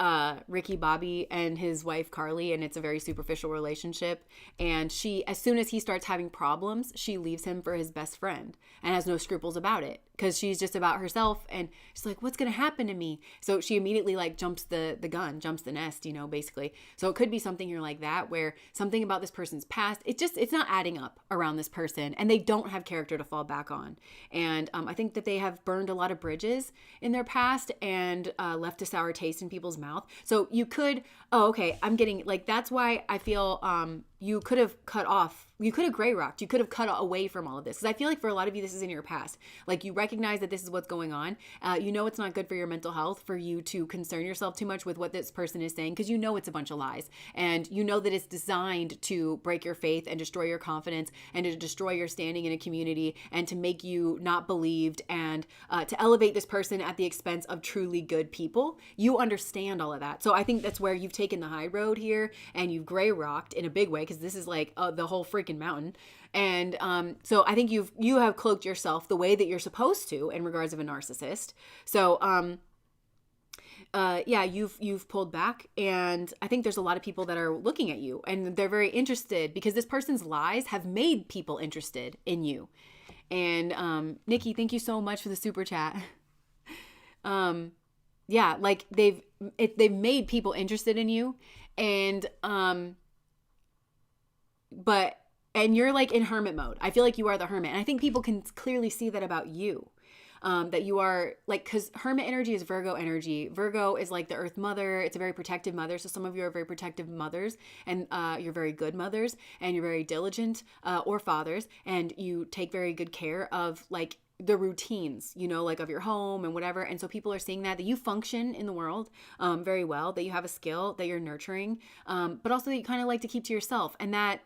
Ricky Bobby and his wife Carly, and it's a very superficial relationship. And she, as soon as he starts having problems, she leaves him for his best friend and has no scruples about it, because she's just about herself. And she's like, what's going to happen to me? So she immediately like jumps the gun, jumps the nest, basically. So it could be something here like that, where something about this person's past, it's not adding up around this person, and they don't have character to fall back on. And I think that they have burned a lot of bridges in their past and left a sour taste in people's mouth. So you could, I'm getting like, that's why I feel you could have gray rocked. You could have cut away from all of this. Because I feel like for a lot of you, this is in your past. Like you recognize that this is what's going on. It's not good for your mental health for you to concern yourself too much with what this person is saying, because it's a bunch of lies. And you know that it's designed to break your faith and destroy your confidence and to destroy your standing in a community and to make you not believed and to elevate this person at the expense of truly good people. You understand all of that. So I think that's where you've taken the high road here, and you've gray rocked in a big way, because this is like the whole freaking mountain. And so I think you have cloaked yourself the way that you're supposed to in regards of a narcissist. So yeah, you've pulled back, and I think there's a lot of people that are looking at you, and they're very interested because this person's lies have made people interested in you. And Nikki, thank you so much for the super chat. Yeah, like they've made people interested in you, and and you're like in hermit mode. I feel like you are the hermit, and I think people can clearly see that about you. That you are like, because hermit energy is Virgo energy. Virgo is like the earth mother. It's a very protective mother. So some of you are very protective mothers, and you're very good mothers, and you're very diligent or fathers, and you take very good care of like the routines, you know, like of your home and whatever. And so people are seeing that you function in the world very well, that you have a skill, that you're nurturing, but also that you kind of like to keep to yourself. And that,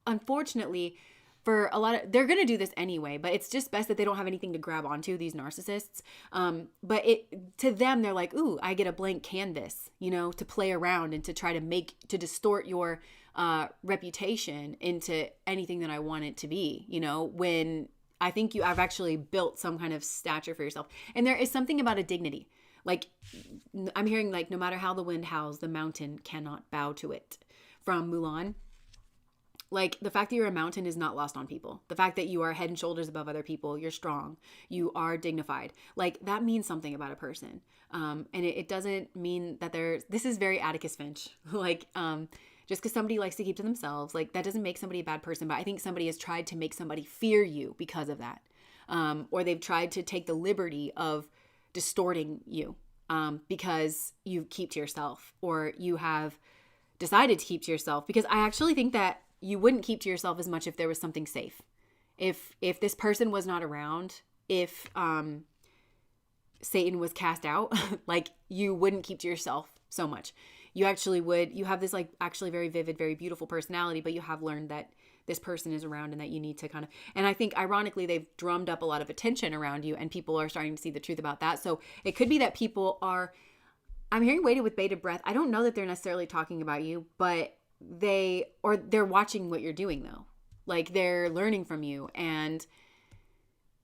unfortunately, for a lot of, they're going to do this anyway, but it's just best that they don't have anything to grab onto, these narcissists. But to them, they're like, ooh, I get a blank canvas, you know, to play around and to try to distort your reputation into anything that I want it to be, you know, when I think I've actually built some kind of stature for yourself. And there is something about a dignity. Like I'm hearing like, no matter how the wind howls, the mountain cannot bow to it, from Mulan. Like the fact that you're a mountain is not lost on people. The fact that you are head and shoulders above other people, you're strong, you are dignified. Like that means something about a person. And it doesn't mean that this is very Atticus Finch. Like, just because somebody likes to keep to themselves, like that doesn't make somebody a bad person. But I think somebody has tried to make somebody fear you because of that. Or they've tried to take the liberty of distorting you because you keep to yourself, or you have decided to keep to yourself. Because I actually think that you wouldn't keep to yourself as much if there was something safe. If this person was not around, if Satan was cast out, like you wouldn't keep to yourself so much. You actually would. You have this like actually very vivid, very beautiful personality, but you have learned that this person is around and that you need to kind of, and I think ironically they've drummed up a lot of attention around you, and people are starting to see the truth about that. So it could be that people are, I'm hearing weighted with bated breath. I don't know that they're necessarily talking about you, but they're watching what you're doing though. Like they're learning from you, and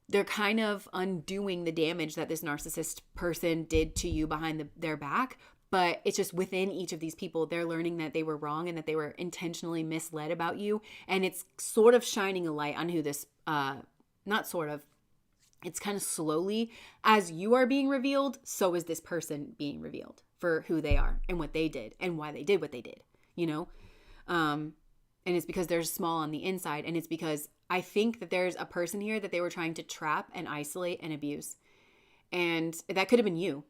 they're kind of undoing the damage that this narcissist person did to you behind their back. But it's just within each of these people, they're learning that they were wrong and that they were intentionally misled about you. And it's sort of shining a light on who this, not sort of, it's kind of slowly, as you are being revealed, so is this person being revealed for who they are and what they did and why they did what they did, you know? And it's because they're small on the inside. And it's because I think that there's a person here that they were trying to trap and isolate and abuse. And that could have been you.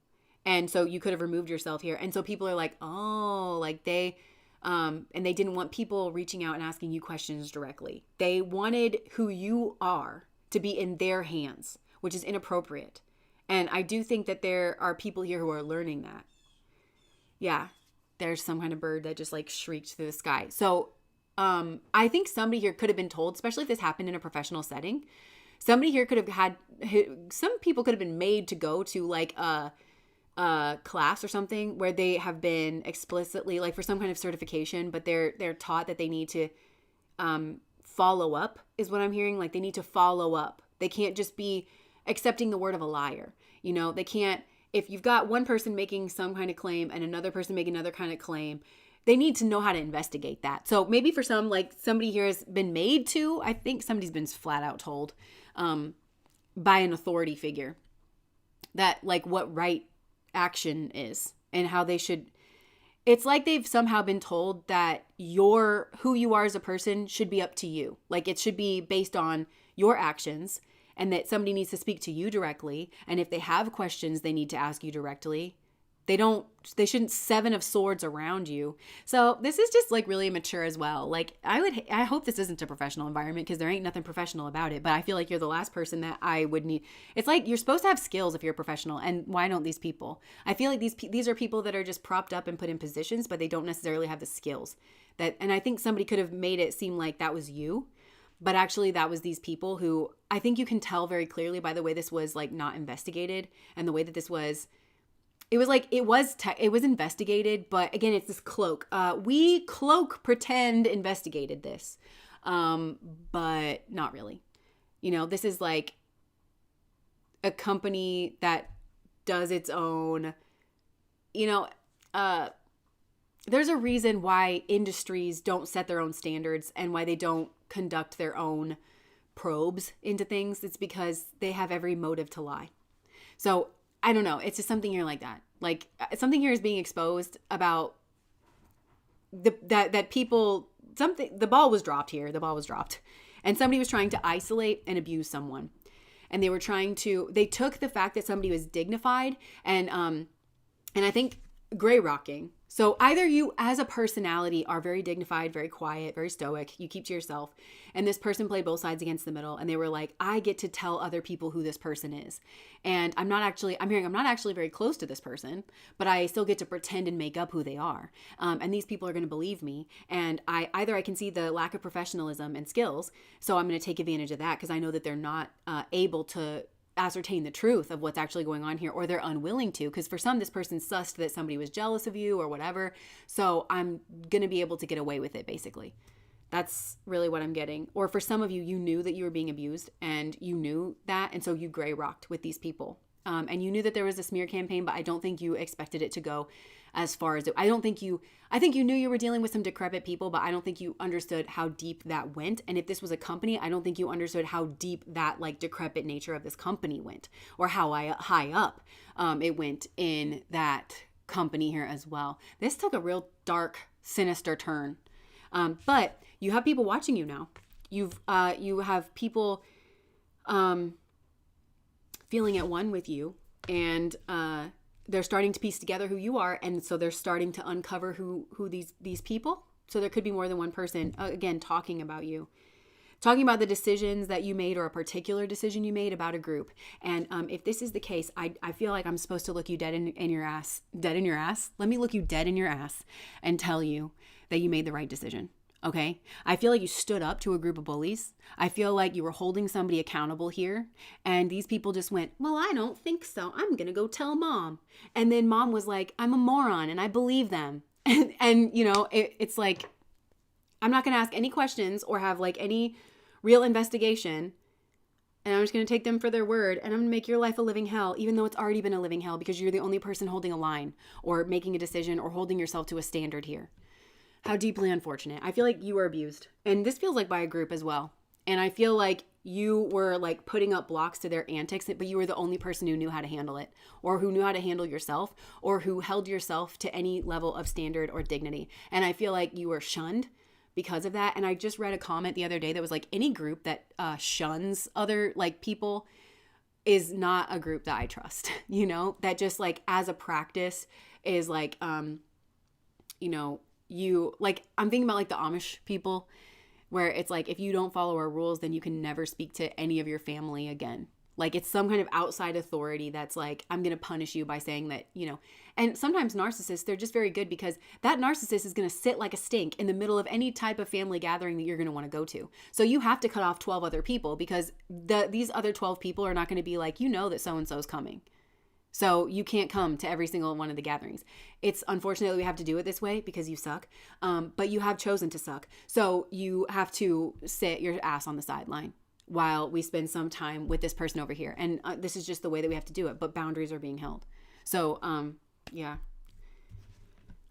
And so you could have removed yourself here. And so people are like, oh, like they, and they didn't want people reaching out and asking you questions directly. They wanted who you are to be in their hands, which is inappropriate. And I do think that there are people here who are learning that. Yeah, there's some kind of bird that just like shrieked through the sky. So I think somebody here could have been told, especially if this happened in a professional setting, somebody here could have had, some people could have been made to go to like a class or something where they have been explicitly like for some kind of certification, but they're taught that they need to follow up, is what I'm hearing. Like they need to follow up. They can't just be accepting the word of a liar. You know, they can't, if you've got one person making some kind of claim and another person making another kind of claim, they need to know how to investigate that. So maybe for some, like somebody here has been made to, I think somebody's been flat out told by an authority figure that like what right action is and how they should. It's like they've somehow been told that who you are as a person should be up to you. Like it should be based on your actions, and that somebody needs to speak to you directly. And if they have questions, they need to ask you directly. They shouldn't seven of swords around you. So this is just like really immature as well. Like I hope this isn't a professional environment, because there ain't nothing professional about it. But I feel like you're the last person that I would need. It's like you're supposed to have skills if you're a professional. And why don't these people? I feel like these are people that are just propped up and put in positions, but they don't necessarily have the skills. And I think somebody could have made it seem like that was you. But actually that was these people who I think you can tell very clearly by the way this was like not investigated, and the way that this was. it was like, it was investigated, but again, it's this cloak. We pretend investigated this, but not really. You know, this is like a company that does its own, you know, there's a reason why industries don't set their own standards and why they don't conduct their own probes into things. It's because they have every motive to lie. So I don't know. It's just something here like that. Like something here is being exposed about that people, the ball was dropped here. The ball was dropped and somebody was trying to isolate and abuse someone. And they took the fact that somebody was dignified and I think gray rocking. So either you as a personality are very dignified, very quiet, very stoic, you keep to yourself. And this person played both sides against the middle. And they were like, I get to tell other people who this person is. And I'm not actually very close to this person, but I still get to pretend and make up who they are. And these people are going to believe me. And I can see the lack of professionalism and skills. So I'm going to take advantage of that because I know that they're not able to ascertain the truth of what's actually going on here, or they're unwilling to, because for some, this person sussed that somebody was jealous of you or whatever. So I'm going to be able to get away with it, basically. That's really what I'm getting. Or for some of you, you knew that you were being abused and you knew that. And so you gray rocked with these people. And you knew that there was a smear campaign, but I don't think you expected it to go as far as it. I think you knew you were dealing with some decrepit people, but I don't think you understood how deep that went. And if this was a company, I don't think you understood how deep that like decrepit nature of this company went, or how high up it went in that company here as well. This took a real dark, sinister turn. But you have people watching you now. You have people feeling at one with you, and they're starting to piece together who you are, and so they're starting to uncover who these people. So there could be more than one person again talking about you, talking about the decisions that you made, or a particular decision you made about a group. And if this is the case, I feel like I'm supposed to look you dead in your ass. Let me look you dead in your ass and tell you that you made the right decision. Okay. I feel like you stood up to a group of bullies. I feel like you were holding somebody accountable here. And these people just went, well, I don't think so. I'm going to go tell mom. And then mom was like, I'm a moron and I believe them. And you know, it's like, I'm not going to ask any questions or have like any real investigation. And I'm just going to take them for their word. And I'm going to make your life a living hell, even though it's already been a living hell, because you're the only person holding a line or making a decision or holding yourself to a standard here. How deeply unfortunate. I feel like you were abused. And this feels like by a group as well. And I feel like you were like putting up blocks to their antics, but you were the only person who knew how to handle it, or who knew how to handle yourself, or who held yourself to any level of standard or dignity. And I feel like you were shunned because of that. And I just read a comment the other day that was like, any group that shuns other like people is not a group that I trust, you know, that just like as a practice is like, you know, I'm thinking about like the Amish people, where it's like, if you don't follow our rules, then you can never speak to any of your family again. Like it's some kind of outside authority that's like, I'm going to punish you by saying that, you know. And sometimes narcissists, they're just very good, because that narcissist is going to sit like a stink in the middle of any type of family gathering that you're going to want to go to. So you have to cut off 12 other people, because these other 12 people are not going to be like, you know that so-and-so is coming, so you can't come to every single one of the gatherings. It's unfortunate that we have to do it this way because you suck, but you have chosen to suck. So you have to sit your ass on the sideline while we spend some time with this person over here. And this is just the way that we have to do it, but boundaries are being held. So yeah.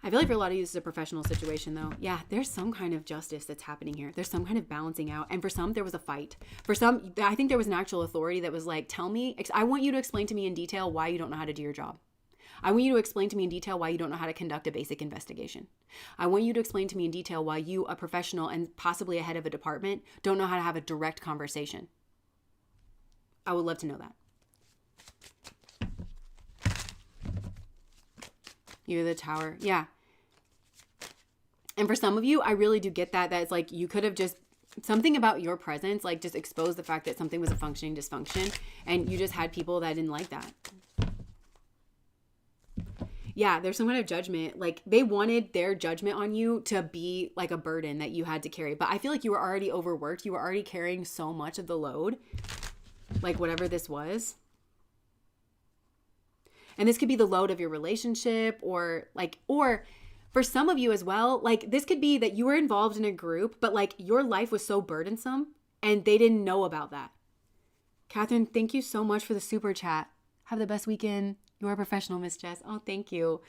I feel like for a lot of you, this is a professional situation though. Yeah, there's some kind of justice that's happening here. There's some kind of balancing out. And for some, there was a fight. For some, I think there was an actual authority that was like, I want you to explain to me in detail why you don't know how to do your job. I want you to explain to me in detail why you don't know how to conduct a basic investigation. I want you to explain to me in detail why you, a professional and possibly a head of a department, don't know how to have a direct conversation. I would love to know that. You're the tower. Yeah. And for some of you, I really do get that. That's like, you could have just, something about your presence, like just exposed the fact that something was a functioning dysfunction, and you just had people that didn't like that. Yeah, there's some kind of judgment. Like they wanted their judgment on you to be like a burden that you had to carry. But I feel like you were already overworked. You were already carrying so much of the load, like whatever this was. And this could be the load of your relationship, or for some of you as well, like this could be that you were involved in a group, but like your life was so burdensome and they didn't know about that. Catherine, thank you so much for the super chat. Have the best weekend. You are a professional, Miss Jess. Oh, thank you.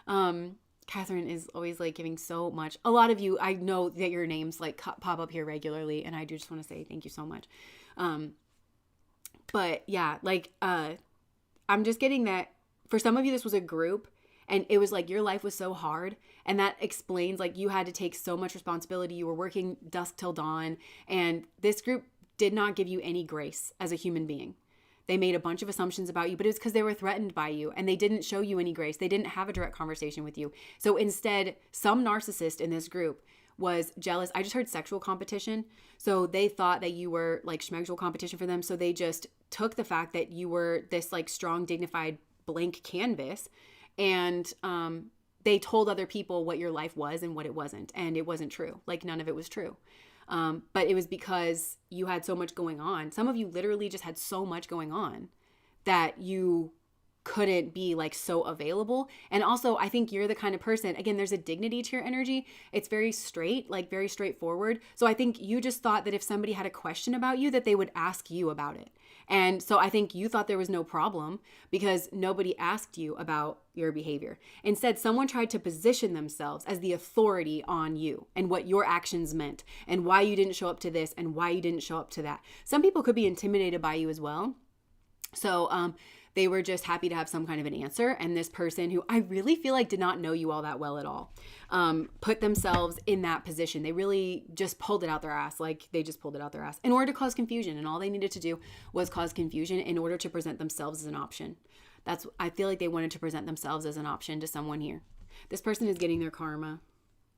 Catherine is always like giving so much. A lot of you, I know that your names like pop up here regularly, and I do just want to say thank you so much. But yeah, like I'm just getting that for some of you, this was a group, and it was like your life was so hard, and that explains like you had to take so much responsibility. You were working dusk till dawn, and this group did not give you any grace as a human being. They made a bunch of assumptions about you, but it's because they were threatened by you, and they didn't show you any grace. They didn't have a direct conversation with you. So instead, some narcissist in this group was jealous. I just heard sexual competition. So they thought that you were like schmegsual competition for them. So they just took the fact that you were this like strong, dignified blank canvas, and they told other people what your life was and what it wasn't. And it wasn't true. Like none of it was true. But it was because you had so much going on. Some of you literally just had so much going on that you couldn't be like so available. And also, I think you're the kind of person, again, there's a dignity to your energy. It's very straight, like very straightforward. So I think you just thought that if somebody had a question about you, that they would ask you about it. And so I think you thought there was no problem because nobody asked you about your behavior. Instead, someone tried to position themselves as the authority on you and what your actions meant and why you didn't show up to this and why you didn't show up to that. Some people could be intimidated by you as well. So they were just happy to have some kind of an answer. And this person, who I really feel like did not know you all that well at all, put themselves in that position. They really just pulled it out their ass. Like they just pulled it out their ass in order to cause confusion. And all they needed to do was cause confusion in order to present themselves as an option. I feel like they wanted to present themselves as an option to someone here. This person is getting their karma.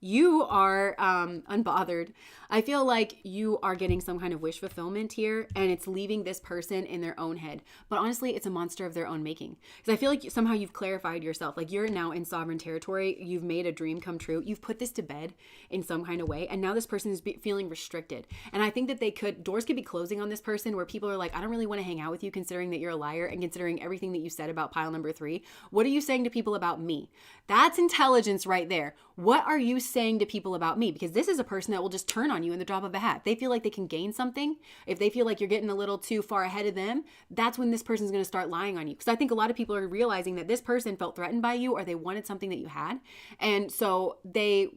You are unbothered. I feel like you are getting some kind of wish fulfillment here, and it's leaving this person in their own head. But honestly, it's a monster of their own making. Because I feel like somehow you've clarified yourself. Like you're now in sovereign territory. You've made a dream come true. You've put this to bed in some kind of way. And now this person is feeling restricted. And I think that doors could be closing on this person where people are like, I don't really want to hang out with you considering that you're a liar and considering everything that you said about pile number 3. What are you saying to people about me? That's intelligence right there. What are you saying to people about me? Because this is a person that will just turn on you in the drop of a hat. They feel like they can gain something. If they feel like you're getting a little too far ahead of them, that's when this person's going to start lying on you. Because I think a lot of people are realizing that this person felt threatened by you, or they wanted something that you had. And so this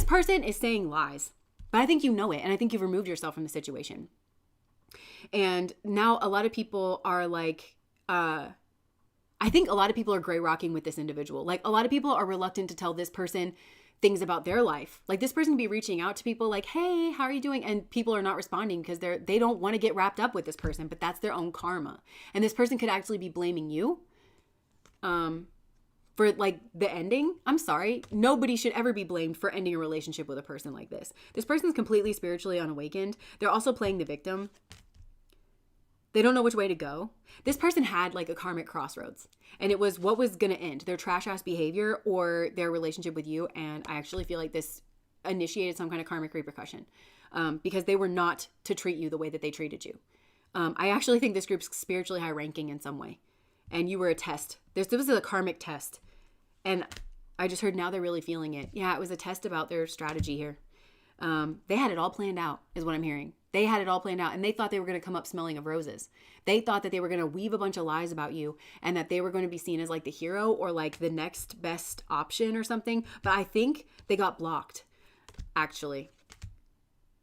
person is saying lies. But I think you know it. And I think you've removed yourself from the situation. And now a lot of people are like, I think a lot of people are gray rocking with this individual. Like a lot of people are reluctant to tell this person things about their life. Like this person can be reaching out to people like, hey, how are you doing? And people are not responding because they don't want to get wrapped up with this person, but that's their own karma. And this person could actually be blaming you for like the ending. I'm sorry. Nobody should ever be blamed for ending a relationship with a person like this. This person's completely spiritually unawakened. They're also playing the victim. They don't know which way to go. This person had like a karmic crossroads, and it was what was going to end, their trash ass behavior or their relationship with you. And I actually feel like this initiated some kind of karmic repercussion because they were not to treat you the way that they treated you. I actually think this group's spiritually high ranking in some way, and you were a test. This was a karmic test, and I just heard now they're really feeling it. Yeah, it was a test about their strategy here. They had it all planned out is what I'm hearing. They had it all planned out, and they thought they were going to come up smelling of roses. They thought that they were going to weave a bunch of lies about you and that they were going to be seen as like the hero or like the next best option or something. But I think they got blocked, actually.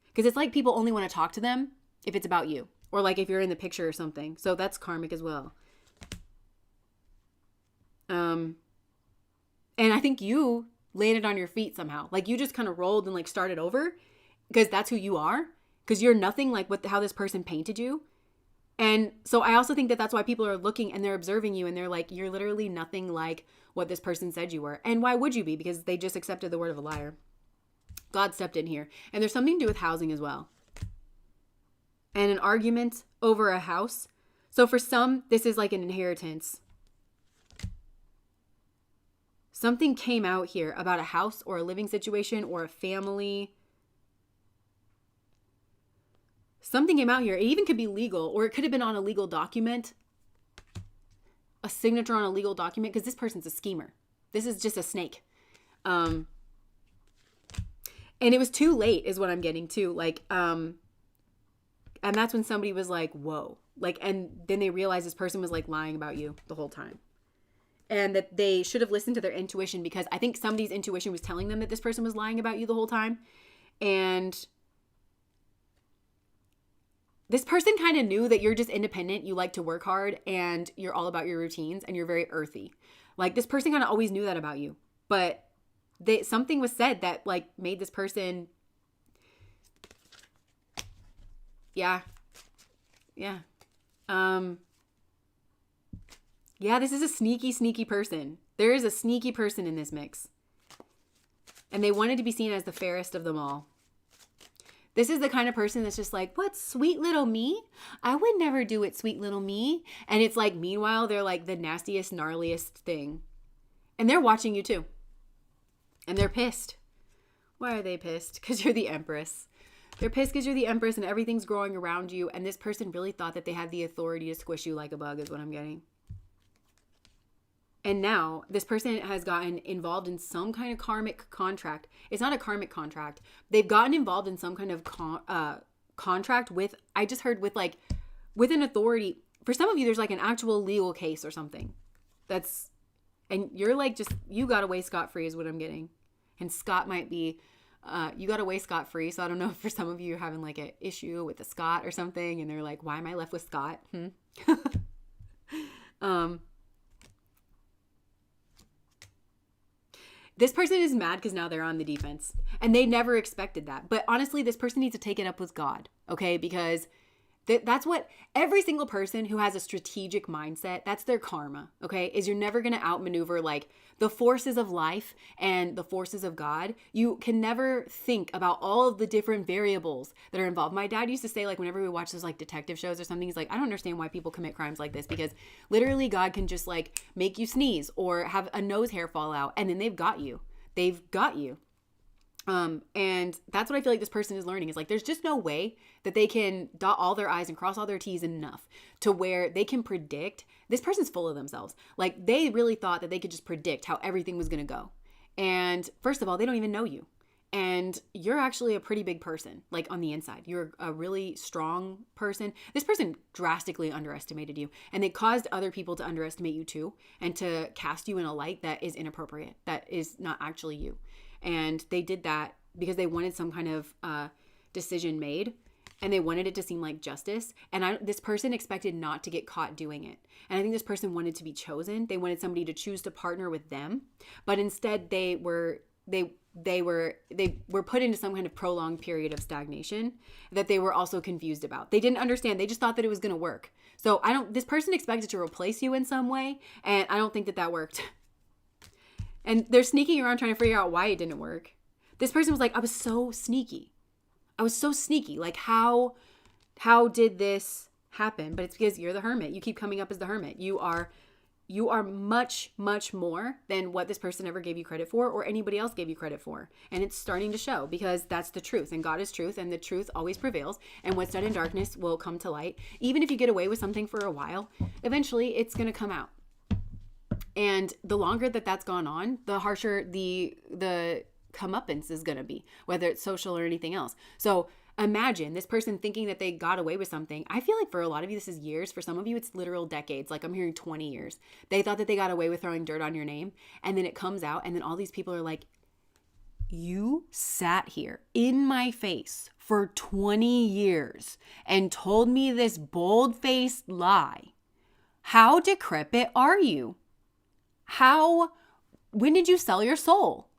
Because it's like people only want to talk to them if it's about you or like if you're in the picture or something. So that's karmic as well. And I think you landed on your feet somehow. Like you just kind of rolled and like started over because that's who you are. Because you're nothing like how this person painted you. And so I also think that that's why people are looking and they're observing you and they're like, you're literally nothing like what this person said you were. And why would you be? Because they just accepted the word of a liar. God stepped in here. And there's something to do with housing as well. And an argument over a house. So for some, this is like an inheritance. Something came out here about a house or a living situation or a family. Something came out here. It even could be legal, or it could have been on a legal document. a signature on a legal document, because this person's a schemer. This is just a snake. And it was too late is what I'm getting to. Like, and that's when somebody was like, whoa. Like, and then they realized this person was like lying about you the whole time. And that they should have listened to their intuition, because I think somebody's intuition was telling them that this person was lying about you the whole time. And this person kind of knew that you're just independent, you like to work hard, and you're all about your routines, and you're very earthy. Like, this person kind of always knew that about you. But something was said that like made this person, yeah, this is a sneaky person. There is a sneaky person in this mix. And they wanted to be seen as the fairest of them all. This is the kind of person that's just like, what, sweet little me? I would never do it, sweet little me. And it's like, meanwhile, they're like the nastiest, gnarliest thing. And they're watching you too. And they're pissed. Why are they pissed? Because you're the Empress. They're pissed because you're the Empress and everything's growing around you. And this person really thought that they had the authority to squish you like a bug is what I'm getting. And now this person has gotten involved in some kind of karmic contract. It's not a karmic contract. They've gotten involved in some kind of contract with, I just heard with like, with an authority. For some of you, there's like an actual legal case or something. And you're like, just, you got away scot-free is what I'm getting. And Scott might be, you got away scot-free. So I don't know if for some of you you're having like an issue with a Scott or something. And they're like, why am I left with Scott? This person is mad because now they're on the defense. And they never expected that. But honestly, this person needs to take it up with God. Okay? Because that's what every single person who has a strategic mindset, that's their karma, okay? Is you're never going to outmaneuver like the forces of life and the forces of God. You can never think about all of the different variables that are involved. My dad used to say, like, whenever we watch those like detective shows or something, he's like, I don't understand why people commit crimes like this, because literally God can just like make you sneeze or have a nose hair fall out, and then they've got you. They've got you. And that's what I feel like this person is learning, is like, there's just no way that they can dot all their I's and cross all their T's enough to where they can predict. This person's full of themselves. Like, they really thought that they could just predict how everything was going to go. And first of all, they don't even know you. And you're actually a pretty big person, like on the inside. You're a really strong person. This person drastically underestimated you, and they caused other people to underestimate you too, and to cast you in a light that is inappropriate, that is not actually you. And they did that because they wanted some kind of decision made, and they wanted it to seem like justice. And this person expected not to get caught doing it. And I think this person wanted to be chosen. They wanted somebody to choose to partner with them, but instead they were put into some kind of prolonged period of stagnation that they were also confused about. They didn't understand. They just thought that it was going to work. So this person expected to replace you in some way, and I don't think that worked. And they're sneaking around trying to figure out why it didn't work. This person was like, I was so sneaky. Like, how did this happen? But it's because you're the hermit. You keep coming up as the hermit. You are much, much more than what this person ever gave you credit for, or anybody else gave you credit for. And it's starting to show, because that's the truth. And God is truth, and the truth always prevails. And what's done in darkness will come to light. Even if you get away with something for a while, eventually it's going to come out. And the longer that that's gone on, the harsher the comeuppance is going to be, whether it's social or anything else. So imagine this person thinking that they got away with something. I feel like for a lot of you, this is years. For some of you, it's literal decades. Like, I'm hearing 20 years. They thought that they got away with throwing dirt on your name. And then it comes out. And then all these people are like, you sat here in my face for 20 years and told me this bold-faced lie. How decrepit are you? When did you sell your soul?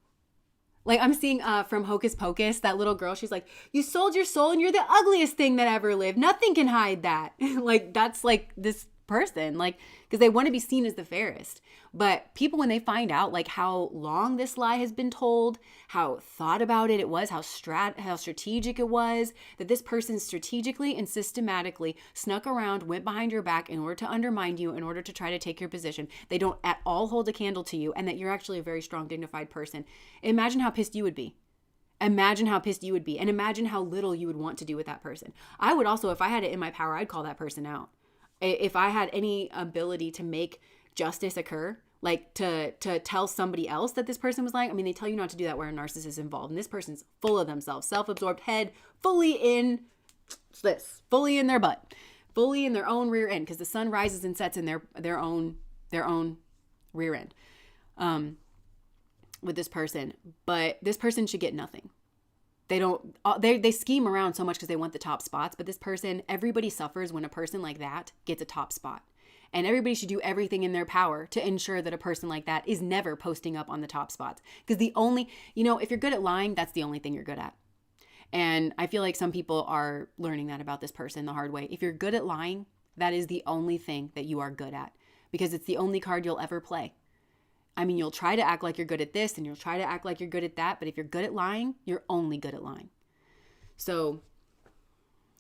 Like, I'm seeing from Hocus Pocus, that little girl, she's like, you sold your soul and you're the ugliest thing that ever lived. Nothing can hide that. Like, that's like this person, like, because they want to be seen as the fairest. But people, when they find out like how long this lie has been told, how thought about it was, how strategic it was, that this person strategically and systematically snuck around, went behind your back in order to undermine you, in order to try to take your position. They don't at all hold a candle to you, and that you're actually a very strong, dignified person. Imagine how pissed you would be. Imagine how pissed you would be, and imagine how little you would want to do with that person. I would also, if I had it in my power, I'd call that person out. If I had any ability to make justice occur, like to tell somebody else that this person was lying. I mean, they tell you not to do that where a narcissist is involved, and this person's full of themselves, self-absorbed, head fully in their butt, fully in their own rear end, because the sun rises and sets in their own rear end with this person. But this person should get nothing. They scheme around so much because they want the top spots, but this person, everybody suffers when a person like that gets a top spot. And everybody should do everything in their power to ensure that a person like that is never posting up on the top spots. Because if you're good at lying, that's the only thing you're good at. And I feel like some people are learning that about this person the hard way. If you're good at lying, that is the only thing that you are good at, because it's the only card you'll ever play. I mean, you'll try to act like you're good at this and you'll try to act like you're good at that. But if you're good at lying, you're only good at lying. So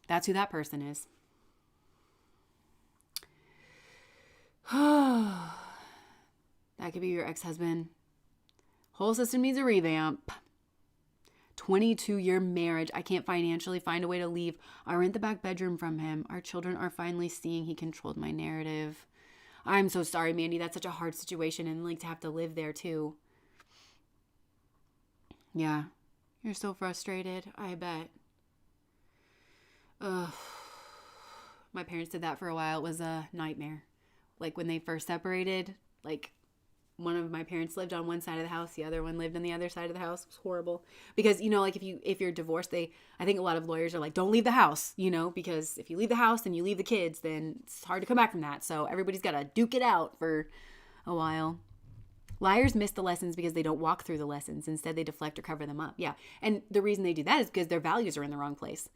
that's who that person is. That could be your ex-husband. Whole system needs a revamp. 22-year marriage. I can't financially find a way to leave. I rent the back bedroom from him. Our children are finally seeing he controlled my narrative. I'm so sorry, Mandy. That's such a hard situation, and like to have to live there too. Yeah. You're so frustrated. I bet. Ugh. My parents did that for a while. It was a nightmare. Like when they first separated, like one of my parents lived on one side of the house, the other one lived on the other side of the house. It was horrible. Because, like if you're divorced, I think a lot of lawyers are like, don't leave the house, because if you leave the house and you leave the kids, then it's hard to come back from that. So everybody's got to duke it out for a while. Liars miss the lessons because they don't walk through the lessons. Instead, they deflect or cover them up. Yeah. And the reason they do that is because their values are in the wrong place.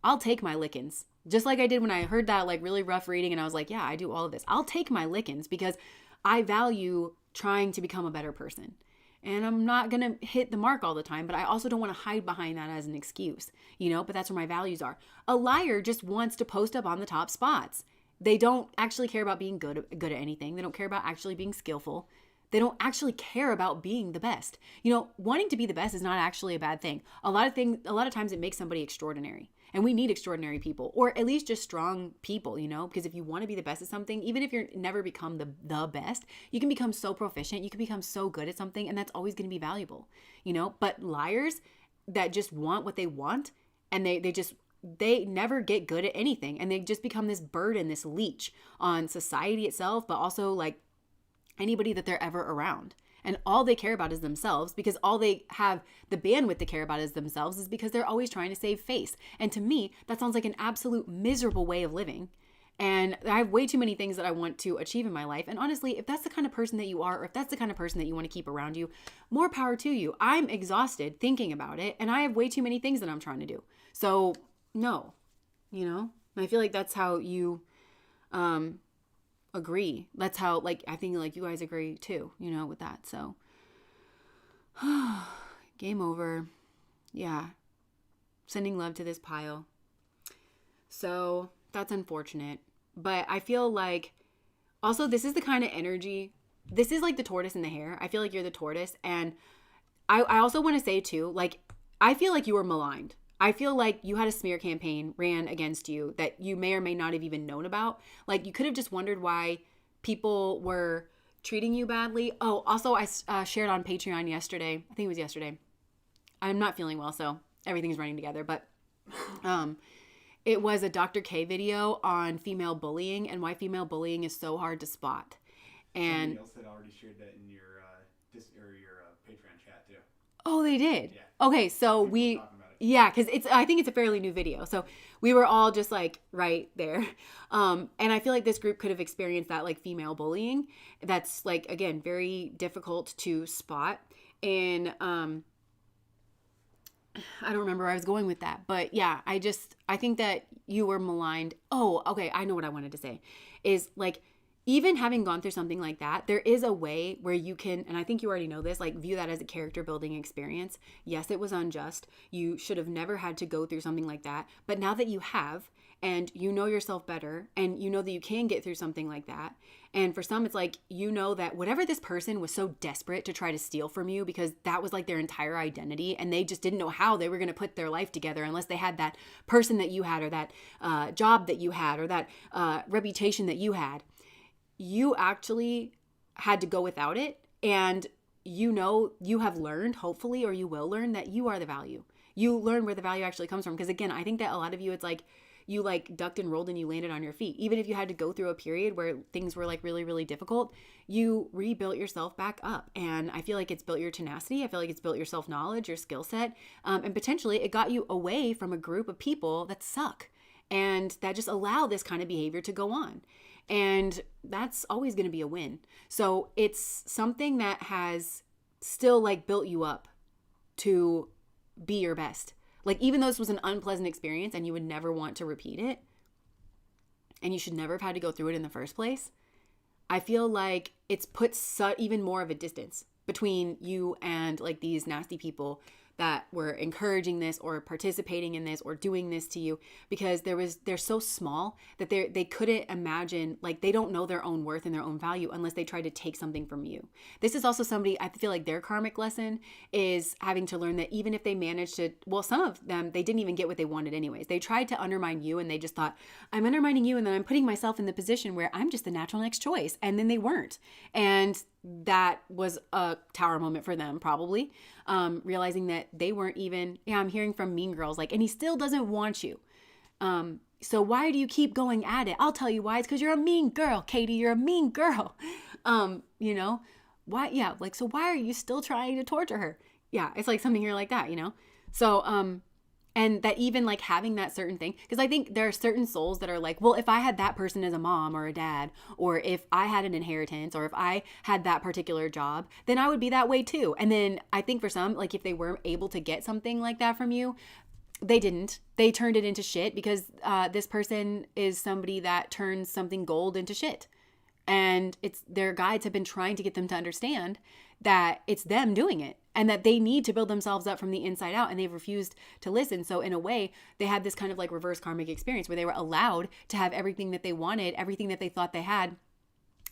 I'll take my lickings. Just like I did when I heard that like really rough reading and I was like, yeah, I do all of this. I'll take my lickings because I value trying to become a better person. And I'm not going to hit the mark all the time, but I also don't want to hide behind that as an excuse, but that's where my values are. A liar just wants to post up on the top spots. They don't actually care about being good at anything. They don't care about actually being skillful. They don't actually care about being the best. Wanting to be the best is not actually a bad thing. A lot of times it makes somebody extraordinary. And we need extraordinary people, or at least just strong people, because if you want to be the best at something, even if you're never become the best, you can become so proficient, you can become so good at something, and that's always going to be valuable, But liars that just want what they want, and they never get good at anything, and they just become this burden, this leech on society itself, but also like anybody that they're ever around. And all they care about is themselves, because all they have the bandwidth to care about is themselves, is because they're always trying to save face. And to me, that sounds like an absolute miserable way of living. And I have way too many things that I want to achieve in my life. And honestly, if that's the kind of person that you are, or if that's the kind of person that you want to keep around you, more power to you. I'm exhausted thinking about it, and I have way too many things that I'm trying to do. So no, and I feel like that's how you agree. That's how, like, I think like you guys agree too, with that. So game over. Yeah. Sending love to this pile. So that's unfortunate. But I feel like also this is the kind of energy, this is like the tortoise and the hare. I feel like you're the tortoise. And I also want to say too, like, I feel like you were maligned. I feel like you had a smear campaign ran against you that you may or may not have even known about. Like, you could have just wondered why people were treating you badly. Oh, also, I shared on Patreon yesterday. I think it was yesterday. I'm not feeling well, so everything's running together. But it was a Dr. K video on female bullying and why female bullying is so hard to spot. And somebody else had already shared that in your Patreon chat too. Oh, they did? Yeah. Okay, so yeah, because I think it's a fairly new video. So we were all just like right there. And I feel like this group could have experienced that, like, female bullying. That's like, again, very difficult to spot. And I don't remember where I was going with that. But yeah, I think that you were maligned. Oh, okay. I know what I wanted to say is, like, even having gone through something like that, there is a way where you can, and I think you already know this, like, view that as a character building experience. Yes, it was unjust. You should have never had to go through something like that. But now that you have, and you know yourself better, and you know that you can get through something like that. And for some, it's like, that whatever this person was so desperate to try to steal from you, because that was like their entire identity, and they just didn't know how they were going to put their life together unless they had that person that you had, or that job that you had, or that reputation that you had. You actually had to go without it. And you know, you have learned, hopefully, or you will learn that you are the value. You learn where the value actually comes from. Because again, I think that a lot of you, it's like you like ducked and rolled and you landed on your feet. Even if you had to go through a period where things were like really, really difficult, you rebuilt yourself back up. And I feel like it's built your tenacity. I feel like it's built your self-knowledge, your skill set. And potentially it got you away from a group of people that suck and that just allow this kind of behavior to go on. And that's always going to be a win. So it's something that has still like built you up to be your best. Like, even though this was an unpleasant experience and you would never want to repeat it, and you should never have had to go through it in the first place, I feel like it's put even more of a distance between you and like these nasty people that were encouraging this or participating in this or doing this to you, because they're so small that they couldn't imagine, like they don't know their own worth and their own value unless they try to take something from you. This is also somebody, I feel like their karmic lesson is having to learn that even if they managed to, well, some of them, they didn't even get what they wanted anyways. They tried to undermine you and they just thought, I'm undermining you and then I'm putting myself in the position where I'm just the natural next choice. And then they weren't. And that was a tower moment for them, probably, realizing that they weren't even, I'm hearing from Mean Girls, like, and he still doesn't want you. So why do you keep going at it? I'll tell you why. It's because you're a mean girl, Katie. You're a mean girl. You know, why? Yeah. Like, so why are you still trying to torture her? Yeah. It's like something here like that, you know? So, and that even like having that certain thing, because I think there are certain souls that are like, well, if I had that person as a mom or a dad, or if I had an inheritance, or if I had that particular job, then I would be that way too. And then I think for some, like if they weren't able to get something like that from you, they didn't. They turned it into shit because this person is somebody that turns something gold into shit. And it's their guides have been trying to get them to understand that it's them doing it and that they need to build themselves up from the inside out, and they've refused to listen. So in a way, they had this kind of like reverse karmic experience where they were allowed to have everything that they wanted, everything that they thought they had,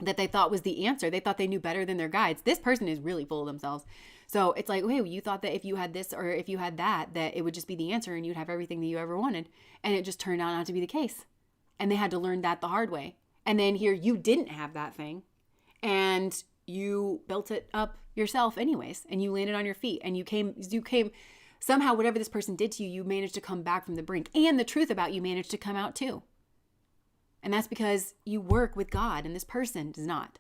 that they thought was the answer. They thought they knew better than their guides. This person is really full of themselves. So it's like, hey, you thought that if you had this or if you had that, that it would just be the answer and you'd have everything that you ever wanted. And it just turned out not to be the case. And they had to learn that the hard way. And then here you didn't have that thing and you built it up yourself anyways, and you landed on your feet and you came somehow, whatever this person did to you, you managed to come back from the brink, and the truth about you managed to come out too. And that's because you work with God and this person does not.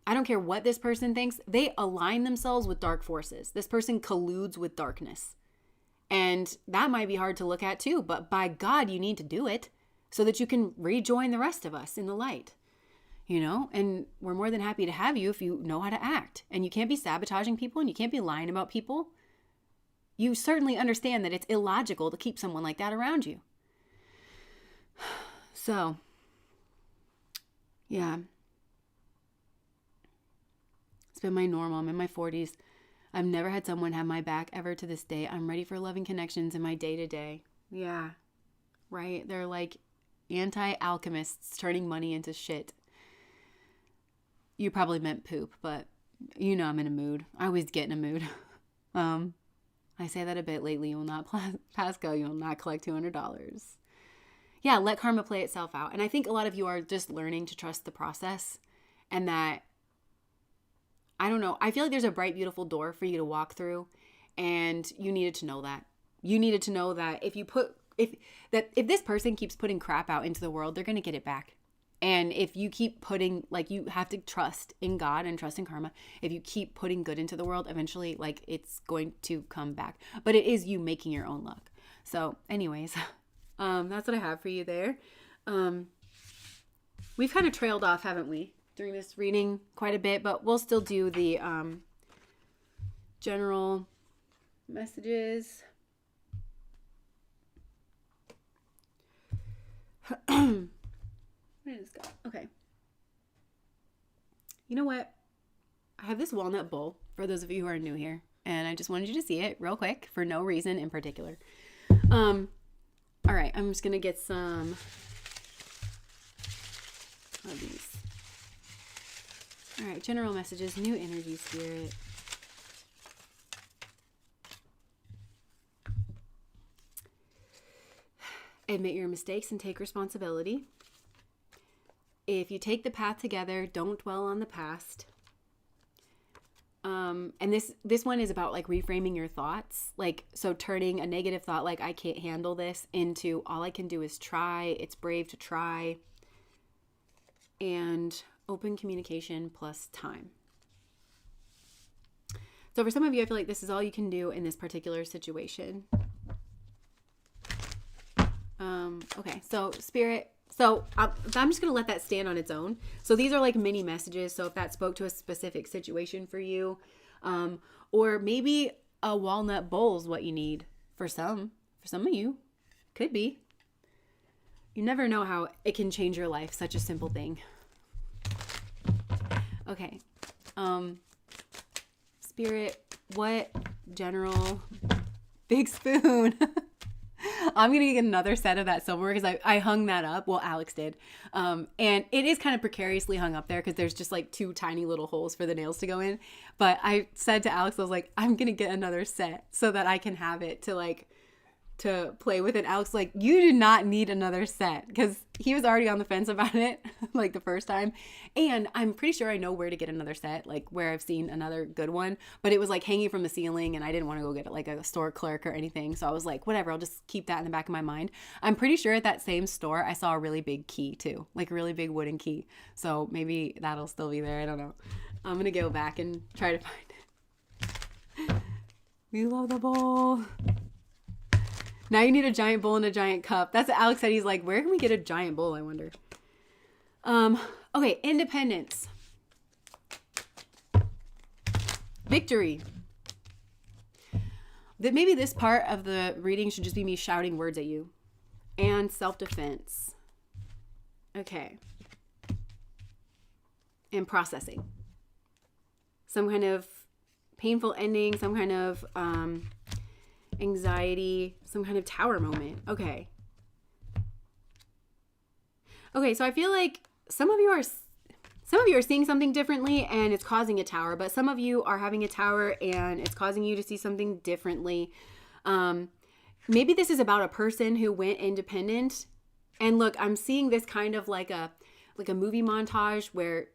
I don't care what this person thinks. They align themselves with dark forces. This person colludes with darkness. And that might be hard to look at too, but by God, you need to do it so that you can rejoin the rest of us in the light, you know? And we're more than happy to have you if you know how to act. And you can't be sabotaging people and you can't be lying about people. You certainly understand that it's illogical to keep someone like that around you. So, yeah. It's been my normal. I'm in my 40s. I've never had someone have my back ever to this day. I'm ready for loving connections in my day-to-day. Yeah. Right? They're like anti-alchemists turning money into shit. You probably meant poop, but you know I'm in a mood. I always get in a mood. I say that a bit lately. You will not pass go. You will not collect $200. Yeah, let karma play itself out. And I think a lot of you are just learning to trust the process, and that, I don't know, I feel like there's a bright, beautiful door for you to walk through, and you needed to know that. You needed to know that if this person keeps putting crap out into the world, they're going to get it back. And if you keep putting, like, you have to trust in God and trust in karma. If you keep putting good into the world, eventually, like, it's going to come back. But it is you making your own luck. So anyways, that's what I have for you there. We've kind of trailed off, haven't we, during this reading quite a bit, but we'll still do the general messages. Where did this go? Okay. You know what? I have this walnut bowl for those of you who are new here, and I just wanted you to see it real quick for no reason in particular. All right, I'm just gonna get some of these. All right, general messages, new energy, spirit. Admit your mistakes and take responsibility. if you take the path together, don't dwell on the past. And this one is about like reframing your thoughts. Like, so turning a negative thought, like I can't handle this, into all I can do is try. It's brave to try. And open communication plus time. So for some of you, I feel like this is all you can do in this particular situation. Okay, so Spirit. So I'm just going to let that stand on its own. So these are like mini messages. So if that spoke to a specific situation for you, or maybe a walnut bowl is what you need for some of you, could be. You never know how it can change your life. Such a simple thing. Okay. Spirit, what general big spoon? I'm going to get another set of that silverware because I hung that up. Well, Alex did. And it is kind of precariously hung up there because there's just like 2 tiny little holes for the nails to go in. But I said to Alex, I was like, I'm going to get another set so that I can have it to play with it. Alex like, you do not need another set, because he was already on the fence about it like the first time. And I'm pretty sure I know where to get another set, like where I've seen another good one, but it was like hanging from the ceiling and I didn't want to go get it like a store clerk or anything. So I was like, whatever, I'll just keep that in the back of my mind. I'm pretty sure at that same store I saw a really big key too, like a really big wooden key. So maybe that'll still be there. I don't know. I'm going to go back and try to find it. We love the bowl. Now you need a giant bowl and a giant cup. That's what Alex said. He's like, where can we get a giant bowl, I wonder? Okay, independence. Victory. That maybe this part of the reading should just be me shouting words at you. And self-defense. Okay. And processing. Some kind of painful ending, some kind of anxiety, some kind of tower moment. Okay, so I feel like some of you are seeing something differently and it's causing a tower, but some of you are having a tower and it's causing you to see something differently. Maybe this is about a person who went independent. And look, I'm seeing this kind of like a movie montage where,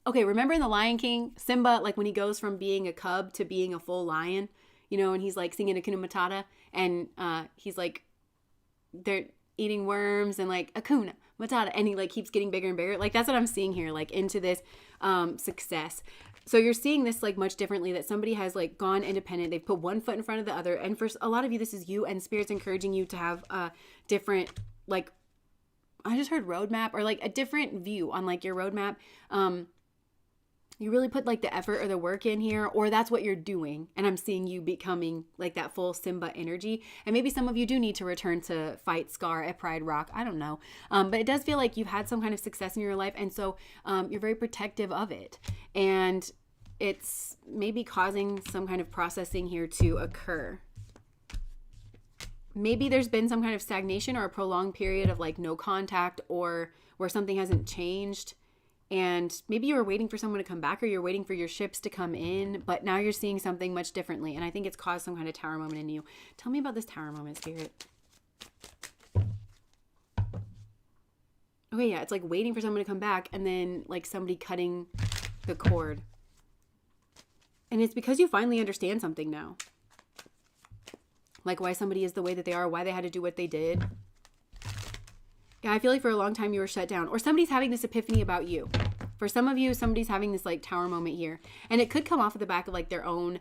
okay, remember in The Lion King, Simba, like when he goes from being a cub to being a full lion, you know, and he's like singing Hakuna Matata, and he's like, they're eating worms and like Hakuna Matata, and he like keeps getting bigger and bigger. Like that's what I'm seeing here, like into this success. So you're seeing this like much differently, that somebody has like gone independent. They've put one foot in front of the other. And for a lot of you, this is you, and Spirit's encouraging you to have a different, like, I just heard roadmap, or like a different view on like your roadmap. You really put like the effort or the work in here, or that's what you're doing. And I'm seeing you becoming like that full Simba energy. And maybe some of you do need to return to fight Scar at Pride Rock. I don't know. But it does feel like you've had some kind of success in your life. And so you're very protective of it. And it's maybe causing some kind of processing here to occur. Maybe there's been some kind of stagnation or a prolonged period of like no contact, or where something hasn't changed. And maybe you were waiting for someone to come back, or you're waiting for your ships to come in, but now you're seeing something much differently. And I think it's caused some kind of tower moment in you. Tell me about this tower moment, Spirit. Okay, yeah, it's like waiting for someone to come back and then like somebody cutting the cord. And it's because you finally understand something now. Like why somebody is the way that they are, why they had to do what they did. Yeah, I feel like for a long time you were shut down, or somebody's having this epiphany about you. For some of you, somebody's having this like tower moment here, and it could come off of the back of like their own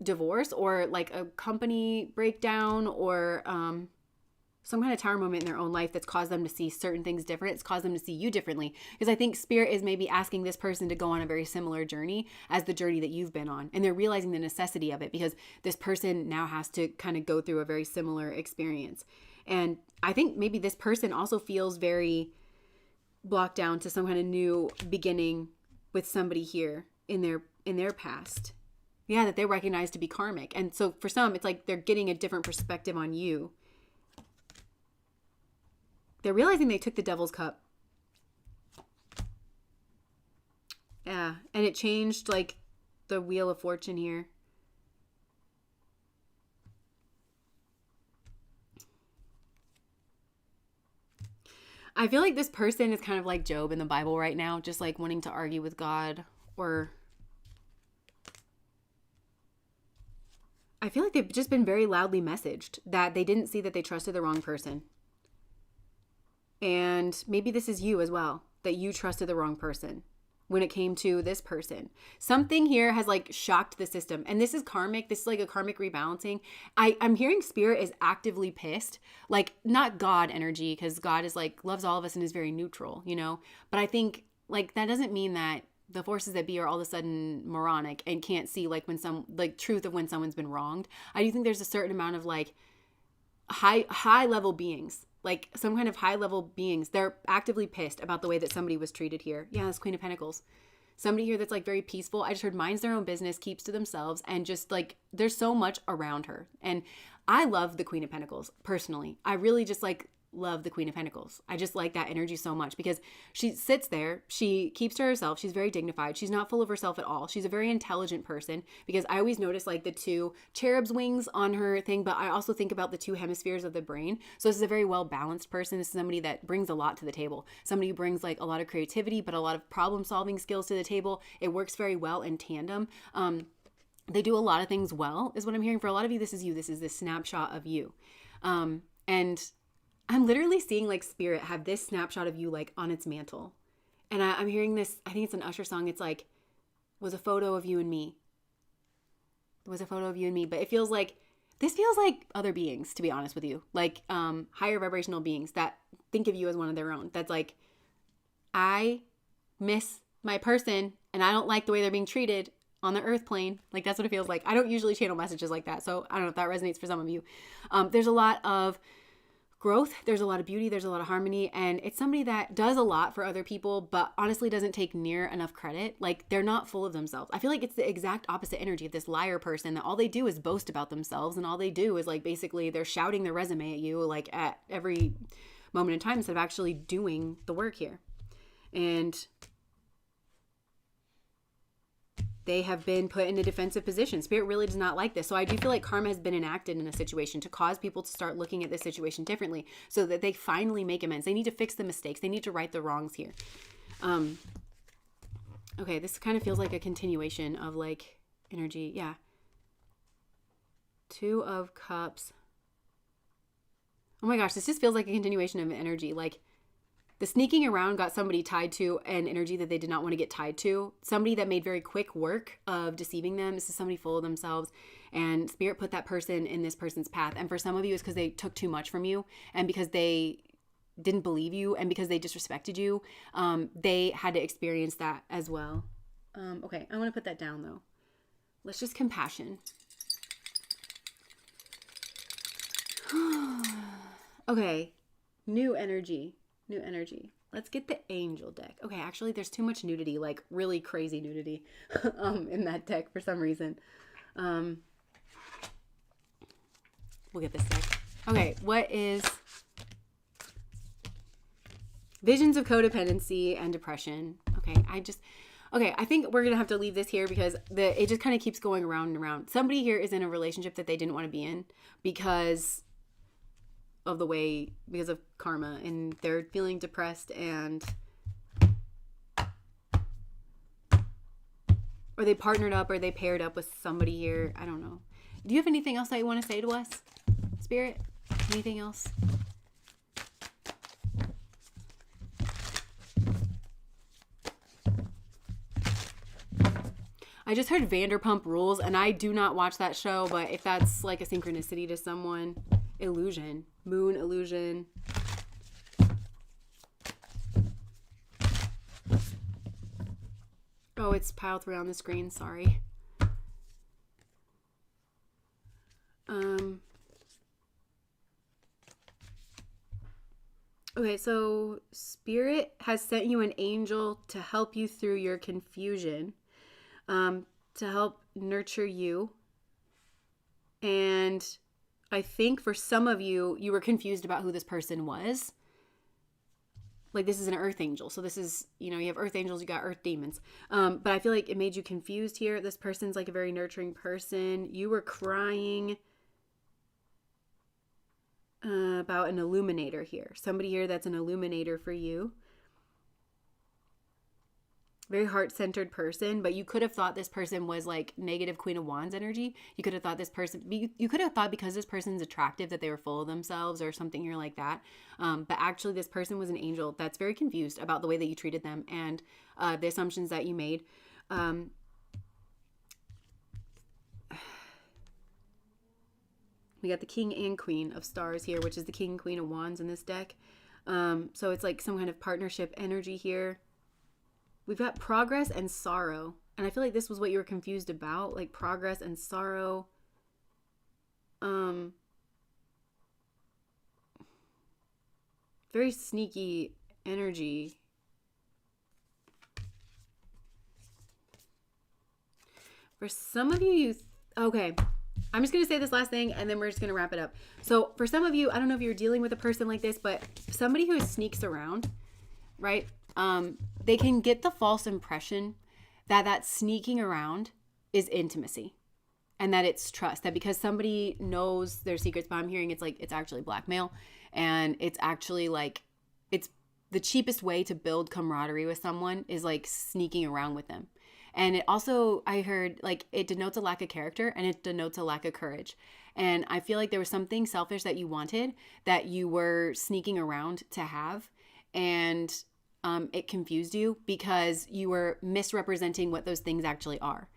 divorce, or like a company breakdown, or some kind of tower moment in their own life that's caused them to see certain things different. It's caused them to see you differently, because I think Spirit is maybe asking this person to go on a very similar journey as the journey that you've been on, and they're realizing the necessity of it because this person now has to kind of go through a very similar experience. And I think maybe this person also feels very blocked down to some kind of new beginning with somebody here in their past. Yeah, that they recognize to be karmic. And so for some, it's like they're getting a different perspective on you. They're realizing they took the devil's cup. Yeah, and it changed like the wheel of fortune here. I feel like this person is kind of like Job in the Bible right now, just like wanting to argue with God, or I feel like they've just been very loudly messaged that they didn't see that they trusted the wrong person. And maybe this is you as well, that you trusted the wrong person when it came to this person. Something here has like shocked the system. And this is karmic. This is like a karmic rebalancing. I'm hearing spirit is actively pissed. Like not God energy, because God is like loves all of us and is very neutral, you know? But I think like that doesn't mean that the forces that be are all of a sudden moronic and can't see like when some like truth of when someone's been wronged. I do think there's a certain amount of like high level beings, like some kind of high level beings. They're actively pissed about the way that somebody was treated here. Yeah, that's Queen of Pentacles. Somebody here that's like very peaceful. I just heard minds their own business, keeps to themselves, and just like there's so much around her. And I love the Queen of Pentacles personally. I really just like love the Queen of Pentacles. I just like that energy so much because she sits there, she keeps to herself, she's very dignified, she's not full of herself at all. She's a very intelligent person, because I always notice like the two cherub's wings on her thing, but I also think about the two hemispheres of the brain. So this is a very well balanced person. This is somebody that brings a lot to the table, somebody who brings like a lot of creativity but a lot of problem solving skills to the table. It works very well in tandem. They do a lot of things well is what I'm hearing. For a lot of you, this is you. This is this snapshot of you. And I'm literally seeing like spirit have this snapshot of you like on its mantle. And I'm hearing this, I think it's an Usher song. It's like, was a photo of you and me. It was a photo of you and me. But it feels like, this feels like other beings, to be honest with you. Like higher vibrational beings that think of you as one of their own. That's like, I miss my person and I don't like the way they're being treated on the earth plane. Like that's what it feels like. I don't usually channel messages like that. So I don't know if that resonates for some of you. There's a lot of growth, there's a lot of beauty, there's a lot of harmony, and it's somebody that does a lot for other people but honestly doesn't take near enough credit. Like they're not full of themselves. I feel like it's the exact opposite energy of this liar person that all they do is boast about themselves, and all they do is like basically they're shouting their resume at you like at every moment in time instead of actually doing the work here. And they have been put in a defensive position. Spirit really does not like this. So I do feel like karma has been enacted in a situation to cause people to start looking at this situation differently so that they finally make amends. They need to fix the mistakes. They need to right the wrongs here. Okay, this kind of feels like a continuation of like energy. Yeah. Two of Cups. Oh my gosh, this just feels like a continuation of energy. Like the sneaking around got somebody tied to an energy that they did not want to get tied to. Somebody that made very quick work of deceiving them. This is somebody full of themselves. And spirit put that person in this person's path. And for some of you, it's because they took too much from you. And because they didn't believe you. And because they disrespected you. They had to experience that as well. Okay, I want to put that down though. Let's just compassion. Okay, new energy. New energy. Let's get the angel deck. Okay, actually there's too much nudity, like really crazy nudity in that deck for some reason. We'll get this deck. Okay, what is visions of codependency and depression? Okay, I think we're going to have to leave this here because it just kind of keeps going around and around. Somebody here is in a relationship that they didn't want to be in because of karma, and they're feeling depressed, and or they partnered up or they paired up with somebody here. I don't know. Do you have anything else that you want to say to us, Spirit? Anything else? I just heard Vanderpump Rules, and I do not watch that show, but if that's like a synchronicity to someone. Illusion. Moon illusion. Oh, it's pile 3 on the screen. Sorry. Okay, so Spirit has sent you an angel to help you through your confusion, to help nurture you. And I think for some of you, you were confused about who this person was. Like this is an earth angel. So this is, you have earth angels, you got earth demons. But I feel like it made you confused here. This person's like a very nurturing person. You were crying. about an illuminator here. Somebody here that's an illuminator for you. Very heart-centered person, but you could have thought this person was like negative Queen of Wands energy. You could have thought this person, you could have thought because this person's attractive that they were full of themselves or something here like that. But actually this person was an angel that's very confused about the way that you treated them and the assumptions that you made. We got the King and Queen of Stars here, which is the King and Queen of Wands in this deck. So it's like some kind of partnership energy here. We've got progress and sorrow. And I feel like this was what you were confused about, like progress and sorrow. Very sneaky energy. For some of you, okay. I'm just going to say this last thing and then we're just going to wrap it up. So for some of you, I don't know if you're dealing with a person like this, but somebody who sneaks around, right? They can get the false impression that sneaking around is intimacy and that it's trust, that because somebody knows their secrets, but I'm hearing it's like, it's actually blackmail and it's actually like, it's the cheapest way to build camaraderie with someone is like sneaking around with them. And it also, I heard, like, it denotes a lack of character and it denotes a lack of courage. And I feel like there was something selfish that you wanted that you were sneaking around to have. And it confused you because you were misrepresenting what those things actually are.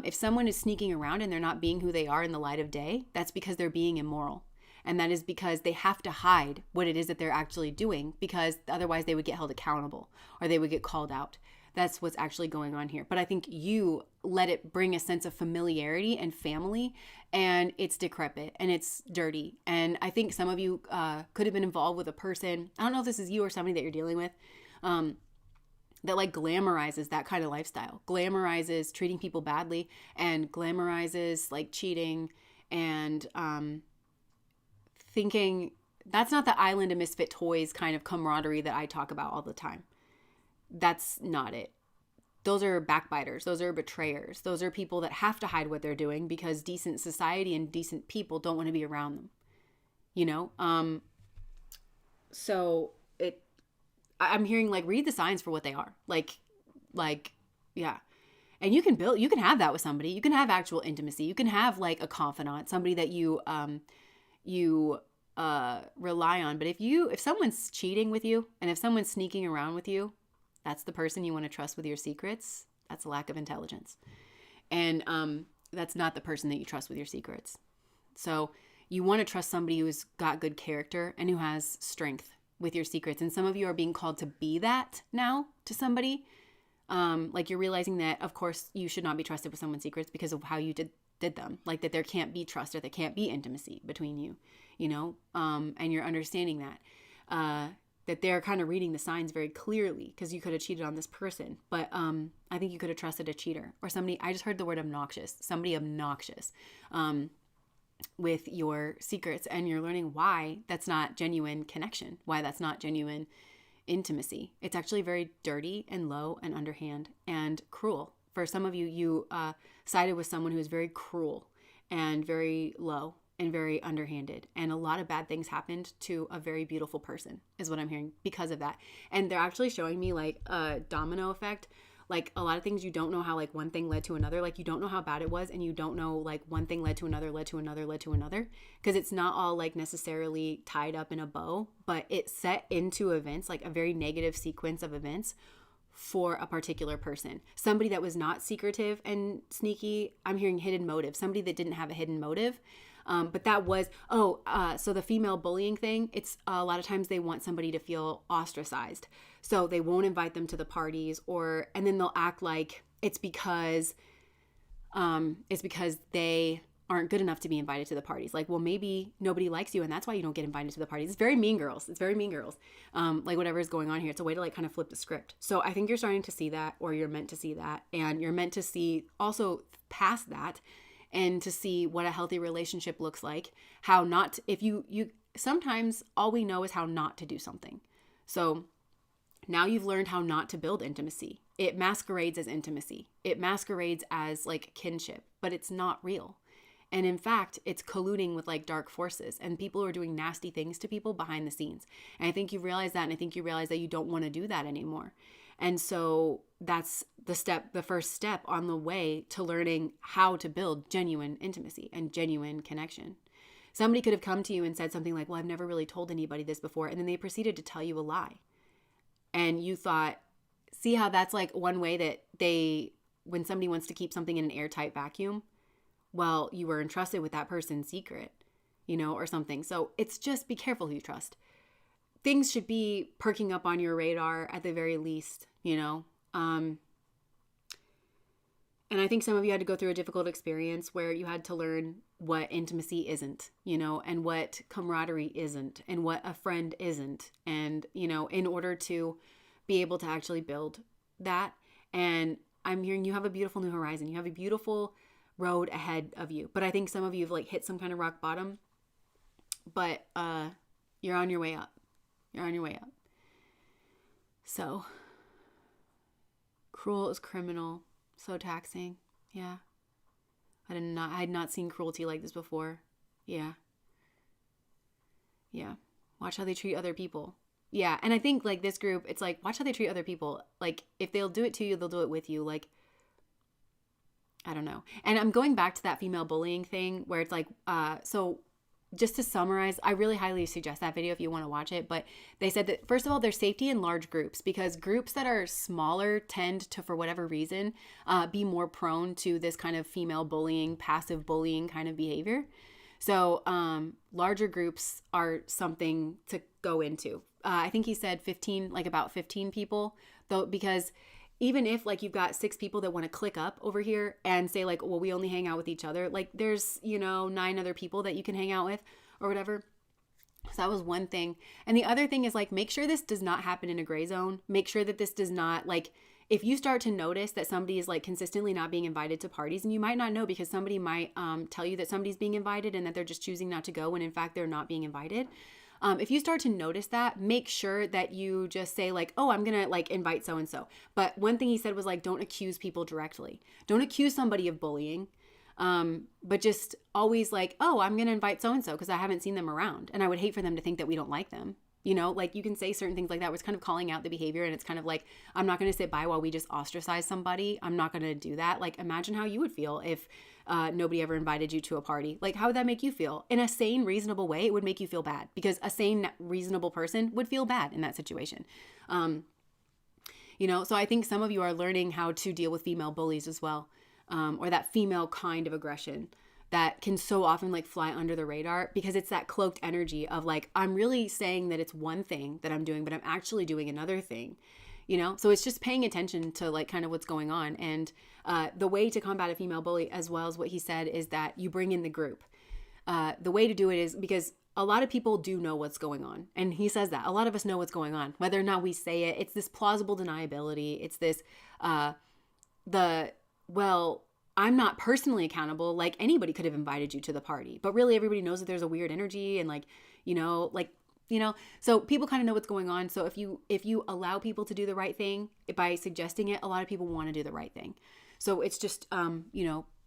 If someone is sneaking around and they're not being who they are in the light of day, that's because they're being immoral. And that is because they have to hide what it is that they're actually doing because otherwise they would get held accountable or they would get called out. That's what's actually going on here. But I think you let it bring a sense of familiarity and family, and it's decrepit and it's dirty. And I think some of you could have been involved with a person, I don't know if this is you or somebody that you're dealing with, that like glamorizes that kind of lifestyle, glamorizes treating people badly and glamorizes like cheating and thinking that's not the island of misfit toys kind of camaraderie that I talk about all the time. That's not it. Those are backbiters. Those are betrayers. Those are people that have to hide what they're doing because decent society and decent people don't want to be around them. You know? So I'm hearing like, read the signs for what they are. Like, yeah. And you can have that with somebody. You can have actual intimacy. You can have like a confidant, somebody that you rely on. But if someone's cheating with you and if someone's sneaking around with you, that's the person you want to trust with your secrets. That's a lack of intelligence. And that's not the person that you trust with your secrets. So you want to trust somebody who's got good character and who has strength with your secrets. And some of you are being called to be that now to somebody. Like you're realizing that, of course, you should not be trusted with someone's secrets because of how you did them. Like that there can't be trust or there can't be intimacy between you, you know? And you're understanding that they're kind of reading the signs very clearly because you could have cheated on this person. But I think you could have trusted a cheater or somebody. I just heard the word obnoxious, somebody obnoxious with your secrets. And you're learning why that's not genuine connection, why that's not genuine intimacy. It's actually very dirty and low and underhand and cruel. For some of you, you sided with someone who is very cruel and very low and very underhanded. And a lot of bad things happened to a very beautiful person is what I'm hearing because of that. And they're actually showing me like a domino effect. Like a lot of things you don't know how like one thing led to another. Like you don't know how bad it was and you don't know like one thing led to another, led to another, led to another. Because it's not all like necessarily tied up in a bow, but it set into events, like a very negative sequence of events for a particular person. Somebody that was not secretive and sneaky, I'm hearing hidden motive. Somebody that didn't have a hidden motive. But that was, so the female bullying thing, it's a lot of times they want somebody to feel ostracized. So they won't invite them to the parties and then they'll act like it's because they aren't good enough to be invited to the parties. Like, well, maybe nobody likes you and that's why you don't get invited to the parties. It's very mean girls. Like whatever is going on here. It's a way to like kind of flip the script. So I think you're starting to see that, or you're meant to see that. And you're meant to see also past that and to see what a healthy relationship looks like. How not, if you sometimes all we know is how not to do something. So now you've learned how not to build intimacy. It masquerades as intimacy. It masquerades as like kinship, but it's not real. And in fact, it's colluding with like dark forces, and people are doing nasty things to people behind the scenes. And I think you realize that. And I think you realize that you don't want to do that anymore. And so that's the first step on the way to learning how to build genuine intimacy and genuine connection. Somebody could have come to you and said something like, well, I've never really told anybody this before. And then they proceeded to tell you a lie. And you thought, see how that's like one way that when somebody wants to keep something in an airtight vacuum, well, you were entrusted with that person's secret, or something. So it's just be careful who you trust. Things should be perking up on your radar at the very least, And I think some of you had to go through a difficult experience where you had to learn what intimacy isn't, and what camaraderie isn't, and what a friend isn't. And, in order to be able to actually build that. And I'm hearing you have a beautiful new horizon. You have a beautiful road ahead of you. But I think some of you have like hit some kind of rock bottom, but you're on your way up. You're on your way up. So cruel is criminal. So taxing. Yeah. I had not seen cruelty like this before. Yeah. Yeah. Watch how they treat other people. Yeah. And I think like this group, it's like, watch how they treat other people. Like if they'll do it to you, they'll do it with you. Like, I don't know. And I'm going back to that female bullying thing where it's like, so just to summarize, I really highly suggest that video if you want to watch it. But they said that, first of all, there's safety in large groups because groups that are smaller tend to, for whatever reason, be more prone to this kind of female bullying, passive bullying kind of behavior. So larger groups are something to go into. I think he said 15, like about 15 people, though, because even if like you've got 6 people that want to click up over here and say like, well, we only hang out with each other. Like there's, 9 other people that you can hang out with or whatever. So that was one thing. And the other thing is like, make sure this does not happen in a gray zone. Make sure that this does not like, if you start to notice that somebody is like consistently not being invited to parties, and you might not know because somebody might tell you that somebody's being invited and that they're just choosing not to go when in fact they're not being invited. If you start to notice that, make sure that you just say like, oh, I'm going to like invite so-and-so. But one thing he said was like, don't accuse people directly. Don't accuse somebody of bullying. But just always like, oh, I'm going to invite so-and-so because I haven't seen them around. And I would hate for them to think that we don't like them. Like you can say certain things like that where it's kind of calling out the behavior, and it's kind of like, I'm not going to sit by while we just ostracize somebody. I'm not going to do that. Like imagine how you would feel if nobody ever invited you to a party. Like how would that make you feel? In a sane, reasonable way, it would make you feel bad because a sane, reasonable person would feel bad in that situation. So I think some of you are learning how to deal with female bullies as well, or that female kind of aggression that can so often like fly under the radar because it's that cloaked energy of like, I'm really saying that it's one thing that I'm doing, but I'm actually doing another thing, So it's just paying attention to like kind of what's going on. And the way to combat a female bully, as well as what he said, is that you bring in the group. The way to do it is because a lot of people do know what's going on. And he says that a lot of us know what's going on, whether or not we say it. It's this plausible deniability. It's this, I'm not personally accountable. Like anybody could have invited you to the party, but really everybody knows that there's a weird energy and so people kind of know what's going on. So if you allow people to do the right thing by suggesting it, a lot of people want to do the right thing. So it's just,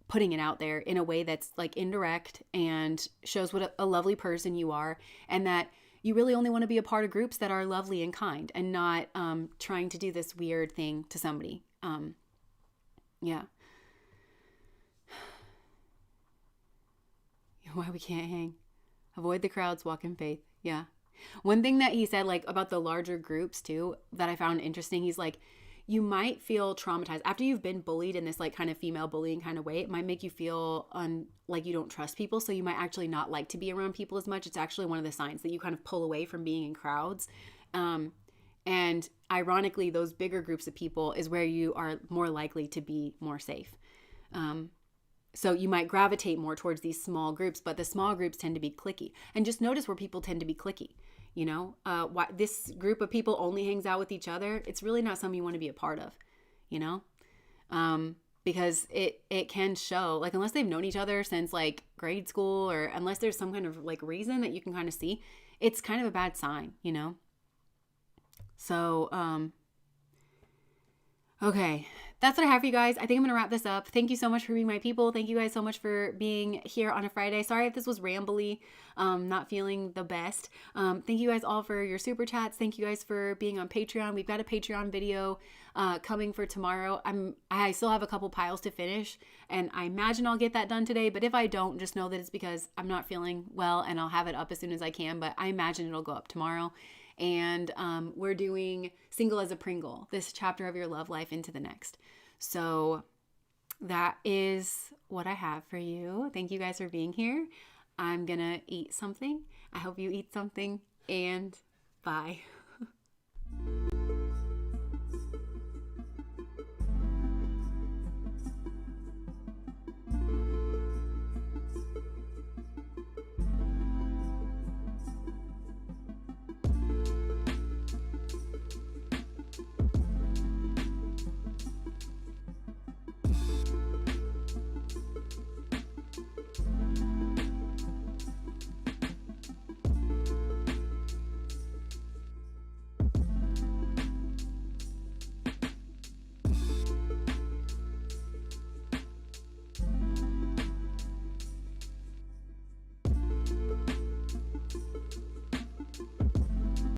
putting it out there in a way that's like indirect and shows what a lovely person you are, and that you really only want to be a part of groups that are lovely and kind and not trying to do this weird thing to somebody. Yeah. Why we can't hang. Avoid the crowds, walk in faith. Yeah. One thing that he said like about the larger groups too that I found interesting, he's like, you might feel traumatized after you've been bullied in this like kind of female bullying kind of way. It might make you feel like you don't trust people. So you might actually not like to be around people as much. It's actually one of the signs that you kind of pull away from being in crowds. And ironically, those bigger groups of people is where you are more likely to be more safe. So you might gravitate more towards these small groups, but the small groups tend to be cliquey. And just notice where people tend to be cliquey. Why this group of people only hangs out with each other. It's really not something you want to be a part of, because it can show like, unless they've known each other since like grade school, or unless there's some kind of like reason that you can kind of see, it's kind of a bad sign, So, okay. that's what I have for you guys. I think I'm going to wrap this up. Thank you so much for being my people. Thank you guys so much for being here on a Friday. Sorry if this was rambly, not feeling the best. Thank you guys all for your super chats. Thank you guys for being on Patreon. We've got a Patreon video coming for tomorrow. I still have a couple piles to finish, and I imagine I'll get that done today. But if I don't, just know that it's because I'm not feeling well, and I'll have it up as soon as I can. But I imagine it'll go up tomorrow. And we're doing Single as a Pringle, this chapter of your love life into the next. So that is what I have for you. Thank you guys for being here. I'm gonna eat something. I hope you eat something, and bye.